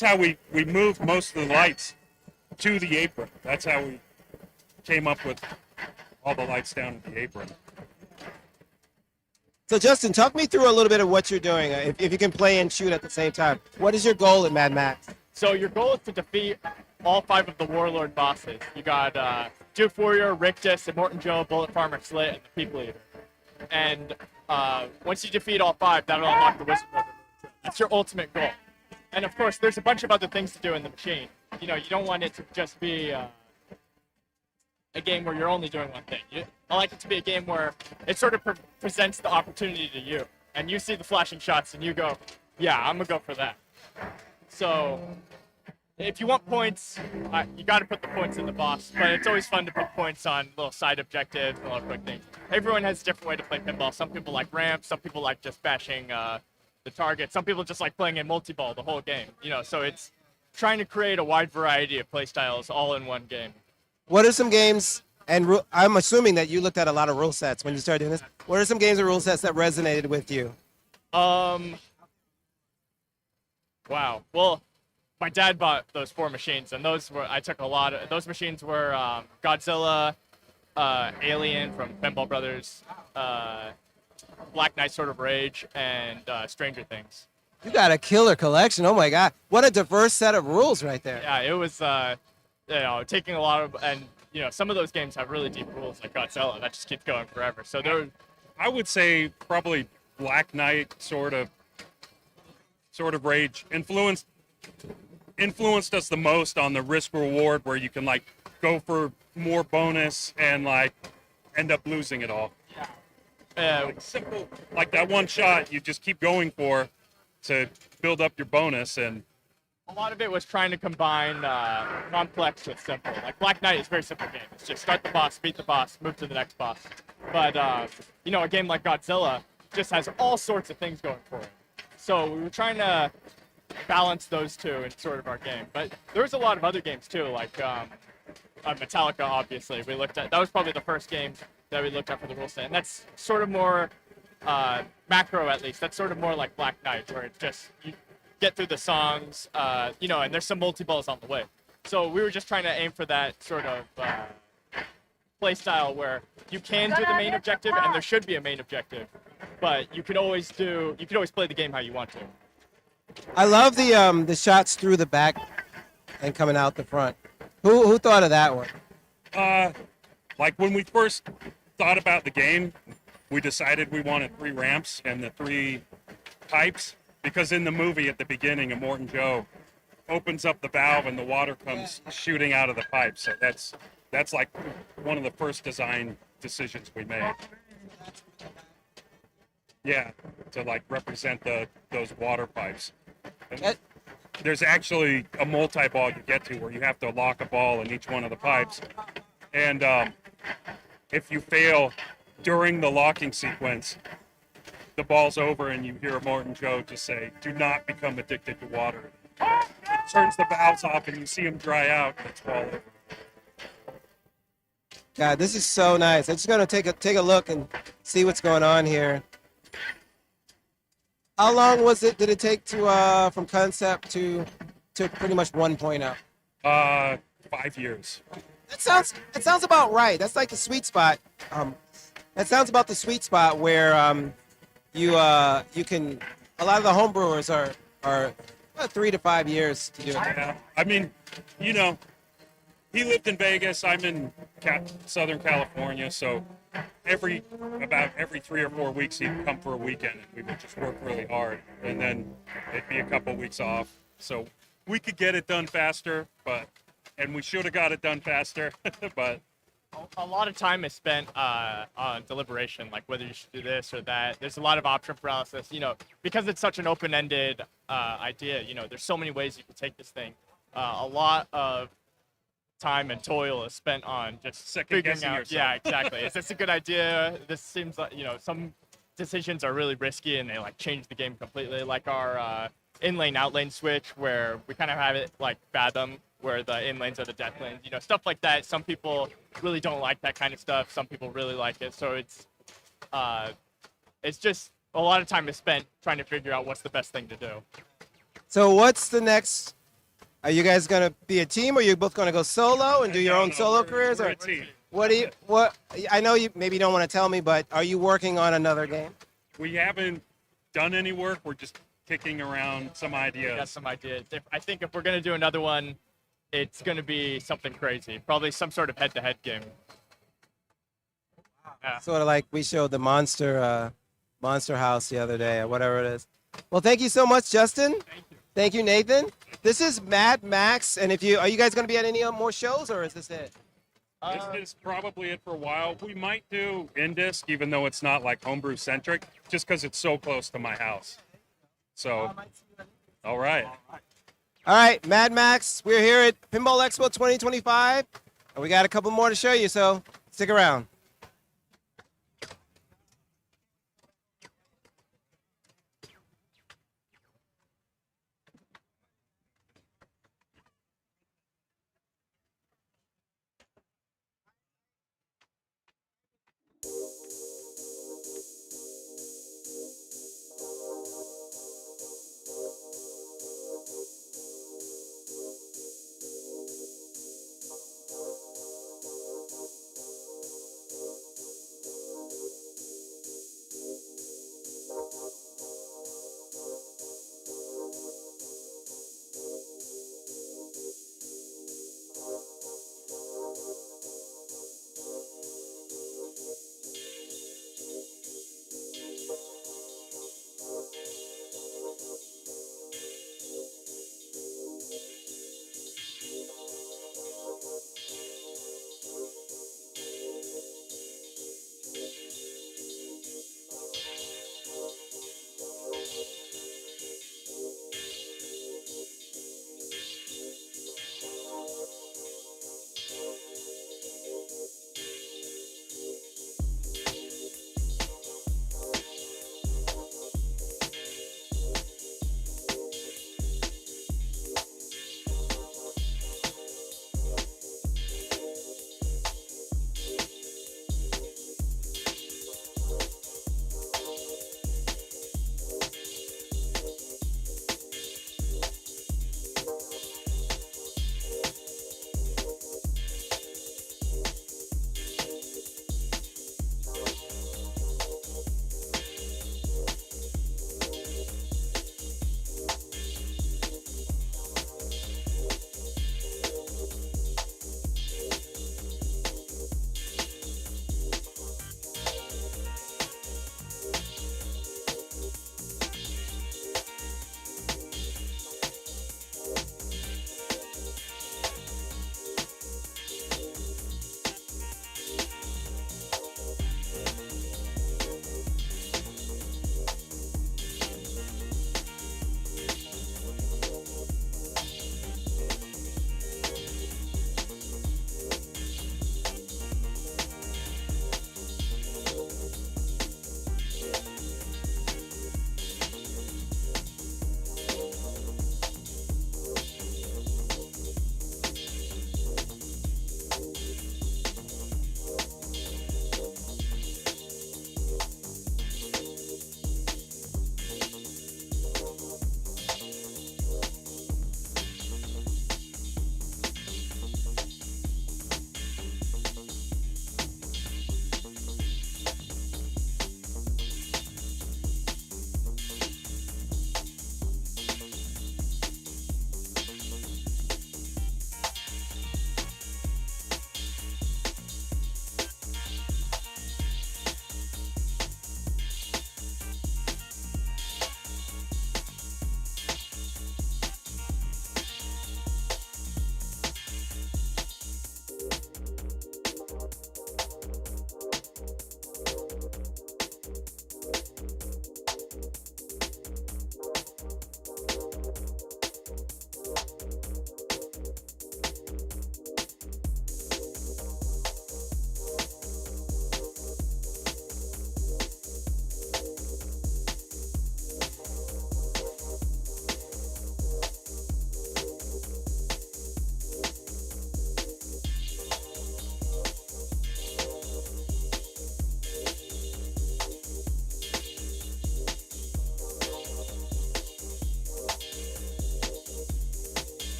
Speaker 8: how we moved most of the lights to the apron. That's how we came up with all the lights down at the apron.
Speaker 1: So Justin, talk me through a little bit of what you're doing. If you can play and shoot at the same time, what is your goal at Mad Max?
Speaker 9: So your goal is to defeat all 5 of the Warlord bosses. You got Duke Warrior, Rictus, Immortan Joe, Bullet Farmer, Slit, and the People Eater. And once you defeat all 5, that'll unlock the Wizard River. That's your ultimate goal. And of course, there's a bunch of other things to do in the machine. You don't want it to just be a game where you're only doing one thing. I like it to be a game where it sort of presents the opportunity to you, and you see the flashing shots, and you go, yeah, I'm gonna go for that. So if you want points, you got to put the points in the boss, but it's always fun to put points on little side objectives and little quick things. Everyone has a different way to play pinball. Some people like ramps, some people like just bashing the target, some people just like playing in multi-ball the whole game. So it's trying to create a wide variety of play styles all in one game.
Speaker 1: What are some games, and I'm assuming that you looked at a lot of rule sets when you started doing this. What are some games or rule sets that resonated with you?
Speaker 9: Wow. Well, my dad bought those 4 machines, and those machines were Godzilla, Alien from Pinball Brothers, Black Knight Sword of Rage, and Stranger Things.
Speaker 1: You got a killer collection. Oh my God. What a diverse set of rules right there.
Speaker 9: Yeah, it was taking a lot of, and some of those games have really deep rules, like Godzilla that just keeps going forever. So
Speaker 8: I would say probably Black Knight Sword of Rage influenced us the most on the risk reward, where you can like go for more bonus and like end up losing it all. Simple, like that one shot you just keep going for to build up your bonus. And
Speaker 9: a lot of it was trying to combine complex with simple. Like Black Knight is a very simple game. It's just start the boss, beat the boss, move to the next boss. But a game like Godzilla just has all sorts of things going for it. So we were trying to balance those two in sort of our game. But there was a lot of other games too, like Metallica. Obviously, we looked at. That was probably the first game that we looked at for the rule set, and that's sort of more macro, at least. That's sort of more like Black Knight, where it's just you get through the songs, and there's some multi-balls on the way. So we were just trying to aim for that sort of play style where you can do the main objective, and there should be a main objective, but you could always play the game how you want to.
Speaker 1: I love the shots through the back and coming out the front. Who thought of that one?
Speaker 8: Like when we first thought about the game, we decided we wanted 3 ramps and the 3 pipes, because in the movie at the beginning, Immortan Joe opens up the valve and the water comes shooting out of the pipe. So that's like one of the first design decisions we made. Yeah, to like represent those water pipes. And there's actually a multi-ball you get to where you have to lock a ball in each one of the pipes. And if you fail during the locking sequence, the ball's over and you hear Immortan Joe just say, "Do not become addicted to water." It turns the valves off and you see them dry out and it's all over.
Speaker 1: God, this is so nice. I'm just gonna take a look and see what's going on here. How long did it take to from concept to pretty much 1.0?
Speaker 8: 5 years.
Speaker 1: That sounds about right. That's like the sweet spot. That sounds about the sweet spot where you can. A lot of the homebrewers are About 3 to 5 years to do it.
Speaker 8: Yeah. I mean, you know, he lived in Vegas. I'm in Southern California, so about every 3 or 4 weeks he'd come for a weekend, and we would just work really hard, and then it'd be a couple weeks off. So we could get it done faster, and we should have got it done faster, but
Speaker 9: A lot of time is spent on deliberation, like whether you should do this or that. There's a lot of option paralysis, because it's such an open-ended idea. There's so many ways you can take this thing. A lot of time and toil is spent on just
Speaker 8: Second
Speaker 9: figuring
Speaker 8: guessing
Speaker 9: out.
Speaker 8: yourself.
Speaker 9: Yeah, exactly. Is this a good idea? This seems like some decisions are really risky and they like change the game completely. Like our in-lane out-lane switch, where we kind of have it like Fathom, where the in lanes are the death lanes. Stuff like that. Some people really don't like that kind of stuff. Some people really like it. So it's just a lot of time is spent trying to figure out what's the best thing to do.
Speaker 1: So what's the next? Are you guys gonna be a team, or are you both gonna go solo and do your own solo careers?
Speaker 8: We're
Speaker 1: Or
Speaker 8: a team.
Speaker 1: what? I know you maybe don't want to tell me, but are you working on another game?
Speaker 8: We haven't done any work. We're just kicking around some
Speaker 9: I got
Speaker 8: ideas.
Speaker 9: some ideas. I think if we're gonna do another one, it's gonna be something crazy. Probably some sort of head-to-head game. Yeah.
Speaker 1: Sort of like we showed the Monster House the other day, or whatever it is. Well, thank you so much, Justin. Thank you, Nathan. This is Mad Max, and are you guys going to be at any more shows, or is this it?
Speaker 8: This is probably it for a while. We might do Indisc, even though it's not like homebrew centric, just because it's so close to my house. So, all right.
Speaker 1: All right, Mad Max, we're here at Pinball Expo 2025, and we got a couple more to show you, so stick around.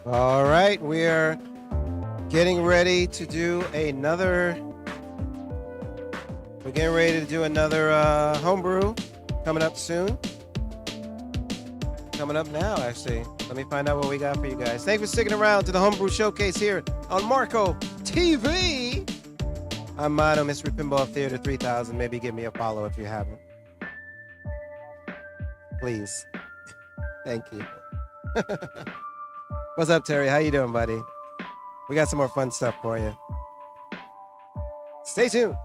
Speaker 1: All right, we are getting ready to do another. We're getting ready to do another homebrew coming up soon. Coming up now, actually. Let me find out what we got for you guys. Thanks for sticking around to the Homebrew Showcase here on Marco TV. I'm Mono, Mystery Pinball Theater 3000. Maybe give me a follow if you haven't. Please. Thank you. What's up, Terry? How you doing, buddy? We got some more fun stuff for you. Stay tuned.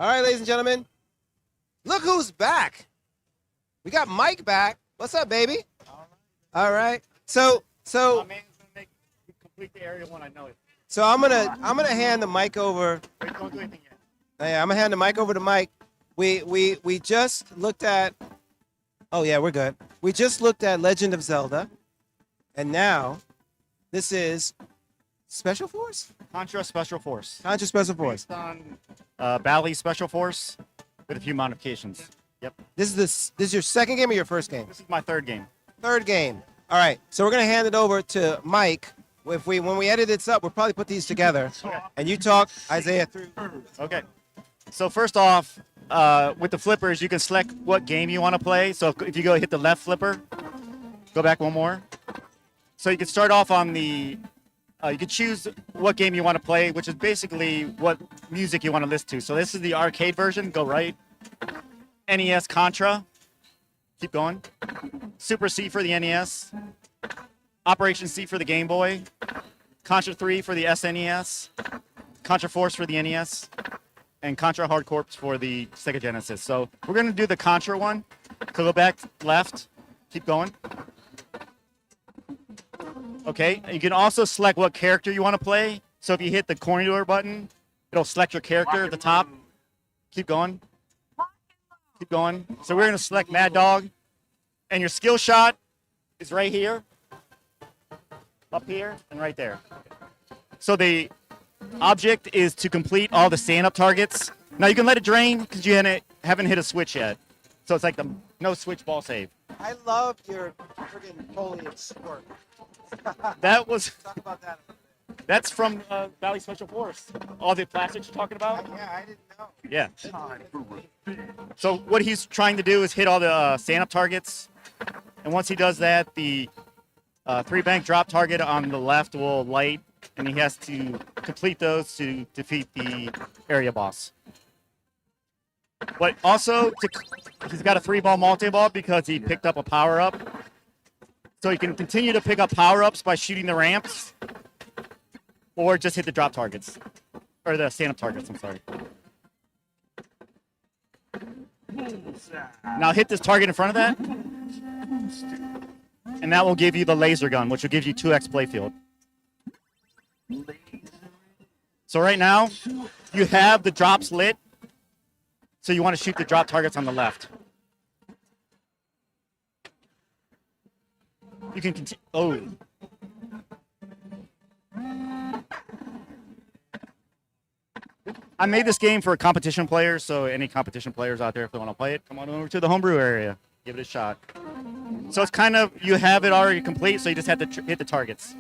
Speaker 1: All right, ladies and gentlemen, look who's back. We got Mike back. What's up, baby? All right. So
Speaker 7: My man's gonna make complete the area one. I know it.
Speaker 1: so I'm gonna hand the mic over.
Speaker 7: Wait, don't do anything yet.
Speaker 1: Yeah, I'm gonna hand the mic over to Mike. We just looked at. Oh yeah, we're good. We just looked at Legend of Zelda, and now this is Special Force.
Speaker 7: Contra Special Force.
Speaker 1: Contra Special Force.
Speaker 7: Based on Bally Special Force with a few modifications. Yep.
Speaker 1: This is your second game or your first game?
Speaker 7: This is my third game.
Speaker 1: Third game. All right. So we're gonna hand it over to Mike. When we edit this up, we'll probably put these together.
Speaker 7: Okay.
Speaker 1: And you talk Isaiah through.
Speaker 7: Okay. So first off, with the flippers, you can select what game you want to play. So if you go hit the left flipper, go back one more. So you can start off on the, you can choose what game you want to play, which is basically what music you want to listen to. So this is the arcade version, go right. NES Contra, keep going. Super C for the NES. Operation C for the Game Boy. Contra 3 for the SNES. Contra Force for the NES. And Contra Hard Corps for the Sega Genesis. So we're going to do the Contra one. So go back left, keep going. Okay, you can also select what character you want to play. So if you hit the corridor button, it'll select your character at the top. Keep going. Keep going. So we're going to select Mad Dog. And your skill shot is right here, up here, and right there. So the object is to complete all the stand-up targets. Now you can let it drain because you haven't hit a switch yet. So it's like the no switch ball save.
Speaker 1: I love your friggin' foliage sport.
Speaker 7: That was
Speaker 1: Talk about that.
Speaker 7: that's from Valley Special Force. All the plastics you're talking about.
Speaker 1: Yeah, I didn't know.
Speaker 7: Yeah. So what he's trying to do is hit all the stand-up targets, and once he does that, the three-bank drop target on the left will light, and he has to complete those to defeat the area boss. But also, he's got a three-ball multi-ball because he picked up a power-up. So he can continue to pick up power-ups by shooting the ramps, or just hit the drop targets, or the stand-up targets, I'm sorry. Now hit this target in front of that, and that will give you the laser gun, which will give you 2x playfield. So right now, you have the drops lit, so you want to shoot the drop targets on the left. You can continue. Oh. I made this game for competition players, so any competition players out there, if they want to play it, come on over to the homebrew area. Give it a shot. So it's kind of, you have it already complete, so you just have to hit the targets.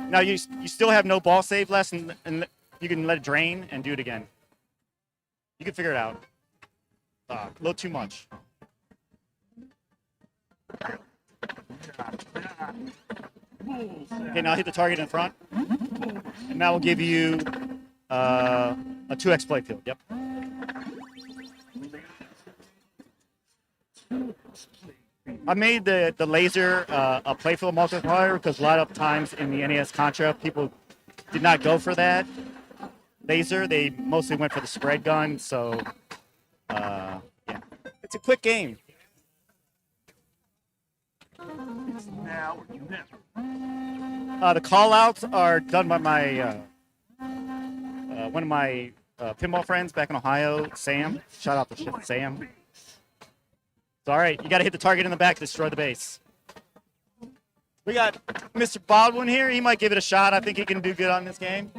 Speaker 7: Now you still have no ball save left, and you can let it drain and do it again. You can figure it out. A little too much. Okay, now hit the target in front. And that will give you a 2x playfield. Yep. I made the laser a playfield multiplier because a lot of times in the NES Contra, people did not go for that laser. They mostly went for the spread gun. So, yeah, it's a quick game. The call-outs are done by my one of my pinball friends back in Ohio, Sam. Shout out to Sam. So, all right, you got to hit the target in the back to destroy the base. We got Mr. Baldwin here. He might give it a shot. I think he can do good on this game.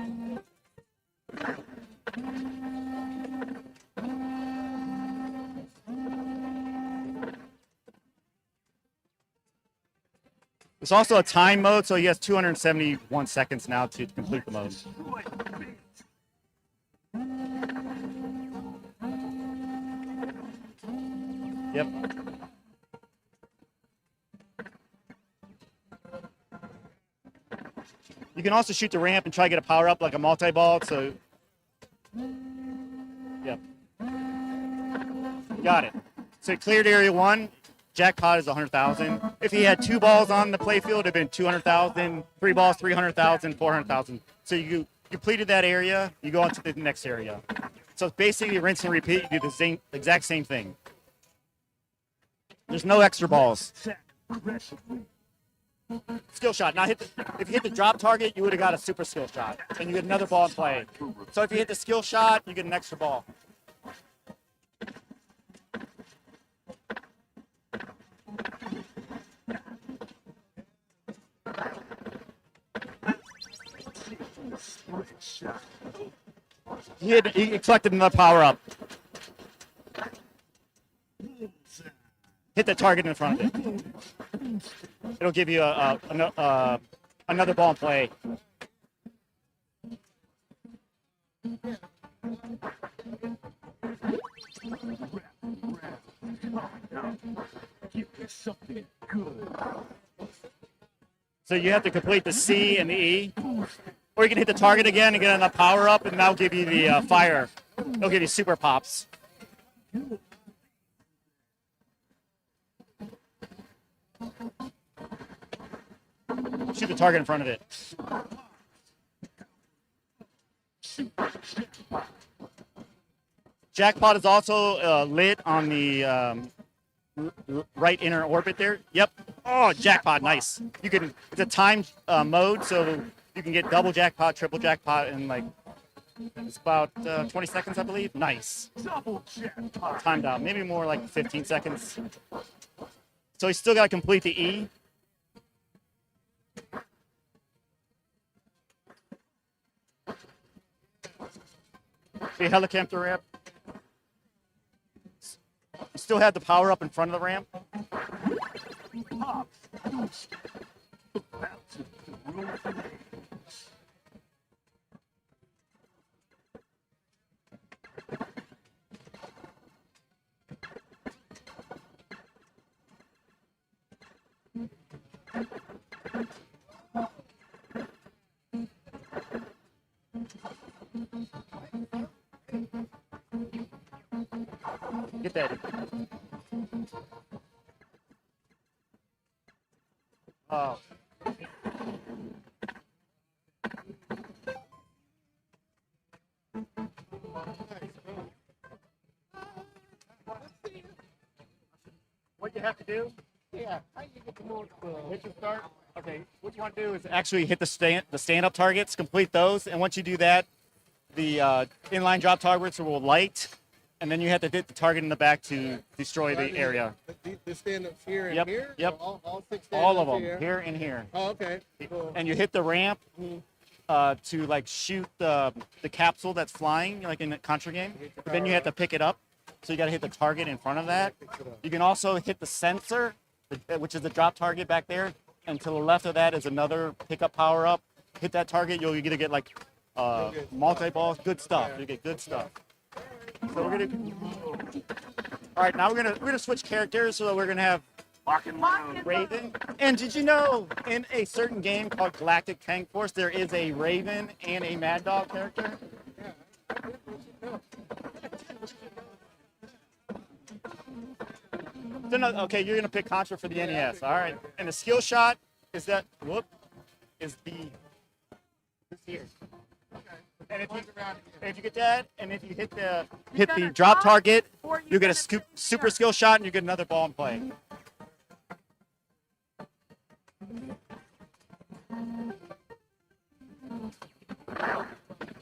Speaker 7: There's also a time mode, so he has 271 seconds now to complete the mode. Yep. You can also shoot the ramp and try to get a power up like a multi-ball, so yep. Got it. So cleared area 1. Jackpot is 100,000. If he had 2 balls on the playfield, it'd been 200,000. 3 balls, 300,000, 400,000. So you completed that area, you go on to the next area. So it's basically rinse and repeat. You do the exact same thing. There's no extra balls. Skill shot. Now, if you hit the drop target, you would have got a super skill shot, and you get another ball in play. So if you hit the skill shot, you get an extra ball. He collected another power up. Hit the target in front of it. It'll give you another ball in play. So you have to complete the C and the E. Or you can hit the target again and get another power up, and that'll give you the fire. It'll give you super pops. Shoot the target in front of it. Jackpot is also lit on the right inner orbit there. Yep. Oh, jackpot, nice. It's a timed mode, so you can get double jackpot, triple jackpot in like, it's about 20 seconds, I believe. Nice. Timed out, maybe more like 15 seconds. So he's still got to complete the E. The helicopter ramp. You still have the power up in front of the ramp. Get that. Oh. What you have to do? Yeah. How you get the more hit your start? Okay. What you want to do is actually hit the stand-up targets, complete those, and once you do that, the inline drop targets will light. And then you have to hit the target in the back to destroy the area.
Speaker 1: The stand-ups here and
Speaker 7: Yep,
Speaker 1: here?
Speaker 7: yep.
Speaker 1: All six
Speaker 7: All of
Speaker 1: stand-ups
Speaker 7: them, here and here.
Speaker 1: Oh, okay. Cool.
Speaker 7: And you hit the ramp to like shoot the capsule that's flying, like in a Contra game. But then you have to pick it up. So you got to hit the target in front of that. You can also hit the sensor, which is the drop target back there. And to the left of that is another pickup power up. Hit that target, you'll get like multi-balls, good stuff. You get good stuff. So we're gonna. All right, now we're gonna switch characters. So we're gonna have Raven. And did you know in a certain game called Galactic Tank Force there is a Raven and a Mad Dog character? So no, okay, you're gonna pick Contra for the NES. All right, and the skill shot is that is this here. And if you get that, and if you hit the drop target, you get a super skill shot, and you get another ball in play.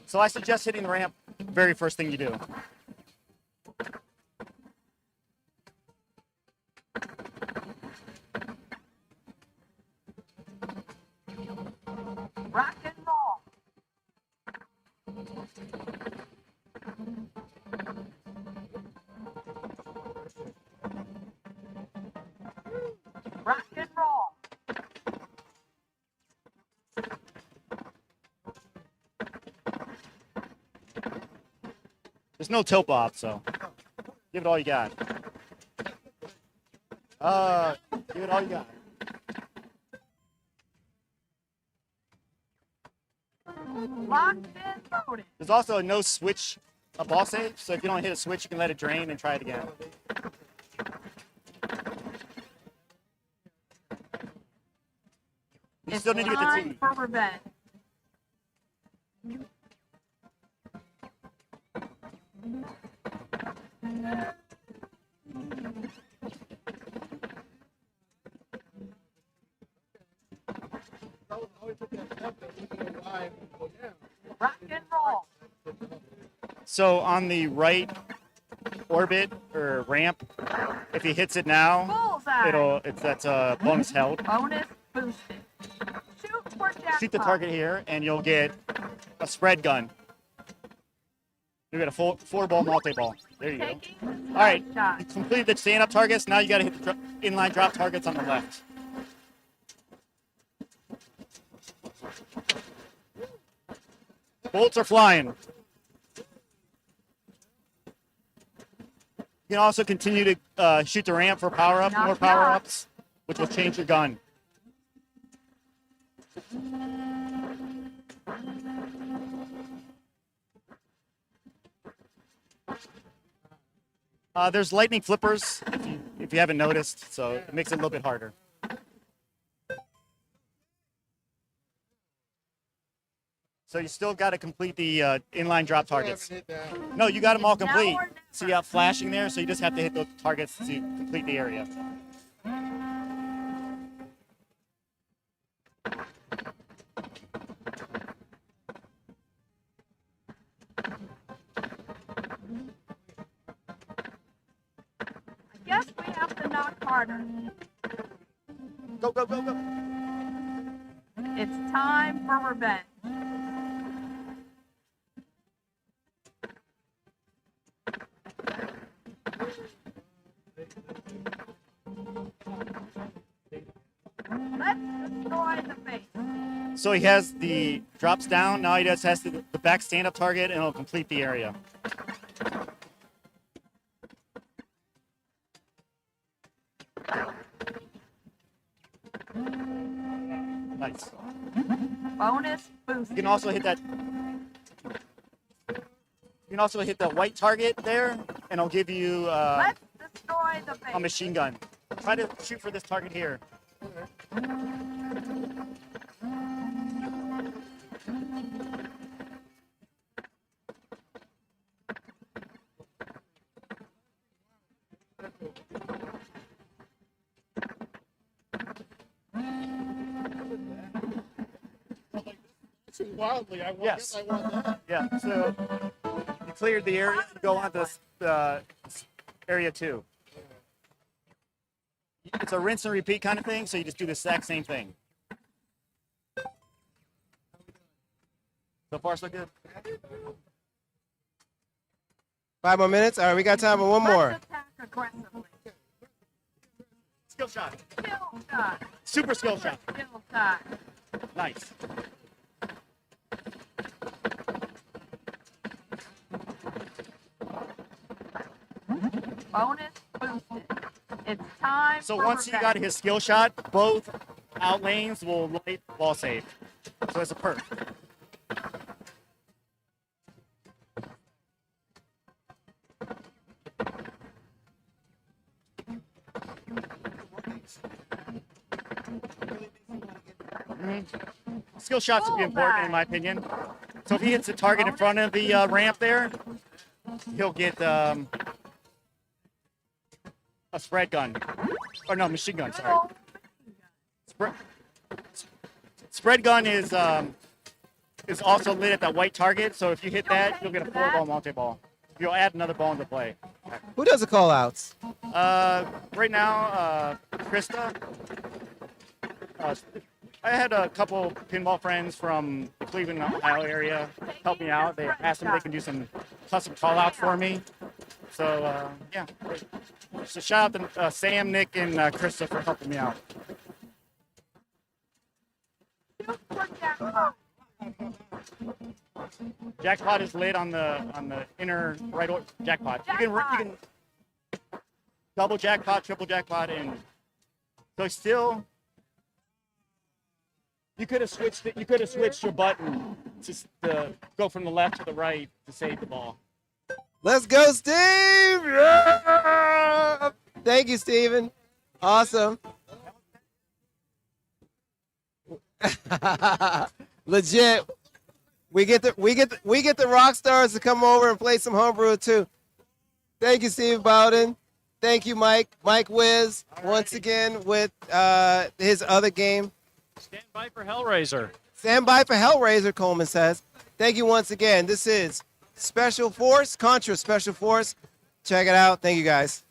Speaker 7: So I suggest hitting the ramp very first thing you do.
Speaker 10: Rock and roll. Rock and roll.
Speaker 7: There's no tilt bob, so give it all you got. Give it all you got.
Speaker 10: Locked and loaded.
Speaker 7: There's also a no switch, a ball save, so if you don't hit a switch, you can let it drain and try it again. You
Speaker 10: It's
Speaker 7: still need to get the
Speaker 10: time
Speaker 7: T.
Speaker 10: for revenge. Rock and roll.
Speaker 7: So on the right orbit or ramp, if he hits it now,
Speaker 10: Bullseye.
Speaker 7: that's a bonus held.
Speaker 10: Bonus boosted. Shoot for jackpot.
Speaker 7: Shoot the target here, and you'll get a spread gun. You get a four ball multi ball. There you go.
Speaker 10: Taking
Speaker 7: All right,
Speaker 10: shot.
Speaker 7: you completed the stand up targets. Now you got to hit the inline drop targets on the left. Bolts are flying. You can also continue to shoot the ramp for power up, more power ups, which will change your gun. There's lightning flippers, if you haven't noticed, so it makes it a little bit harder. So you still got to complete the inline drop targets. No, you got them all complete. See how flashing there? So you just have to hit those targets to complete the area.
Speaker 10: I guess we have to knock harder.
Speaker 7: Go, go, go, go.
Speaker 10: It's time for revenge. Let's destroy the base.
Speaker 7: So he has the drops down. Now he just has the back stand up target, and it'll complete the area. Nice.
Speaker 10: Bonus boost.
Speaker 7: You can also hit that. You can also hit the white target there, and it'll give you
Speaker 10: Let's destroy the base.
Speaker 7: a machine gun. Try to shoot for this target here.
Speaker 2: Wildly,
Speaker 7: Yes.
Speaker 2: I want that.
Speaker 7: Yeah. So you cleared the area. You go on to area 2. It's a rinse and repeat kind of thing. So you just do the exact same thing. So far, so good.
Speaker 1: 5 more minutes. All right, we got time for one more.
Speaker 10: Let's attack aggressively.
Speaker 7: Skill shot.
Speaker 10: Skill shot.
Speaker 7: Super skill shot.
Speaker 10: Skill shot.
Speaker 7: Nice.
Speaker 10: Bonus boosted. It's time
Speaker 7: So
Speaker 10: for
Speaker 7: once you got
Speaker 10: revenge.
Speaker 7: his skill shot, both out lanes will light ball save. So it's a perk. Skill shots would be important in my opinion. So if he hits the target in front of the ramp there, he'll get a spread gun. Or no, machine gun, sorry. Spread gun is also lit at that white target, so if you hit that, you'll get a 4-ball multi-ball. You'll add another ball into play.
Speaker 1: Who does the call outs?
Speaker 7: Right now, Krista. I had a couple pinball friends from the Cleveland, Ohio area help me out. They asked them if they can do some custom call outs for me. So, yeah. So shout out to Sam, Nick, and Krista for helping me out.
Speaker 10: Shoot for jackpot.
Speaker 7: Jackpot is lit on the inner right jackpot. You can double jackpot, triple jackpot, and so still you could have switched your button to go from the left to the right to save the ball.
Speaker 1: Let's go, Steve! Yeah! Thank you, Steven. Awesome. Legit. We get the rock stars to come over and play some homebrew too. Thank you, Steve Bowden. Thank you, Mike. Mike Wiz, once again with his other game.
Speaker 3: Stand by for Hellraiser.
Speaker 1: Stand by for Hellraiser, Coleman says. Thank you once again. This is Special Force, Contra Special Force. Check it out. Thank you, guys.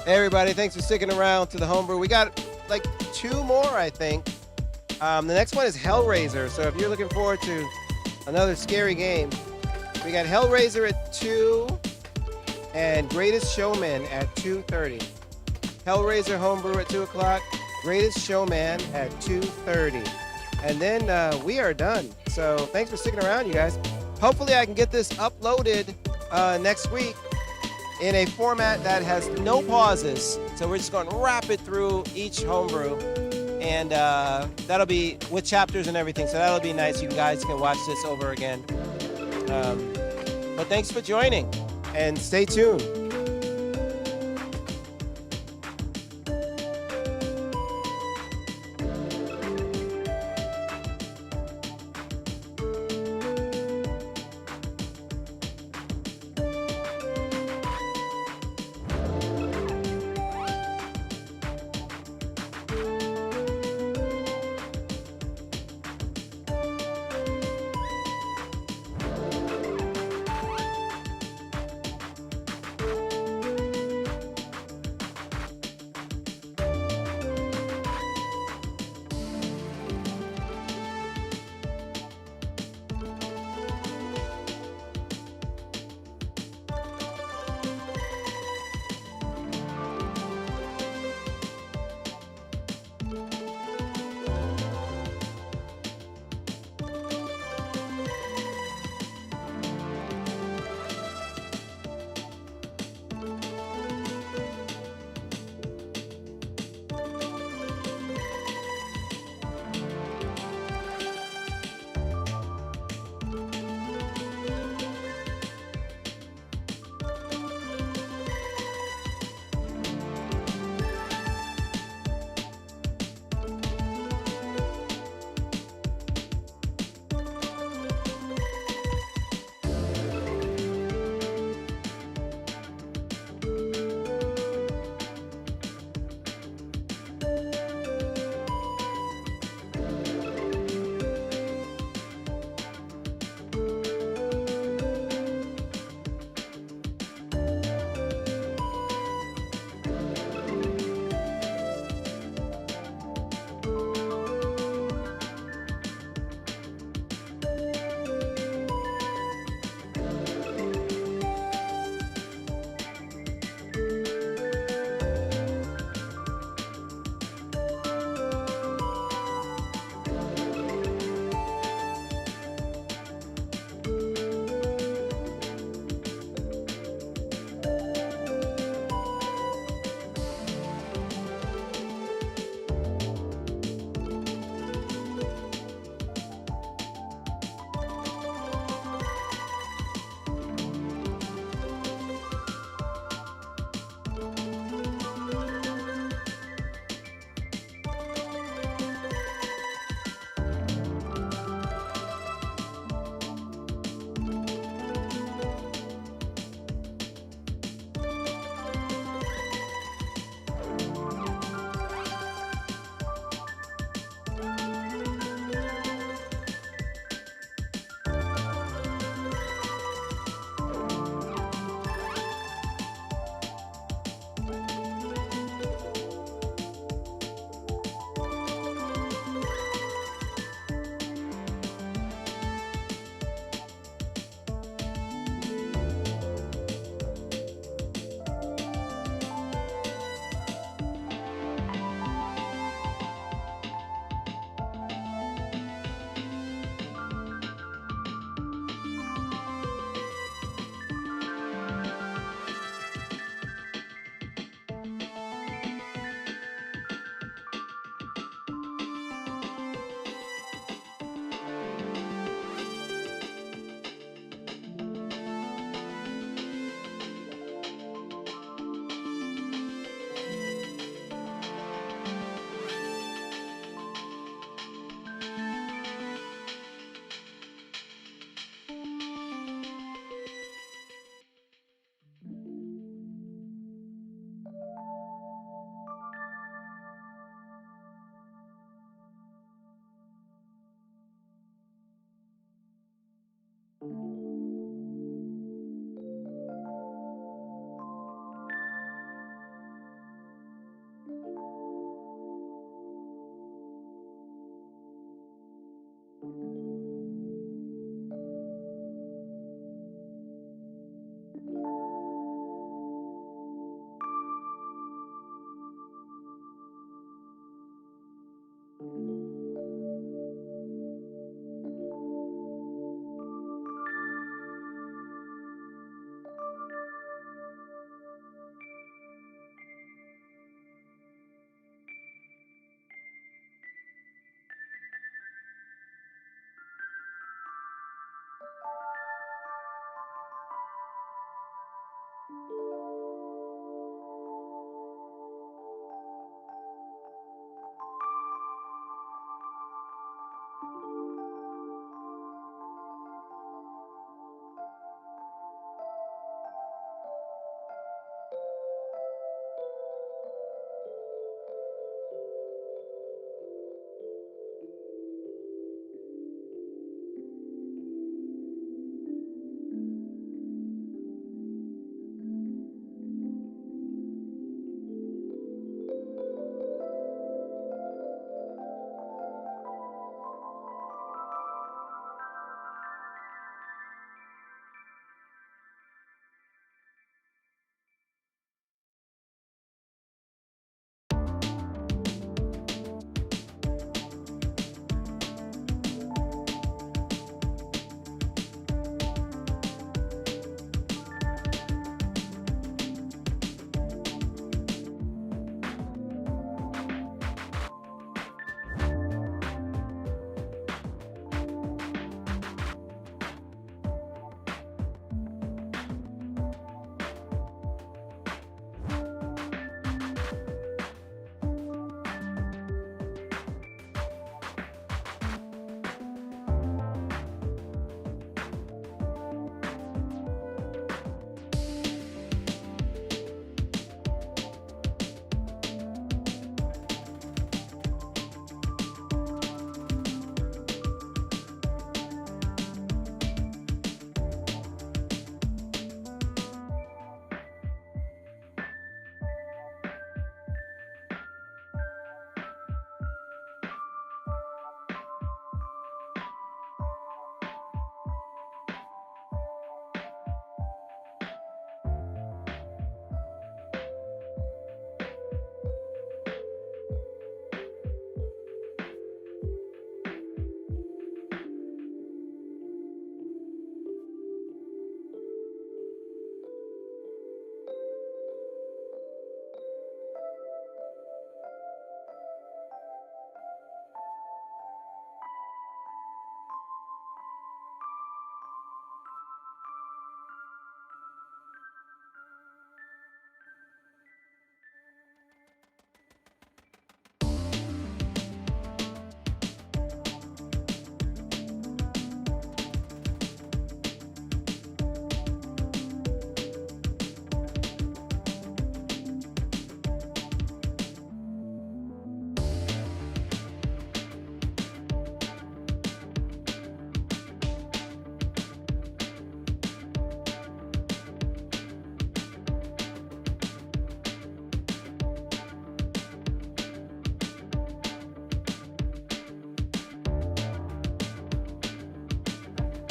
Speaker 1: Hey everybody, thanks for sticking around to the Homebrew. We got like 2 more, I think. The next one is Hellraiser. So if you're looking forward to another scary game, we got Hellraiser at 2 and Greatest Showman at 2:30. Hellraiser Homebrew at 2 o'clock, Greatest Showman at 2:30. And then we are done. So thanks for sticking around, you guys. Hopefully I can get this uploaded next week in a format that has no pauses. So we're just going to wrap it through each homebrew. And that'll be with chapters and everything. So that'll be nice. You guys can watch this over again. But thanks for joining and stay tuned.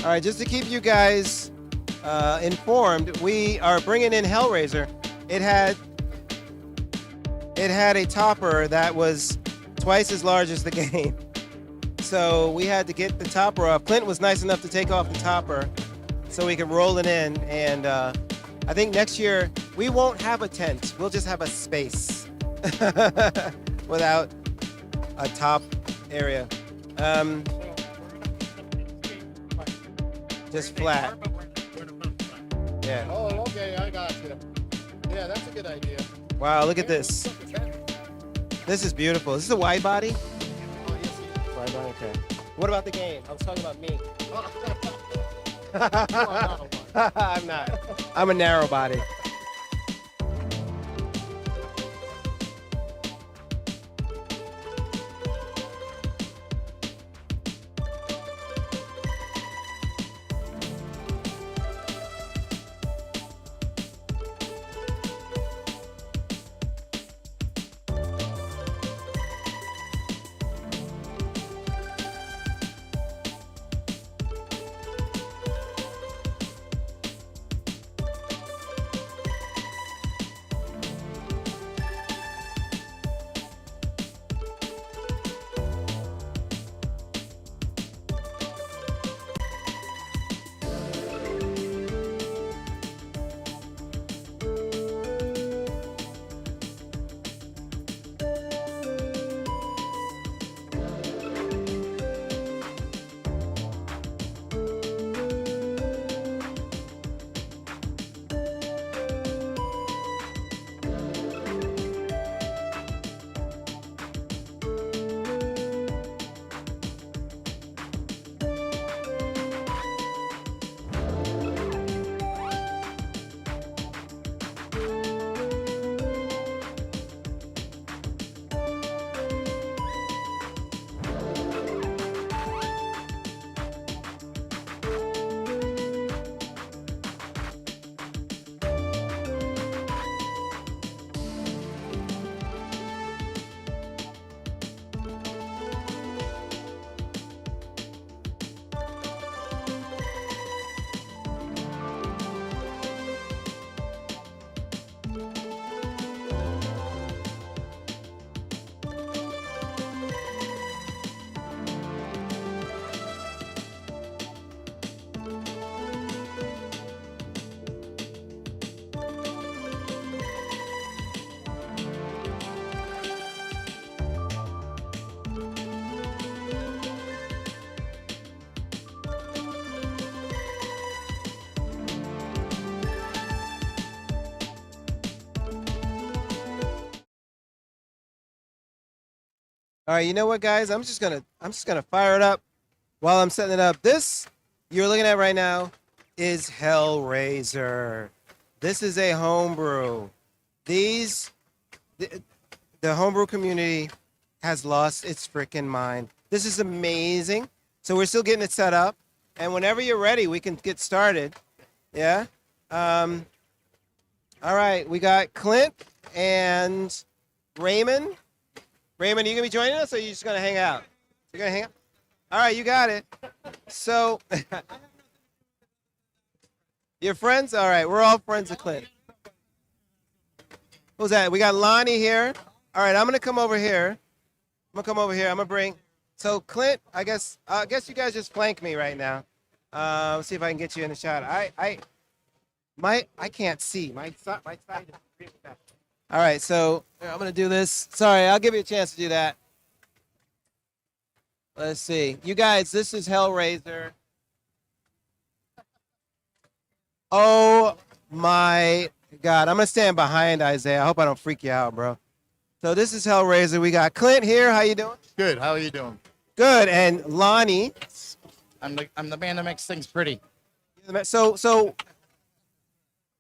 Speaker 1: All right, just to keep you guys informed, we are bringing in Hellraiser. It had a topper that was twice as large as the game. So we had to get the topper off. Clint was nice enough to take off the topper so we could roll it in. And I think next year we won't have a tent. We'll just have a space without a top area. Just flat. Yeah.
Speaker 11: Oh, okay, I got you. Yeah, that's a good idea.
Speaker 1: Wow, look at this. This is beautiful. Is this a wide body?
Speaker 11: Oh, yes, yes.
Speaker 1: Wide body, okay. What about the game? I was talking about me. I'm not. I'm a narrow body. All right, you know what, guys? I'm just gonna fire it up while I'm setting it up. This you're looking at right now is Hellraiser. This is a homebrew. These the, the homebrew community has lost its freaking mind. This is amazing. So we're still getting it set up, and whenever you're ready, we can get started. Yeah. Um, all right, we got Clint and Raymond. Raymond, are you gonna be joining us, or are you just gonna hang out? You're gonna hang out. All right, you got it. So, your friends? All right, we're all friends of Clint. Who's that? We got Lonnie here. All right, I'm gonna come over here. I'm gonna bring. So Clint, I guess you guys just flank me right now. Let's see if I can get you in the shot. I can't see. My side is really bad. All right, so I'm gonna do this. Sorry, I'll give you a chance to do that. Let's see. You guys, this is Hellraiser. Oh my God. I'm gonna stand behind Isaiah. I hope I don't freak you out, bro. So this is Hellraiser. We got Clint here. How you doing?
Speaker 11: Good. How are you doing?
Speaker 1: Good. And Lonnie.
Speaker 11: I'm the man that makes things pretty.
Speaker 1: So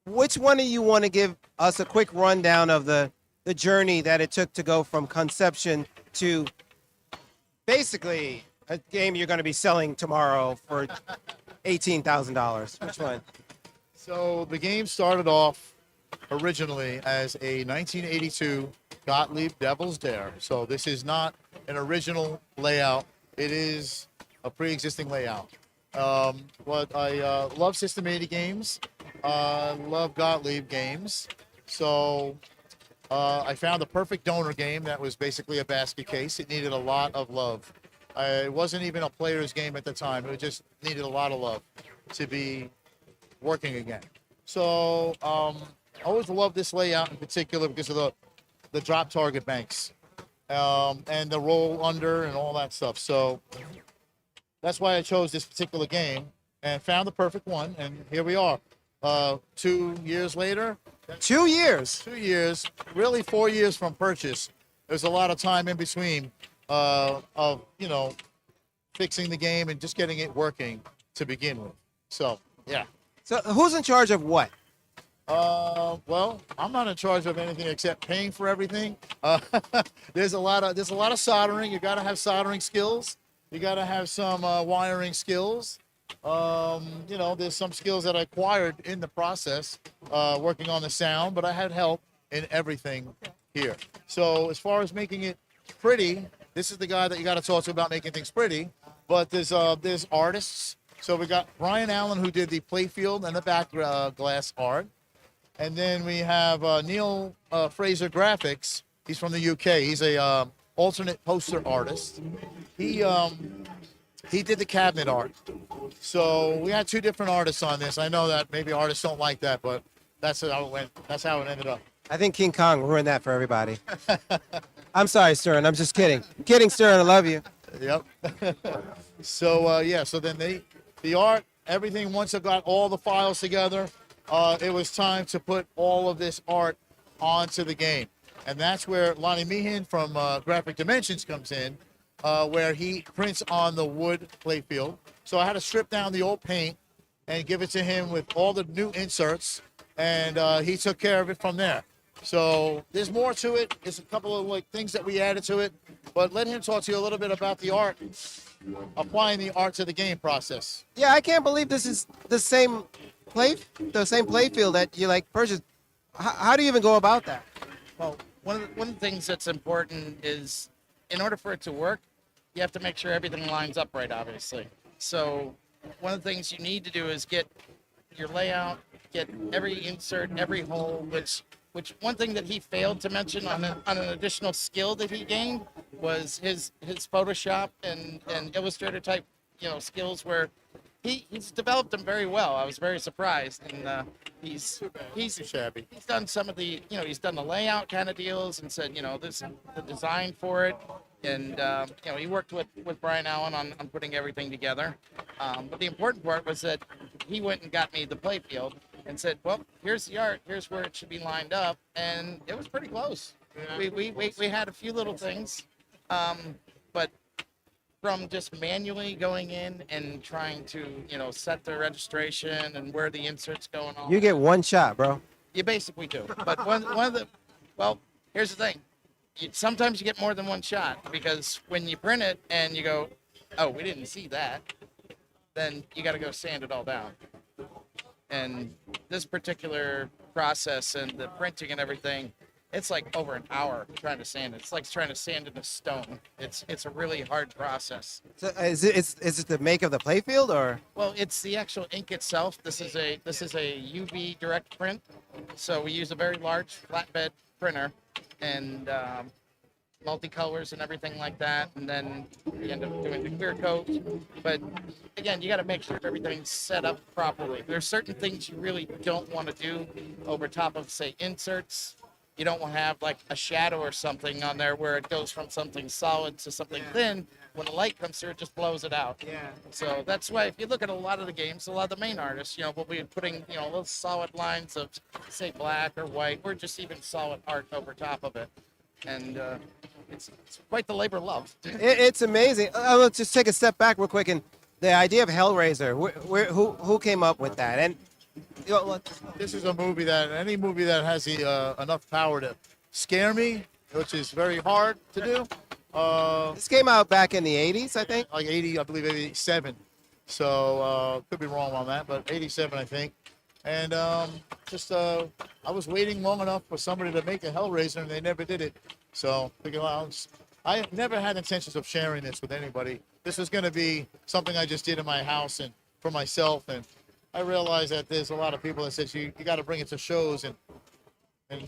Speaker 1: which one of you want to give us a quick rundown of the journey that it took to go from conception to basically a game you're going to be selling tomorrow for $18,000? Which one?
Speaker 11: So the game started off originally as a 1982 Gottlieb Devil's Dare. So this is not an original layout. It is a pre-existing layout. But I love System 80 games. Love Gottlieb games. So I found the perfect donor game that was basically a basket case. It needed a lot of love. It wasn't even a player's game at the time. It just needed a lot of love to be working again. So I always loved this layout in particular because of the drop target banks and the roll under and all that stuff. So that's why I chose this particular game and found the perfect one. And here we are. 2 years later.
Speaker 1: 2 years.
Speaker 11: 2 years, really 4 years from purchase. There's a lot of time in between of fixing the game and just getting it working to begin with. So yeah.
Speaker 1: So who's in charge of what?
Speaker 11: Well, I'm not in charge of anything except paying for everything. There's a lot of soldering. You got to have soldering skills. You got to have some wiring skills. There's some skills that I acquired in the process, working on the sound, but I had help in everything here. So as far as making it pretty, this is the guy that you got to talk to about making things pretty. But there's artists. So we got Brian Allen, who did the playfield and the back glass art. And then we have Neil Fraser Graphics. He's from the UK. He's a alternate poster artist. He did the cabinet art. So we had two different artists on this. I know that maybe artists don't like that, but that's how it went. That's how it ended up.
Speaker 1: I think King Kong ruined that for everybody. I'm sorry, Stern. I'm just kidding. I'm kidding, Stern. I love you.
Speaker 11: Yep. So so then the art, everything, once I got all the files together, it was time to put all of this art onto the game. And that's where Lonnie Meehan from Graphic Dimensions comes in, where he prints on the wood playfield. So I had to strip down the old paint and give it to him with all the new inserts, and he took care of it from there. So there's more to it. There's a couple of things that we added to it, but let him talk to you a little bit about the art, applying the art to the game process.
Speaker 1: Yeah, I can't believe this is the same playfield that you purchased. How do you even go about that?
Speaker 12: Well, one of the things that's important is, in order for it to work, you have to make sure everything lines up right, obviously. So one of the things you need to do is get your layout, get every insert, every hole, which one thing that he failed to mention on an additional skill that he gained was his Photoshop and Illustrator type, skills where he's developed them very well. I was very surprised, and he's done some of the, he's done the layout kind of deals and said, this the design for it, and he worked with Brian Allen on putting everything together. But the important part was that he went and got me the playfield and said, well, here's the art, here's where it should be lined up, and it was pretty close. We had a few little things, But from just manually going in and trying to, set the registration and where the inserts go and all.
Speaker 1: You get one shot, bro.
Speaker 12: You basically do. But one of the, well, here's the thing. Sometimes you get more than one shot because when you print it and you go, oh, we didn't see that, then you got to go sand it all down. And this particular process and the printing and everything, it's like over an hour trying to sand it. It's like trying to sand in a stone. It's a really hard process.
Speaker 1: So is it the make of the playfield or?
Speaker 12: Well, it's the actual ink itself. This is a UV direct print. So we use a very large flatbed printer and multicolors and everything like that. And then we end up doing the clear coat. But again, you got to make sure everything's set up properly. There's certain things you really don't want to do over top of, say, inserts. You don't want to have like a shadow or something on there where it goes from something solid to something thin. When the light comes through, it just blows it out.
Speaker 1: Yeah.
Speaker 12: So that's why if you look at a lot of the games, a lot of the main artists, will be putting, little solid lines of, say, black or white, or just even solid art over top of it. And it's quite the labor of love.
Speaker 1: It's amazing. Let's just take a step back real quick. And the idea of Hellraiser, who came up with that? And
Speaker 11: this is a movie that any movie that has enough power to scare me, which is very hard to do.
Speaker 1: This came out back in the 80s, I think.
Speaker 11: Like 80, I believe 87. So could be wrong on that, but 87, I think. And I was waiting long enough for somebody to make a Hellraiser, and they never did it. So I never had intentions of sharing this with anybody. This was going to be something I just did in my house and for myself. And I realized that there's a lot of people that says you got to bring it to shows and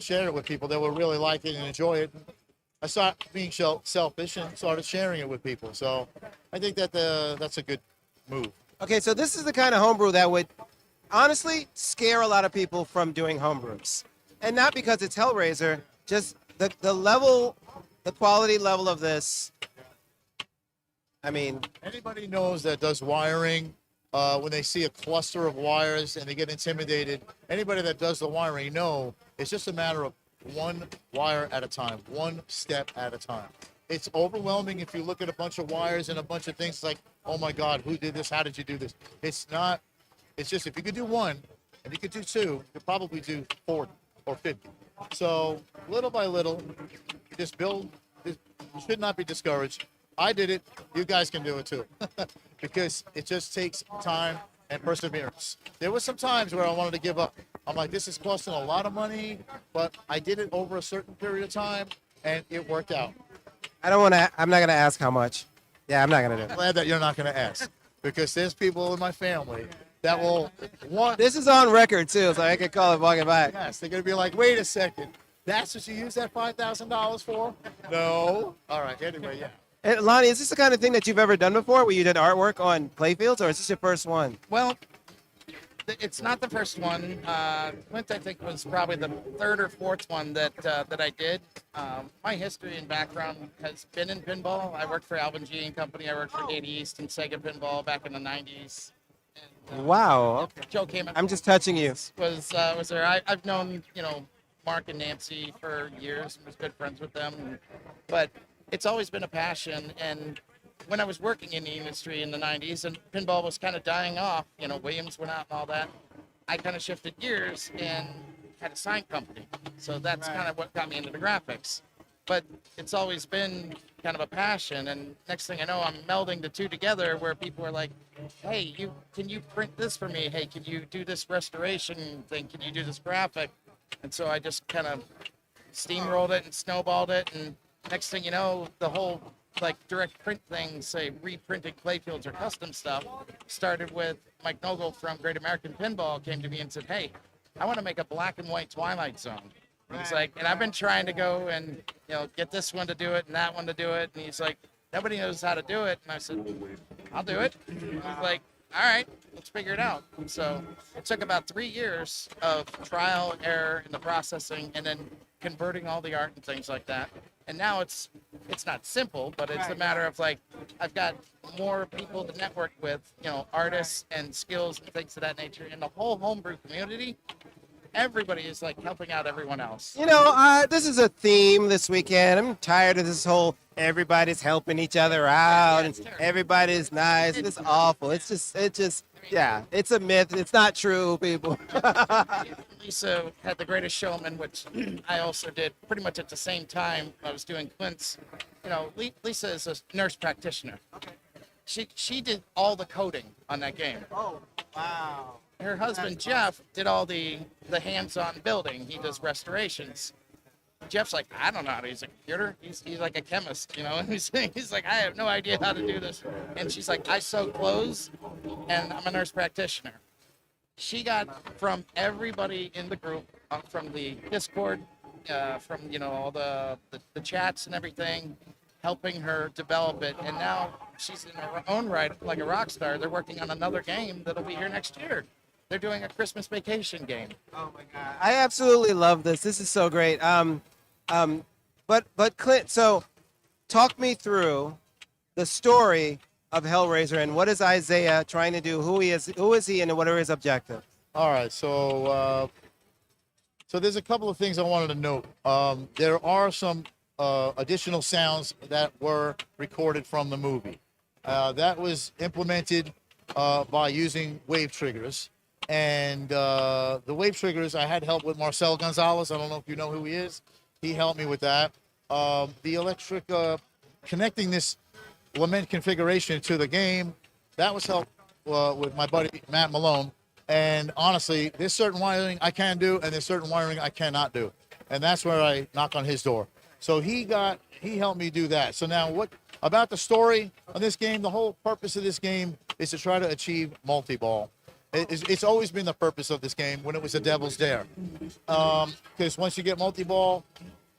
Speaker 11: share it with people that will really like it and enjoy it. I started being selfish and started sharing it with people. So I think that that's a good move.
Speaker 1: Okay, so this is the kind of homebrew that would honestly scare a lot of people from doing homebrews. And not because it's Hellraiser, just the level, the quality level of this. I mean,
Speaker 11: anybody knows that does wiring, when they see a cluster of wires and they get intimidated, anybody that does the wiring it's just a matter of one wire at a time, one step at a time. It's overwhelming if you look at a bunch of wires and a bunch of things. It's like, oh my God, who did this? How did you do this? It's not. It's just if you could do one and you could do two, you could probably do 40 or 50. So little by little, you just build. You should not be discouraged. I did it. You guys can do it too. Because it just takes time and perseverance. There were some times where I wanted to give up. I'm like, this is costing a lot of money, but I did it over a certain period of time, and it worked out.
Speaker 1: I'm not going to ask how much. Yeah, I'm not going to do it.
Speaker 11: I'm glad that you're not going to ask, because there's people in my family that will want.
Speaker 1: This is on record, too, so I can call it walking back.
Speaker 11: Yes, they're going to be like, wait a second. That's what you use that $5,000 for? No. All right, anyway, yeah.
Speaker 1: And Lonnie, is this the kind of thing that you've ever done before, where you did artwork on playfields, or is this your first one?
Speaker 12: Well, it's not the first one. Clint, I think, was probably the third or fourth one that I did. My history and background has been in pinball. I worked for Alvin G and Company. I worked for 80 East and Sega Pinball back in the 90s. And,
Speaker 1: Wow. Okay.
Speaker 12: Joe came.
Speaker 1: I'm just touching you.
Speaker 12: Was there? I've known Mark and Nancy for years and was good friends with them, but it's always been a passion. And when I was working in the industry in the 90s and pinball was kind of dying off, Williams went out and all that, I kind of shifted gears and had a sign company. So that's kind of what got me into the graphics. But it's always been kind of a passion. And next thing I know, I'm melding the two together where people are like, hey, can you print this for me? Hey, can you do this restoration thing? Can you do this graphic? And so I just kind of steamrolled it and snowballed it. And next thing you know, the whole direct print thing, say reprinting playfields or custom stuff, started with Mike Nogle from Great American Pinball came to me and said, hey, I want to make a black and white Twilight Zone. And he's like, and I've been trying to go and get this one to do it and that one to do it. And he's like, nobody knows how to do it. And I said, I'll do it. And he's like, all right, let's figure it out. So it took about 3 years of trial, error in the processing, and then converting all the art and things like that. And now it's not simple, but it's a matter of I've got more people to network with, artists and skills and things of that nature. And the whole homebrew community, everybody is helping out everyone else.
Speaker 1: This is a theme this weekend. I'm tired of this whole everybody's helping each other out, and everybody's nice. It's awful. Yeah, it's a myth. It's not true, people.
Speaker 12: Lisa had The Greatest Showman, which I also did pretty much at the same time I was doing Clint's. You know, Lisa is a nurse practitioner. Okay. She did all the coding on that game.
Speaker 1: Oh, wow.
Speaker 12: Her husband Jeff did all the hands-on building. He does restorations. Jeff's like, I don't know how to use a computer. He's like a chemist, you know. And he's like, I have no idea how to do this. And she's like, I sew clothes, and I'm a nurse practitioner. She got from everybody in the group, from the Discord, from all the chats and everything, helping her develop it. And now she's in her own right, like a rock star. They're working on another game that'll be here next year. They're doing a Christmas vacation game.
Speaker 1: Oh my God! I absolutely love this. This is so great. But Clint, so talk me through the story of Hellraiser and what is Isaiah trying to do? Who is he, and what are his objectives?
Speaker 11: All right, so there's a couple of things I wanted to note. There are some additional sounds that were recorded from the movie. That was implemented by using wave triggers. And the wave triggers, I had help with Marcel Gonzalez. I don't know if you know who he is. He helped me with that. The electric, connecting this lament configuration to the game, that was helped with my buddy Matt Malone. And honestly, there's certain wiring I can do, and there's certain wiring I cannot do. And that's where I knock on his door. So he helped me do that. So now what about the story of this game? The whole purpose of this game is to try to achieve multi-ball. It's always been the purpose of this game when it was a Devil's Dare. Because once you get multi-ball,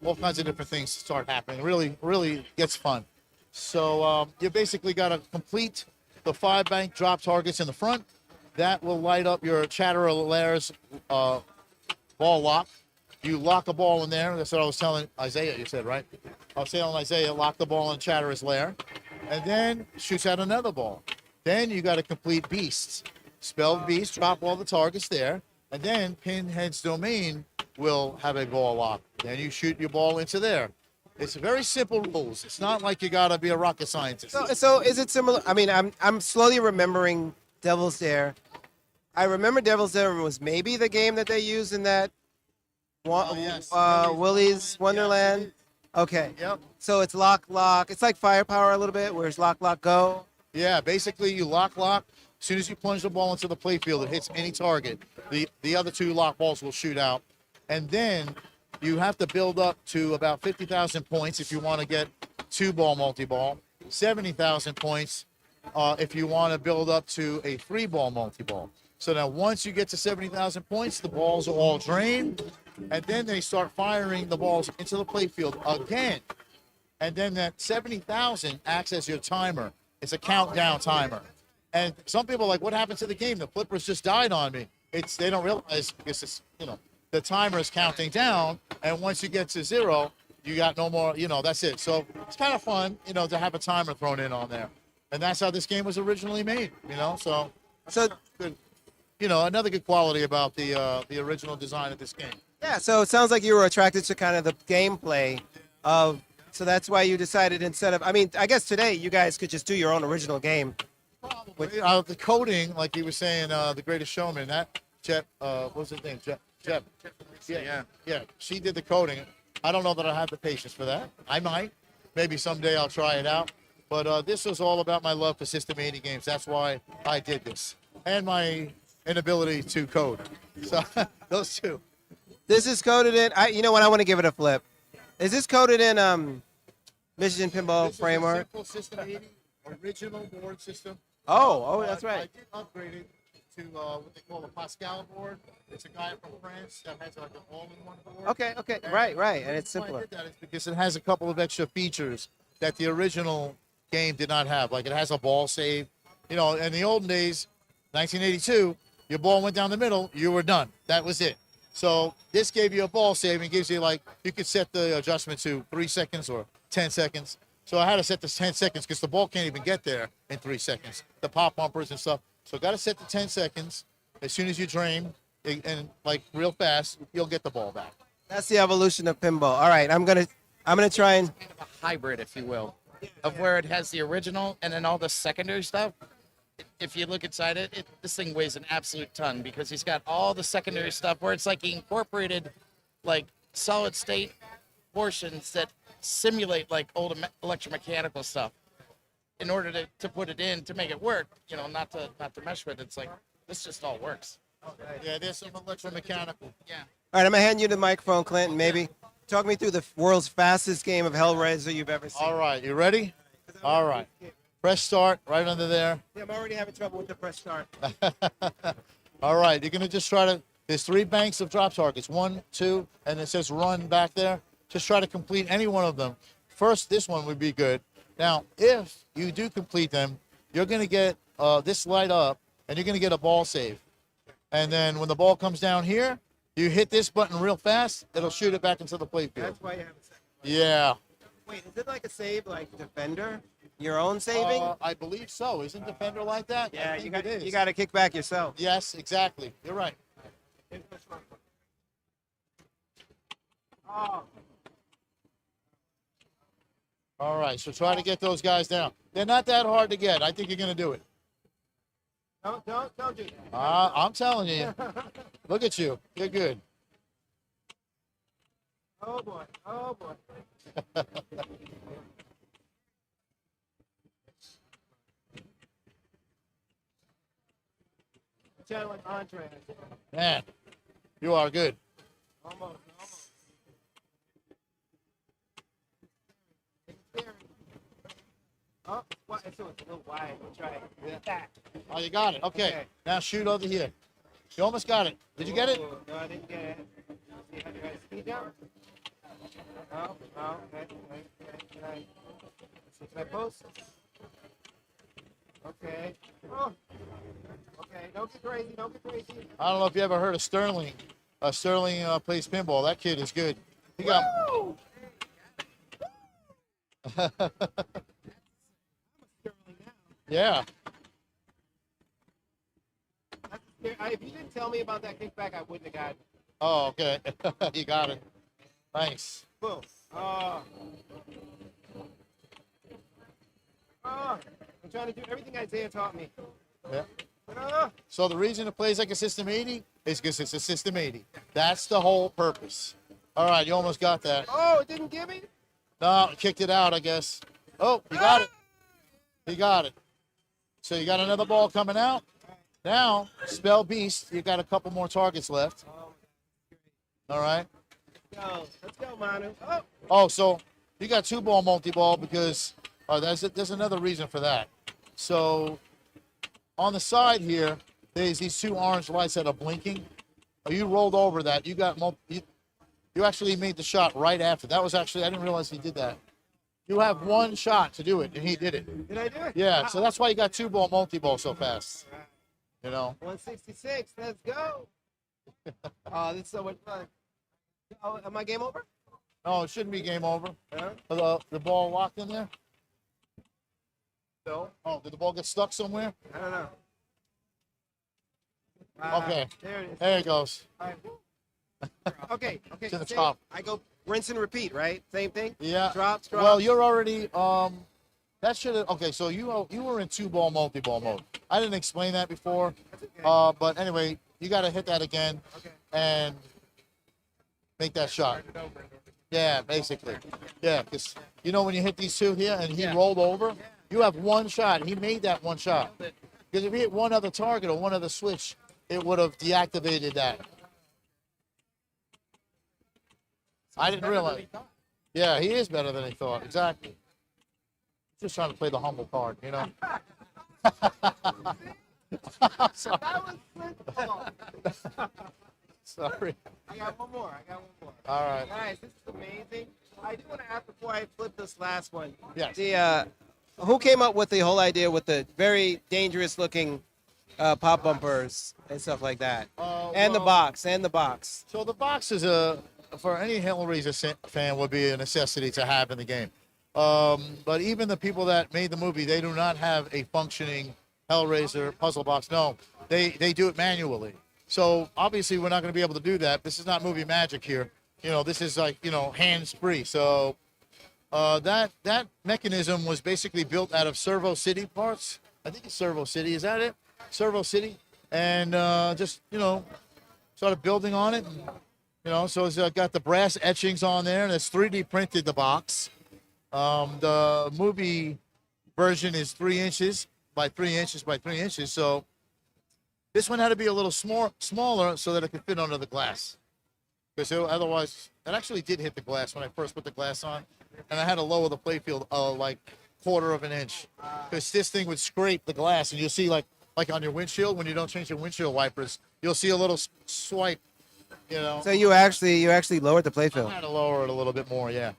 Speaker 11: all kinds of different things start happening. Really, really gets fun. So you basically got to complete the 5 bank drop targets in the front. That will light up your Chatterer Lairs ball lock. You lock a ball in there. That's what I was telling Isaiah, you said, right? I was telling Isaiah, lock the ball in Chatterer's lair. And then shoots out another ball. Then you got to complete Beasts. Spelled Beast, drop all the targets there, and then Pinhead's Domain will have a ball lock. Then you shoot your ball into there. It's very simple rules. It's not like you gotta be a rocket scientist.
Speaker 1: So is it similar? I mean, I'm slowly remembering Devil's Dare. I remember Devil's Dare was maybe the game that they used in that Willy's Wonderland. Okay.
Speaker 11: Yep.
Speaker 1: So it's lock. It's like Firepower a little bit, where it's lock, go.
Speaker 11: Yeah, basically you lock. As soon as you plunge the ball into the playfield, it hits any target. The other 2 lock balls will shoot out. And then you have to build up to about 50,000 points if you want to get 2-ball multi-ball, 70,000 points if you want to build up to a 3-ball multi-ball. So now once you get to 70,000 points, the balls are all drained, and then they start firing the balls into the playfield again. And then that 70,000 acts as your timer. It's a countdown timer. And some people are like, what happened to the game? The flippers just died on me. They don't realize because it's, the timer is counting down, and once you get to 0, you got no more, that's it. So it's kind of fun, to have a timer thrown in on there. And that's how this game was originally made, so good, another good quality about the original design of this game.
Speaker 1: Yeah, so it sounds like you were attracted to kind of the gameplay of, so that's why you decided instead of, I guess today you guys could just do your own original game.
Speaker 11: The coding, like you were saying, The Greatest Showman, that Jeff, what was his name? Jeff. Yeah. She did the coding. I don't know that I have the patience for that. I might. Maybe someday I'll try it out. But this was all about my love for System 80 games. That's why I did this. And my inability to code. So those 2.
Speaker 1: This is coded in, you know what, I want to give it a flip. Is this coded in Michigan Pinball Framework?
Speaker 11: Simple System 80 original board system.
Speaker 1: Oh, that's right.
Speaker 11: I did upgrade it to what they call a Pascal board. It's a guy from France that has like an all-in-one board.
Speaker 1: Okay, right, and it's simpler.
Speaker 11: Why I did that is because it has a couple of extra features that the original game did not have. Like it has a ball save. In the olden days, 1982, your ball went down the middle, you were done. That was it. So this gave you a ball save and gives you you could set the adjustment to 3 seconds or 10 seconds. So I had to set this 10 seconds because the ball can't even get there in 3 seconds. The pop bumpers and stuff. So got to set the 10 seconds. As soon as you drain, and real fast, you'll get the ball back.
Speaker 1: That's the evolution of pinball. All right, I'm I'm gonna try and.
Speaker 12: Kind of a hybrid, if you will, of where it has the original and then all the secondary stuff. If you look inside it, this thing weighs an absolute ton because he's got all the secondary stuff where it's like he incorporated like solid state portions that simulate like old electromechanical stuff in order to put it in to make it work, you know, not to mesh with. It's like this just all works.
Speaker 11: Yeah, there's some electromechanical.
Speaker 12: Yeah.
Speaker 1: All right, I'm gonna hand you the microphone, Clinton. Maybe talk me through the world's fastest game of Hellraiser you've ever seen.
Speaker 11: All right, you ready? All right. Press start right under there.
Speaker 1: Yeah, I'm already having trouble with the press start.
Speaker 11: All right, you're going to just try to, there's 3 banks of drop targets. 1, 2, and it says run back there. Just try to complete any one of them. First, this one would be good. Now, if you do complete them, you're going to get this light up, and you're going to get a ball save. And then when the ball comes down here, you hit this button real fast, it'll shoot it back into the playfield.
Speaker 1: That's why you have a second.
Speaker 11: Yeah.
Speaker 1: Wait, is it like a save, like Defender? Your own saving?
Speaker 11: I believe so. Isn't Defender like that?
Speaker 1: Yeah,
Speaker 11: I think it is.
Speaker 1: you got to kick back yourself.
Speaker 11: Yes, exactly. You're right.
Speaker 1: Oh.
Speaker 11: All right, so try to get those guys down. They're not that hard to get. I think you're going to do it.
Speaker 1: Don't do that.
Speaker 11: I'm telling you. Look at you. You're good.
Speaker 1: Oh boy. Oh boy. Gentlemen, entree.
Speaker 11: Man, you are good.
Speaker 1: Almost. Oh, well, it's a little wide. We'll try it. Yeah.
Speaker 11: Oh, you got it. Okay.
Speaker 1: Okay.
Speaker 11: Now shoot over here. You almost got it. Did you get it?
Speaker 1: Oh, no, I didn't get it. See how you guys speed jump? Oh, okay. Can I post? Okay. Oh. Okay, don't get crazy.
Speaker 11: I don't know if you ever heard of Sterling. Sterling plays pinball. That kid is good. He got. Yeah.
Speaker 1: If you didn't tell me about that kickback, I wouldn't have gotten it.
Speaker 11: Oh, okay. You got it. Nice.
Speaker 1: Boom. Oh. I'm trying to do everything Isaiah taught me.
Speaker 11: Yeah.
Speaker 1: Oh.
Speaker 11: So the reason it plays like a System 80 is because it's a System 80. That's the whole purpose. All right, you almost got that.
Speaker 1: Oh, it didn't give me?
Speaker 11: No, kicked it out, I guess. Oh, you got it. You got it. So you got another ball coming out. Now, Spell Beast, you got a couple more targets left. All right.
Speaker 1: Let's go, Manu. Oh.
Speaker 11: Oh, so you got 2-ball multi-ball because there's another reason for that. So on the side here, there's these 2 orange lights that are blinking. Oh, you rolled over that. You got you actually made the shot right after. That was actually, I didn't realize he did that. You have 1 shot to do it, and he did it.
Speaker 1: Did I do it?
Speaker 11: Yeah, so that's why you got 2-ball multi-ball so fast. You know?
Speaker 1: 166. Let's go. Oh, this is so much fun. Oh, am I game over?
Speaker 11: No, it shouldn't be game over.
Speaker 1: Huh?
Speaker 11: The ball locked in there?
Speaker 1: No.
Speaker 11: Oh, did the ball get stuck somewhere?
Speaker 1: I don't know.
Speaker 11: Okay.
Speaker 1: There it is.
Speaker 11: There it goes.
Speaker 1: All right. Okay.
Speaker 11: To the
Speaker 1: same.
Speaker 11: top.
Speaker 1: I go rinse and repeat, right? Same thing?
Speaker 11: Yeah.
Speaker 1: Drops.
Speaker 11: Well, you're already that should have okay. So you were in 2-ball multi-ball mode. I didn't explain that before.
Speaker 1: Okay.
Speaker 11: But anyway, you got to hit that again and make that shot. Yeah, basically. Yeah, because you know when you hit these 2 here and he rolled over, you have 1 shot. He made that 1 shot. Because if he hit one other target or one other switch, it would have deactivated that. I didn't realize. Yeah, he is better than he thought. Exactly. Just trying to play the humble card, you know. I'm sorry.
Speaker 1: That was football.
Speaker 11: Sorry.
Speaker 1: I got one more.
Speaker 11: All right.
Speaker 1: Guys, this is amazing. I do want to ask before I flip this last one.
Speaker 11: Yes.
Speaker 1: The who came up with the whole idea with the very dangerous looking pop bumpers and stuff like that, and the box.
Speaker 11: So the box is for any Hellraiser fan would be a necessity to have in the game. But even the people that made the movie, they do not have a functioning Hellraiser puzzle box. No, they do it manually. So obviously we're not going to be able to do that. This is not movie magic here. You know, this is like, you know, hands free. So That mechanism was basically built out of Servo City parts. I think it's Servo City. Is that it? Servo City, and just started building on it. And, so it's got the brass etchings on there, and it's 3D printed the box. The movie version is 3 inches by 3 inches by 3 inches. So this one had to be a little smaller so that it could fit under the glass. Because otherwise, it actually did hit the glass when I first put the glass on, and I had to lower the playfield like 1/4 of an inch, because this thing would scrape the glass, and you'll see like on your windshield when you don't change your windshield wipers, you'll see a little swipe.
Speaker 1: So you actually lowered the playfield.
Speaker 11: I had to lower it a little bit more, yeah.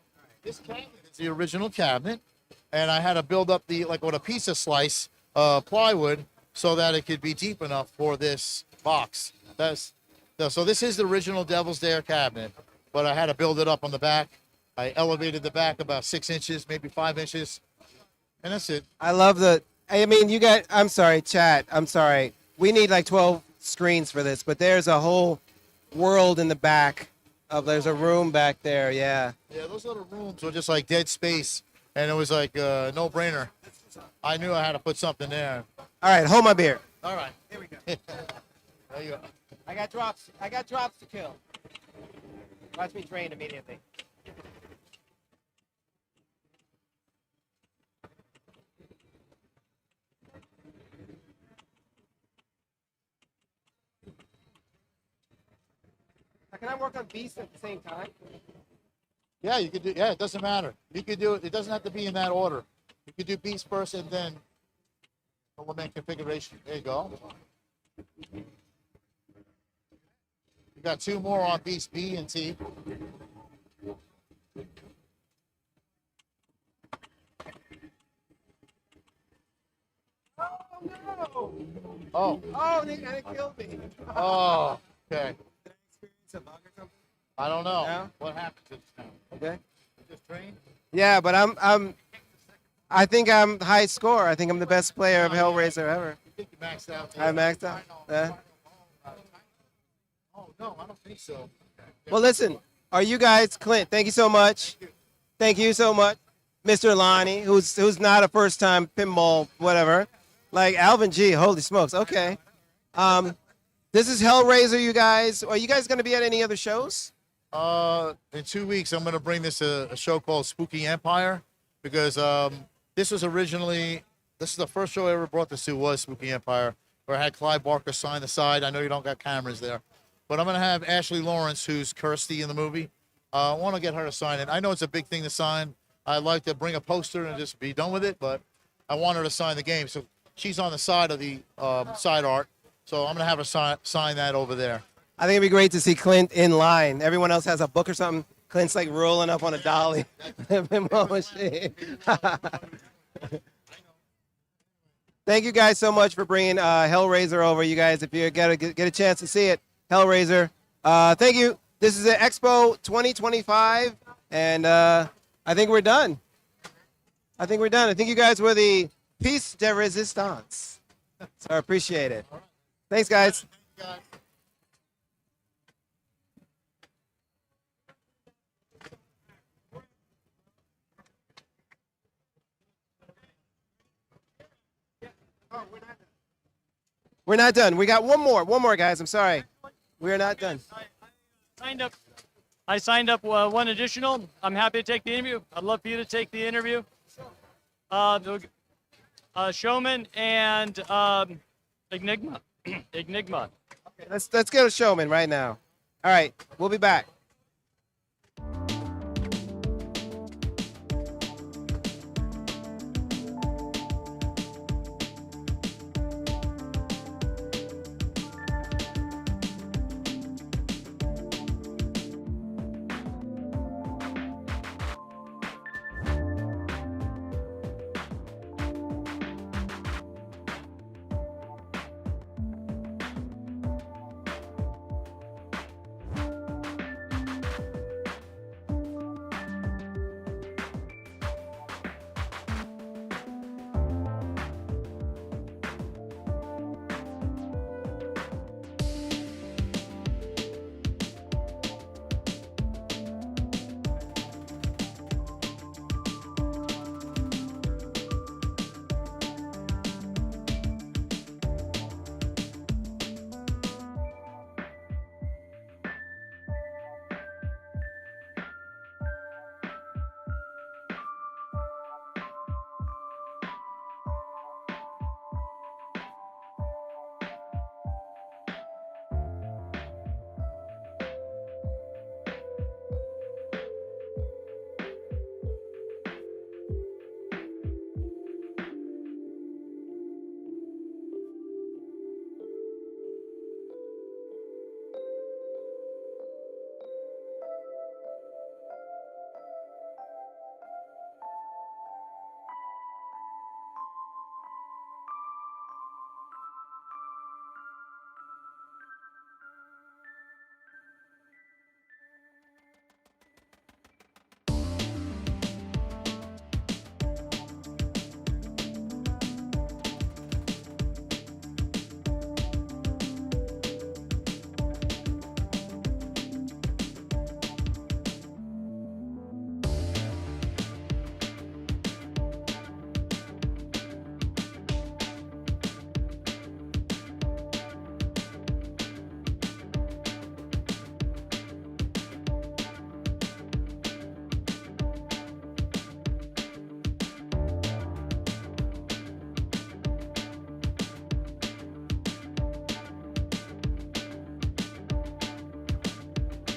Speaker 11: This cabinet is the original cabinet, and I had to build up with a pizza slice plywood so that it could be deep enough for this box. So this is the original Devil's Dare cabinet, but I had to build it up on the back. I elevated the back about 6 inches, maybe 5 inches, and that's it.
Speaker 1: I love I'm sorry, chat. I'm sorry. We need like 12 screens for this, but there's a whole world in the back. There's a room back there, yeah.
Speaker 11: Yeah, those little rooms were just like dead space, and it was like a no-brainer. I knew I had to put something there.
Speaker 1: All right, hold my beer.
Speaker 11: All right, here we go. There you go.
Speaker 4: I got drops to kill. Watch me drain immediately.
Speaker 1: Can I work on beasts at the same time?
Speaker 11: Yeah, you could do. Yeah, it doesn't matter. You could do it. It doesn't have to be in that order. You could do beast first and then element configuration. There you go. You got 2 more on beast B and T.
Speaker 1: Oh no!
Speaker 11: Oh.
Speaker 1: Oh, and it killed me.
Speaker 11: Oh. Okay.
Speaker 1: Did I experience a bug or something?
Speaker 11: I don't know.
Speaker 1: No?
Speaker 11: What happened to this now?
Speaker 1: Okay.
Speaker 11: You just trained?
Speaker 1: Yeah, but I think I'm high score. I think I'm the best player of Hellraiser ever.
Speaker 11: You think you maxed out?
Speaker 1: I maxed out. Yeah.
Speaker 11: Oh no, I don't think so.
Speaker 1: Well, listen, are you guys, Clint? Thank you so much. Thank you so much, Mr. Lonnie, who's not a first-time pinball whatever, like Alvin G. Holy smokes. Okay. This is Hellraiser, you guys. Are you guys going to be at any other shows?
Speaker 11: In 2 weeks, I'm going to bring this a show called Spooky Empire, because this is the first show I ever brought this to was Spooky Empire, where I had Clive Barker sign the side. I know you don't got cameras there, but I'm going to have Ashley Lawrence, who's Kirsty in the movie. I want to get her to sign it. I know it's a big thing to sign. I'd like to bring a poster and just be done with it, but I want her to sign the game. So she's on the side of the side art. So I'm going to have her sign that over there.
Speaker 1: I think it'd be great to see Clint in line. Everyone else has a book or something. Clint's like rolling up on a dolly. Pinball machine. Thank you guys so much for bringing Hellraiser over. You guys, if you get a chance to see it, Hellraiser. Thank you. This is at Expo 2025, and I think we're done. I think you guys were the piece de resistance. So I appreciate it. Thanks, guys. We're not done. We got one more, guys. I'm sorry. We're not done.
Speaker 3: I signed up one additional. I'm happy to take the interview. I'd love for you to take the interview. Showman and Enigma. Enigma.
Speaker 1: Okay, let's go to Showman right now. All right, we'll be back.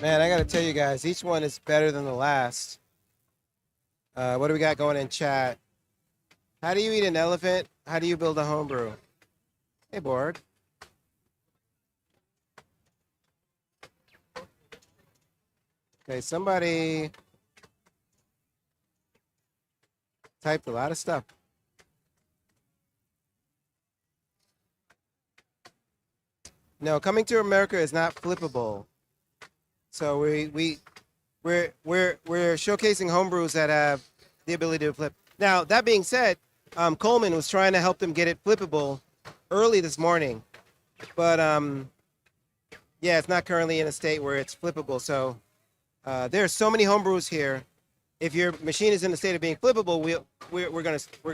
Speaker 1: Man, I got to tell you guys, each one is better than the last. What do we got going in chat? How do you eat an elephant? How do you build a homebrew? Hey, Borg. Okay, somebody typed a lot of stuff. No, coming to America is not flippable. So we're showcasing homebrews that have the ability to flip. Now that being said, Coleman was trying to help them get it flippable early this morning, but yeah, it's not currently in a state where it's flippable. So there are so many homebrews here. If your machine is in a state of being flippable, we're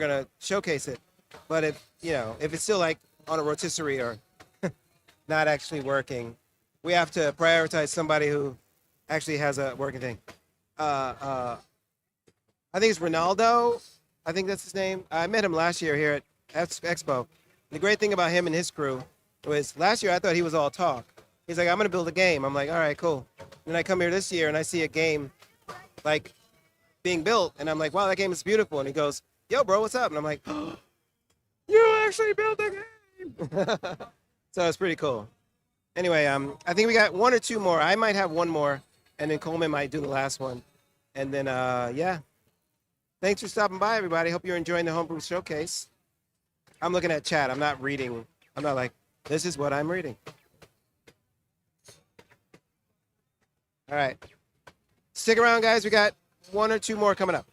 Speaker 1: gonna showcase it. But if it's still like on a rotisserie or not actually working, we have to prioritize somebody who actually has a working thing. I think it's Ronaldo. I think that's his name. I met him last year here at Expo. The great thing about him and his crew was last year I thought he was all talk. He's like, I'm gonna build a game. I'm like, all right, cool. And then I come here this year and I see a game like being built, and I'm like, wow, that game is beautiful. And he goes, yo, bro, what's up? And I'm like, oh, you actually built a game. So it's pretty cool. Anyway, I think we got one or two more. I might have one more, and then Coleman might do the last one. And then, yeah. Thanks for stopping by, everybody. Hope you're enjoying the Homebrew Showcase. I'm looking at chat. I'm not reading. I'm not like, this is what I'm reading. All right. Stick around, guys. We got one or two more coming up.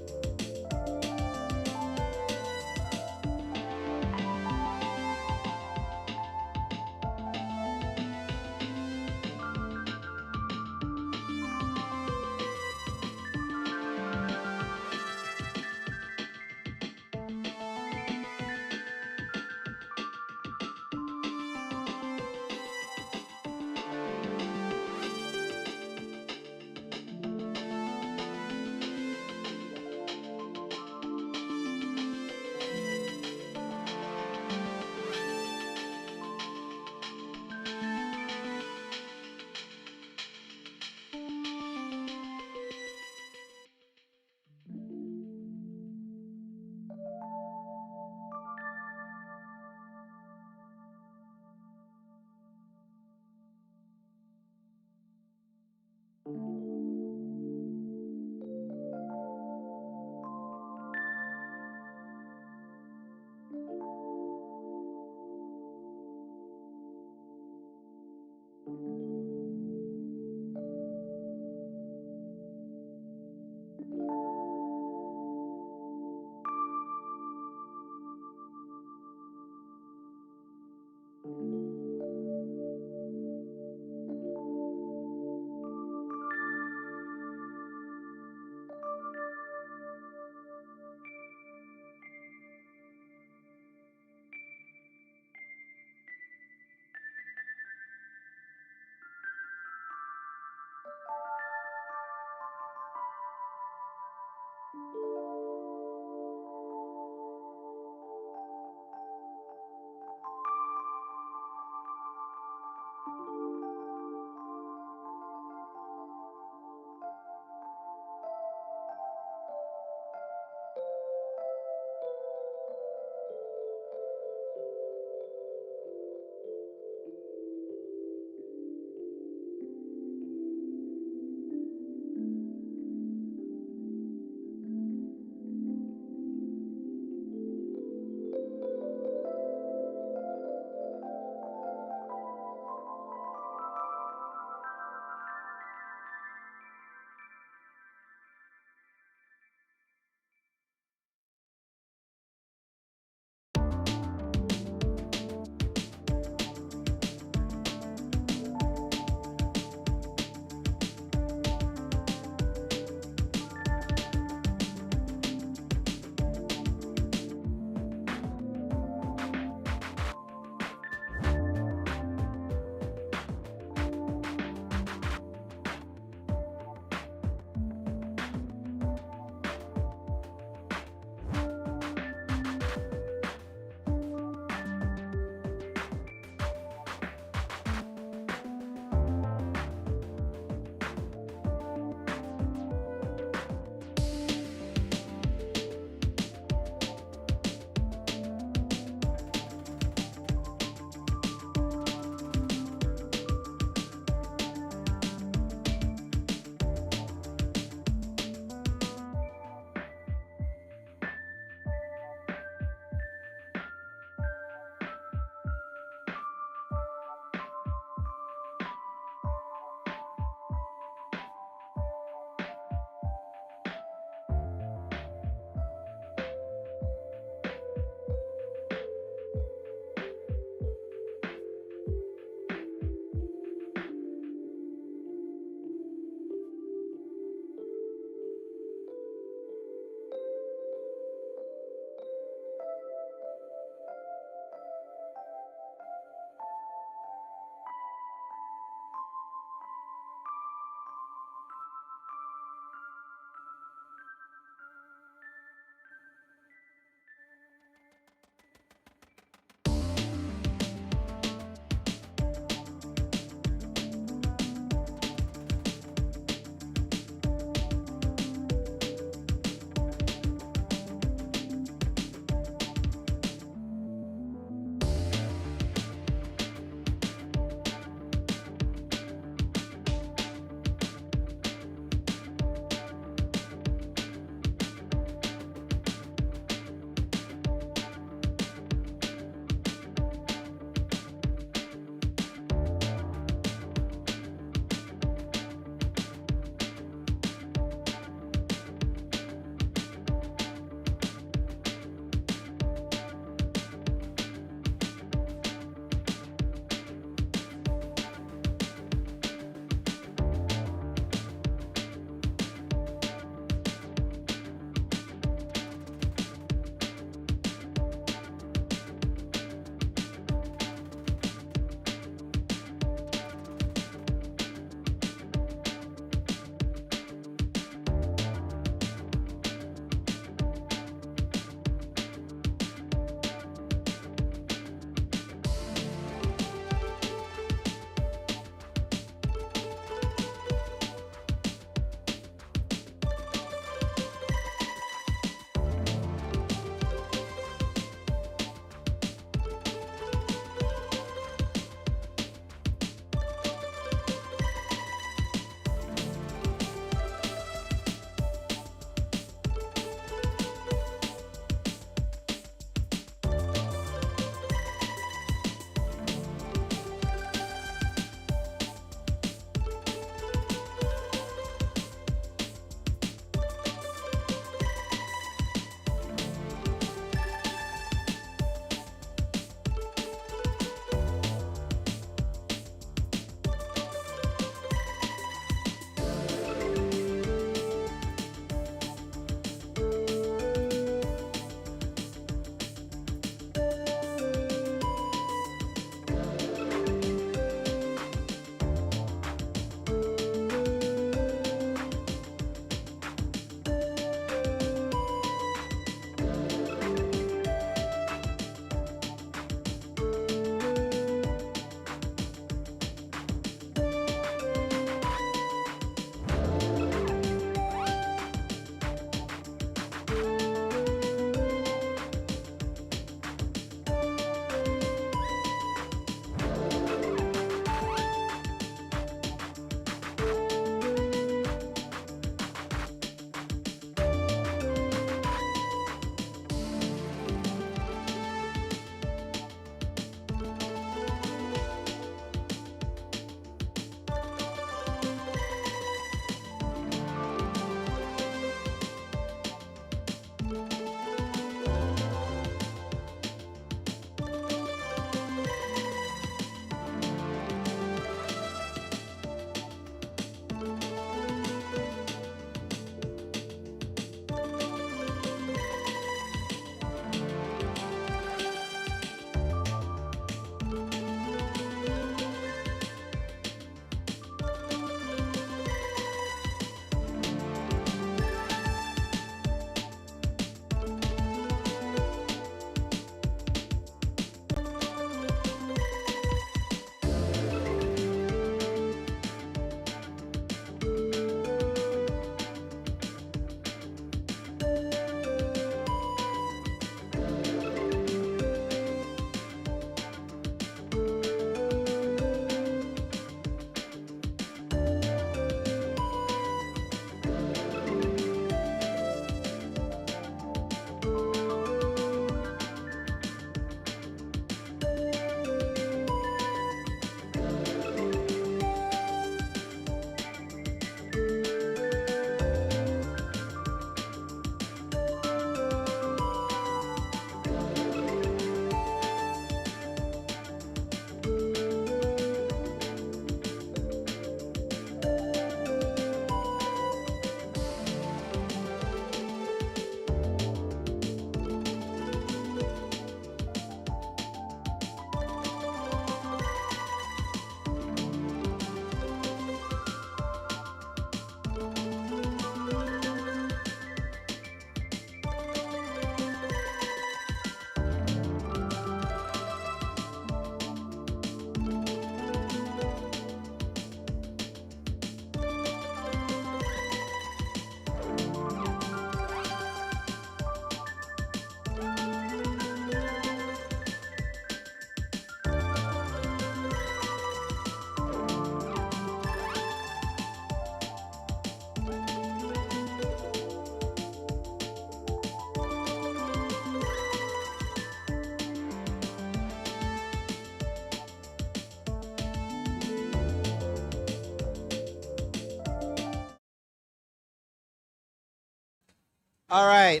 Speaker 1: All right.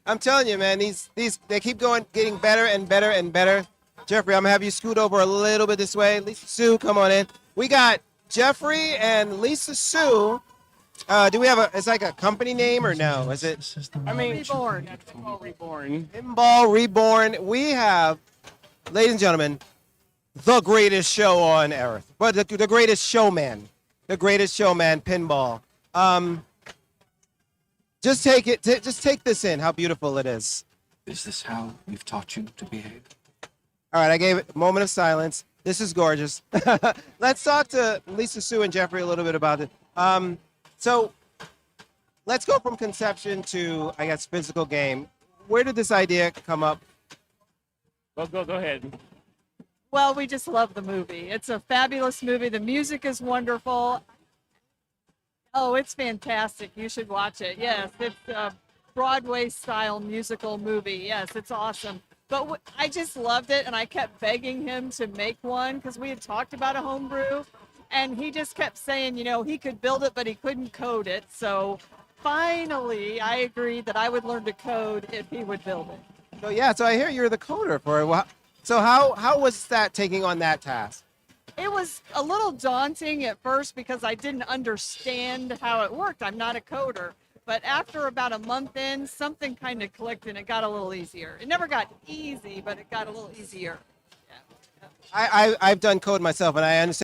Speaker 1: I'm telling you, man, these they keep getting better and better and better. Jeffrey, I'm gonna have you scoot over a little bit this way. Lisa Sue, come on in. We got Jeffrey and Lisa Sue. Do we have it's like a company name or no? Is it?
Speaker 13: I mean,
Speaker 10: Reborn.
Speaker 13: Pinball Reborn.
Speaker 1: Pinball Reborn. We have, ladies and gentlemen, the greatest show on earth, but the greatest showman, Pinball. Just take it. Just take this in. How beautiful it is.
Speaker 14: Is this how we've taught you to behave?
Speaker 1: All right, I gave it a moment of silence. This is gorgeous. Let's talk to Lisa Sue and Jeffrey a little bit about it. So let's go from conception to, I guess, physical game. Where did this idea come up?
Speaker 13: Well, go ahead.
Speaker 10: Well, we just love the movie. It's a fabulous movie. The music is wonderful. Oh, it's fantastic. You should watch it. Yes, it's a Broadway-style musical movie. Yes, it's awesome. But I just loved it, and I kept begging him to make one because we had talked about a homebrew, and he just kept saying, he could build it, but he couldn't code it. So finally, I agreed that I would learn to code if he would build it.
Speaker 1: So I hear you're the coder for it. So how was that taking on that task?
Speaker 10: It was a little daunting at first because I didn't understand how it worked. I'm not a coder. But after about a month in, something kind of clicked and it got a little easier. It never got easy, but it got a little easier.
Speaker 1: I've done code myself, and I understand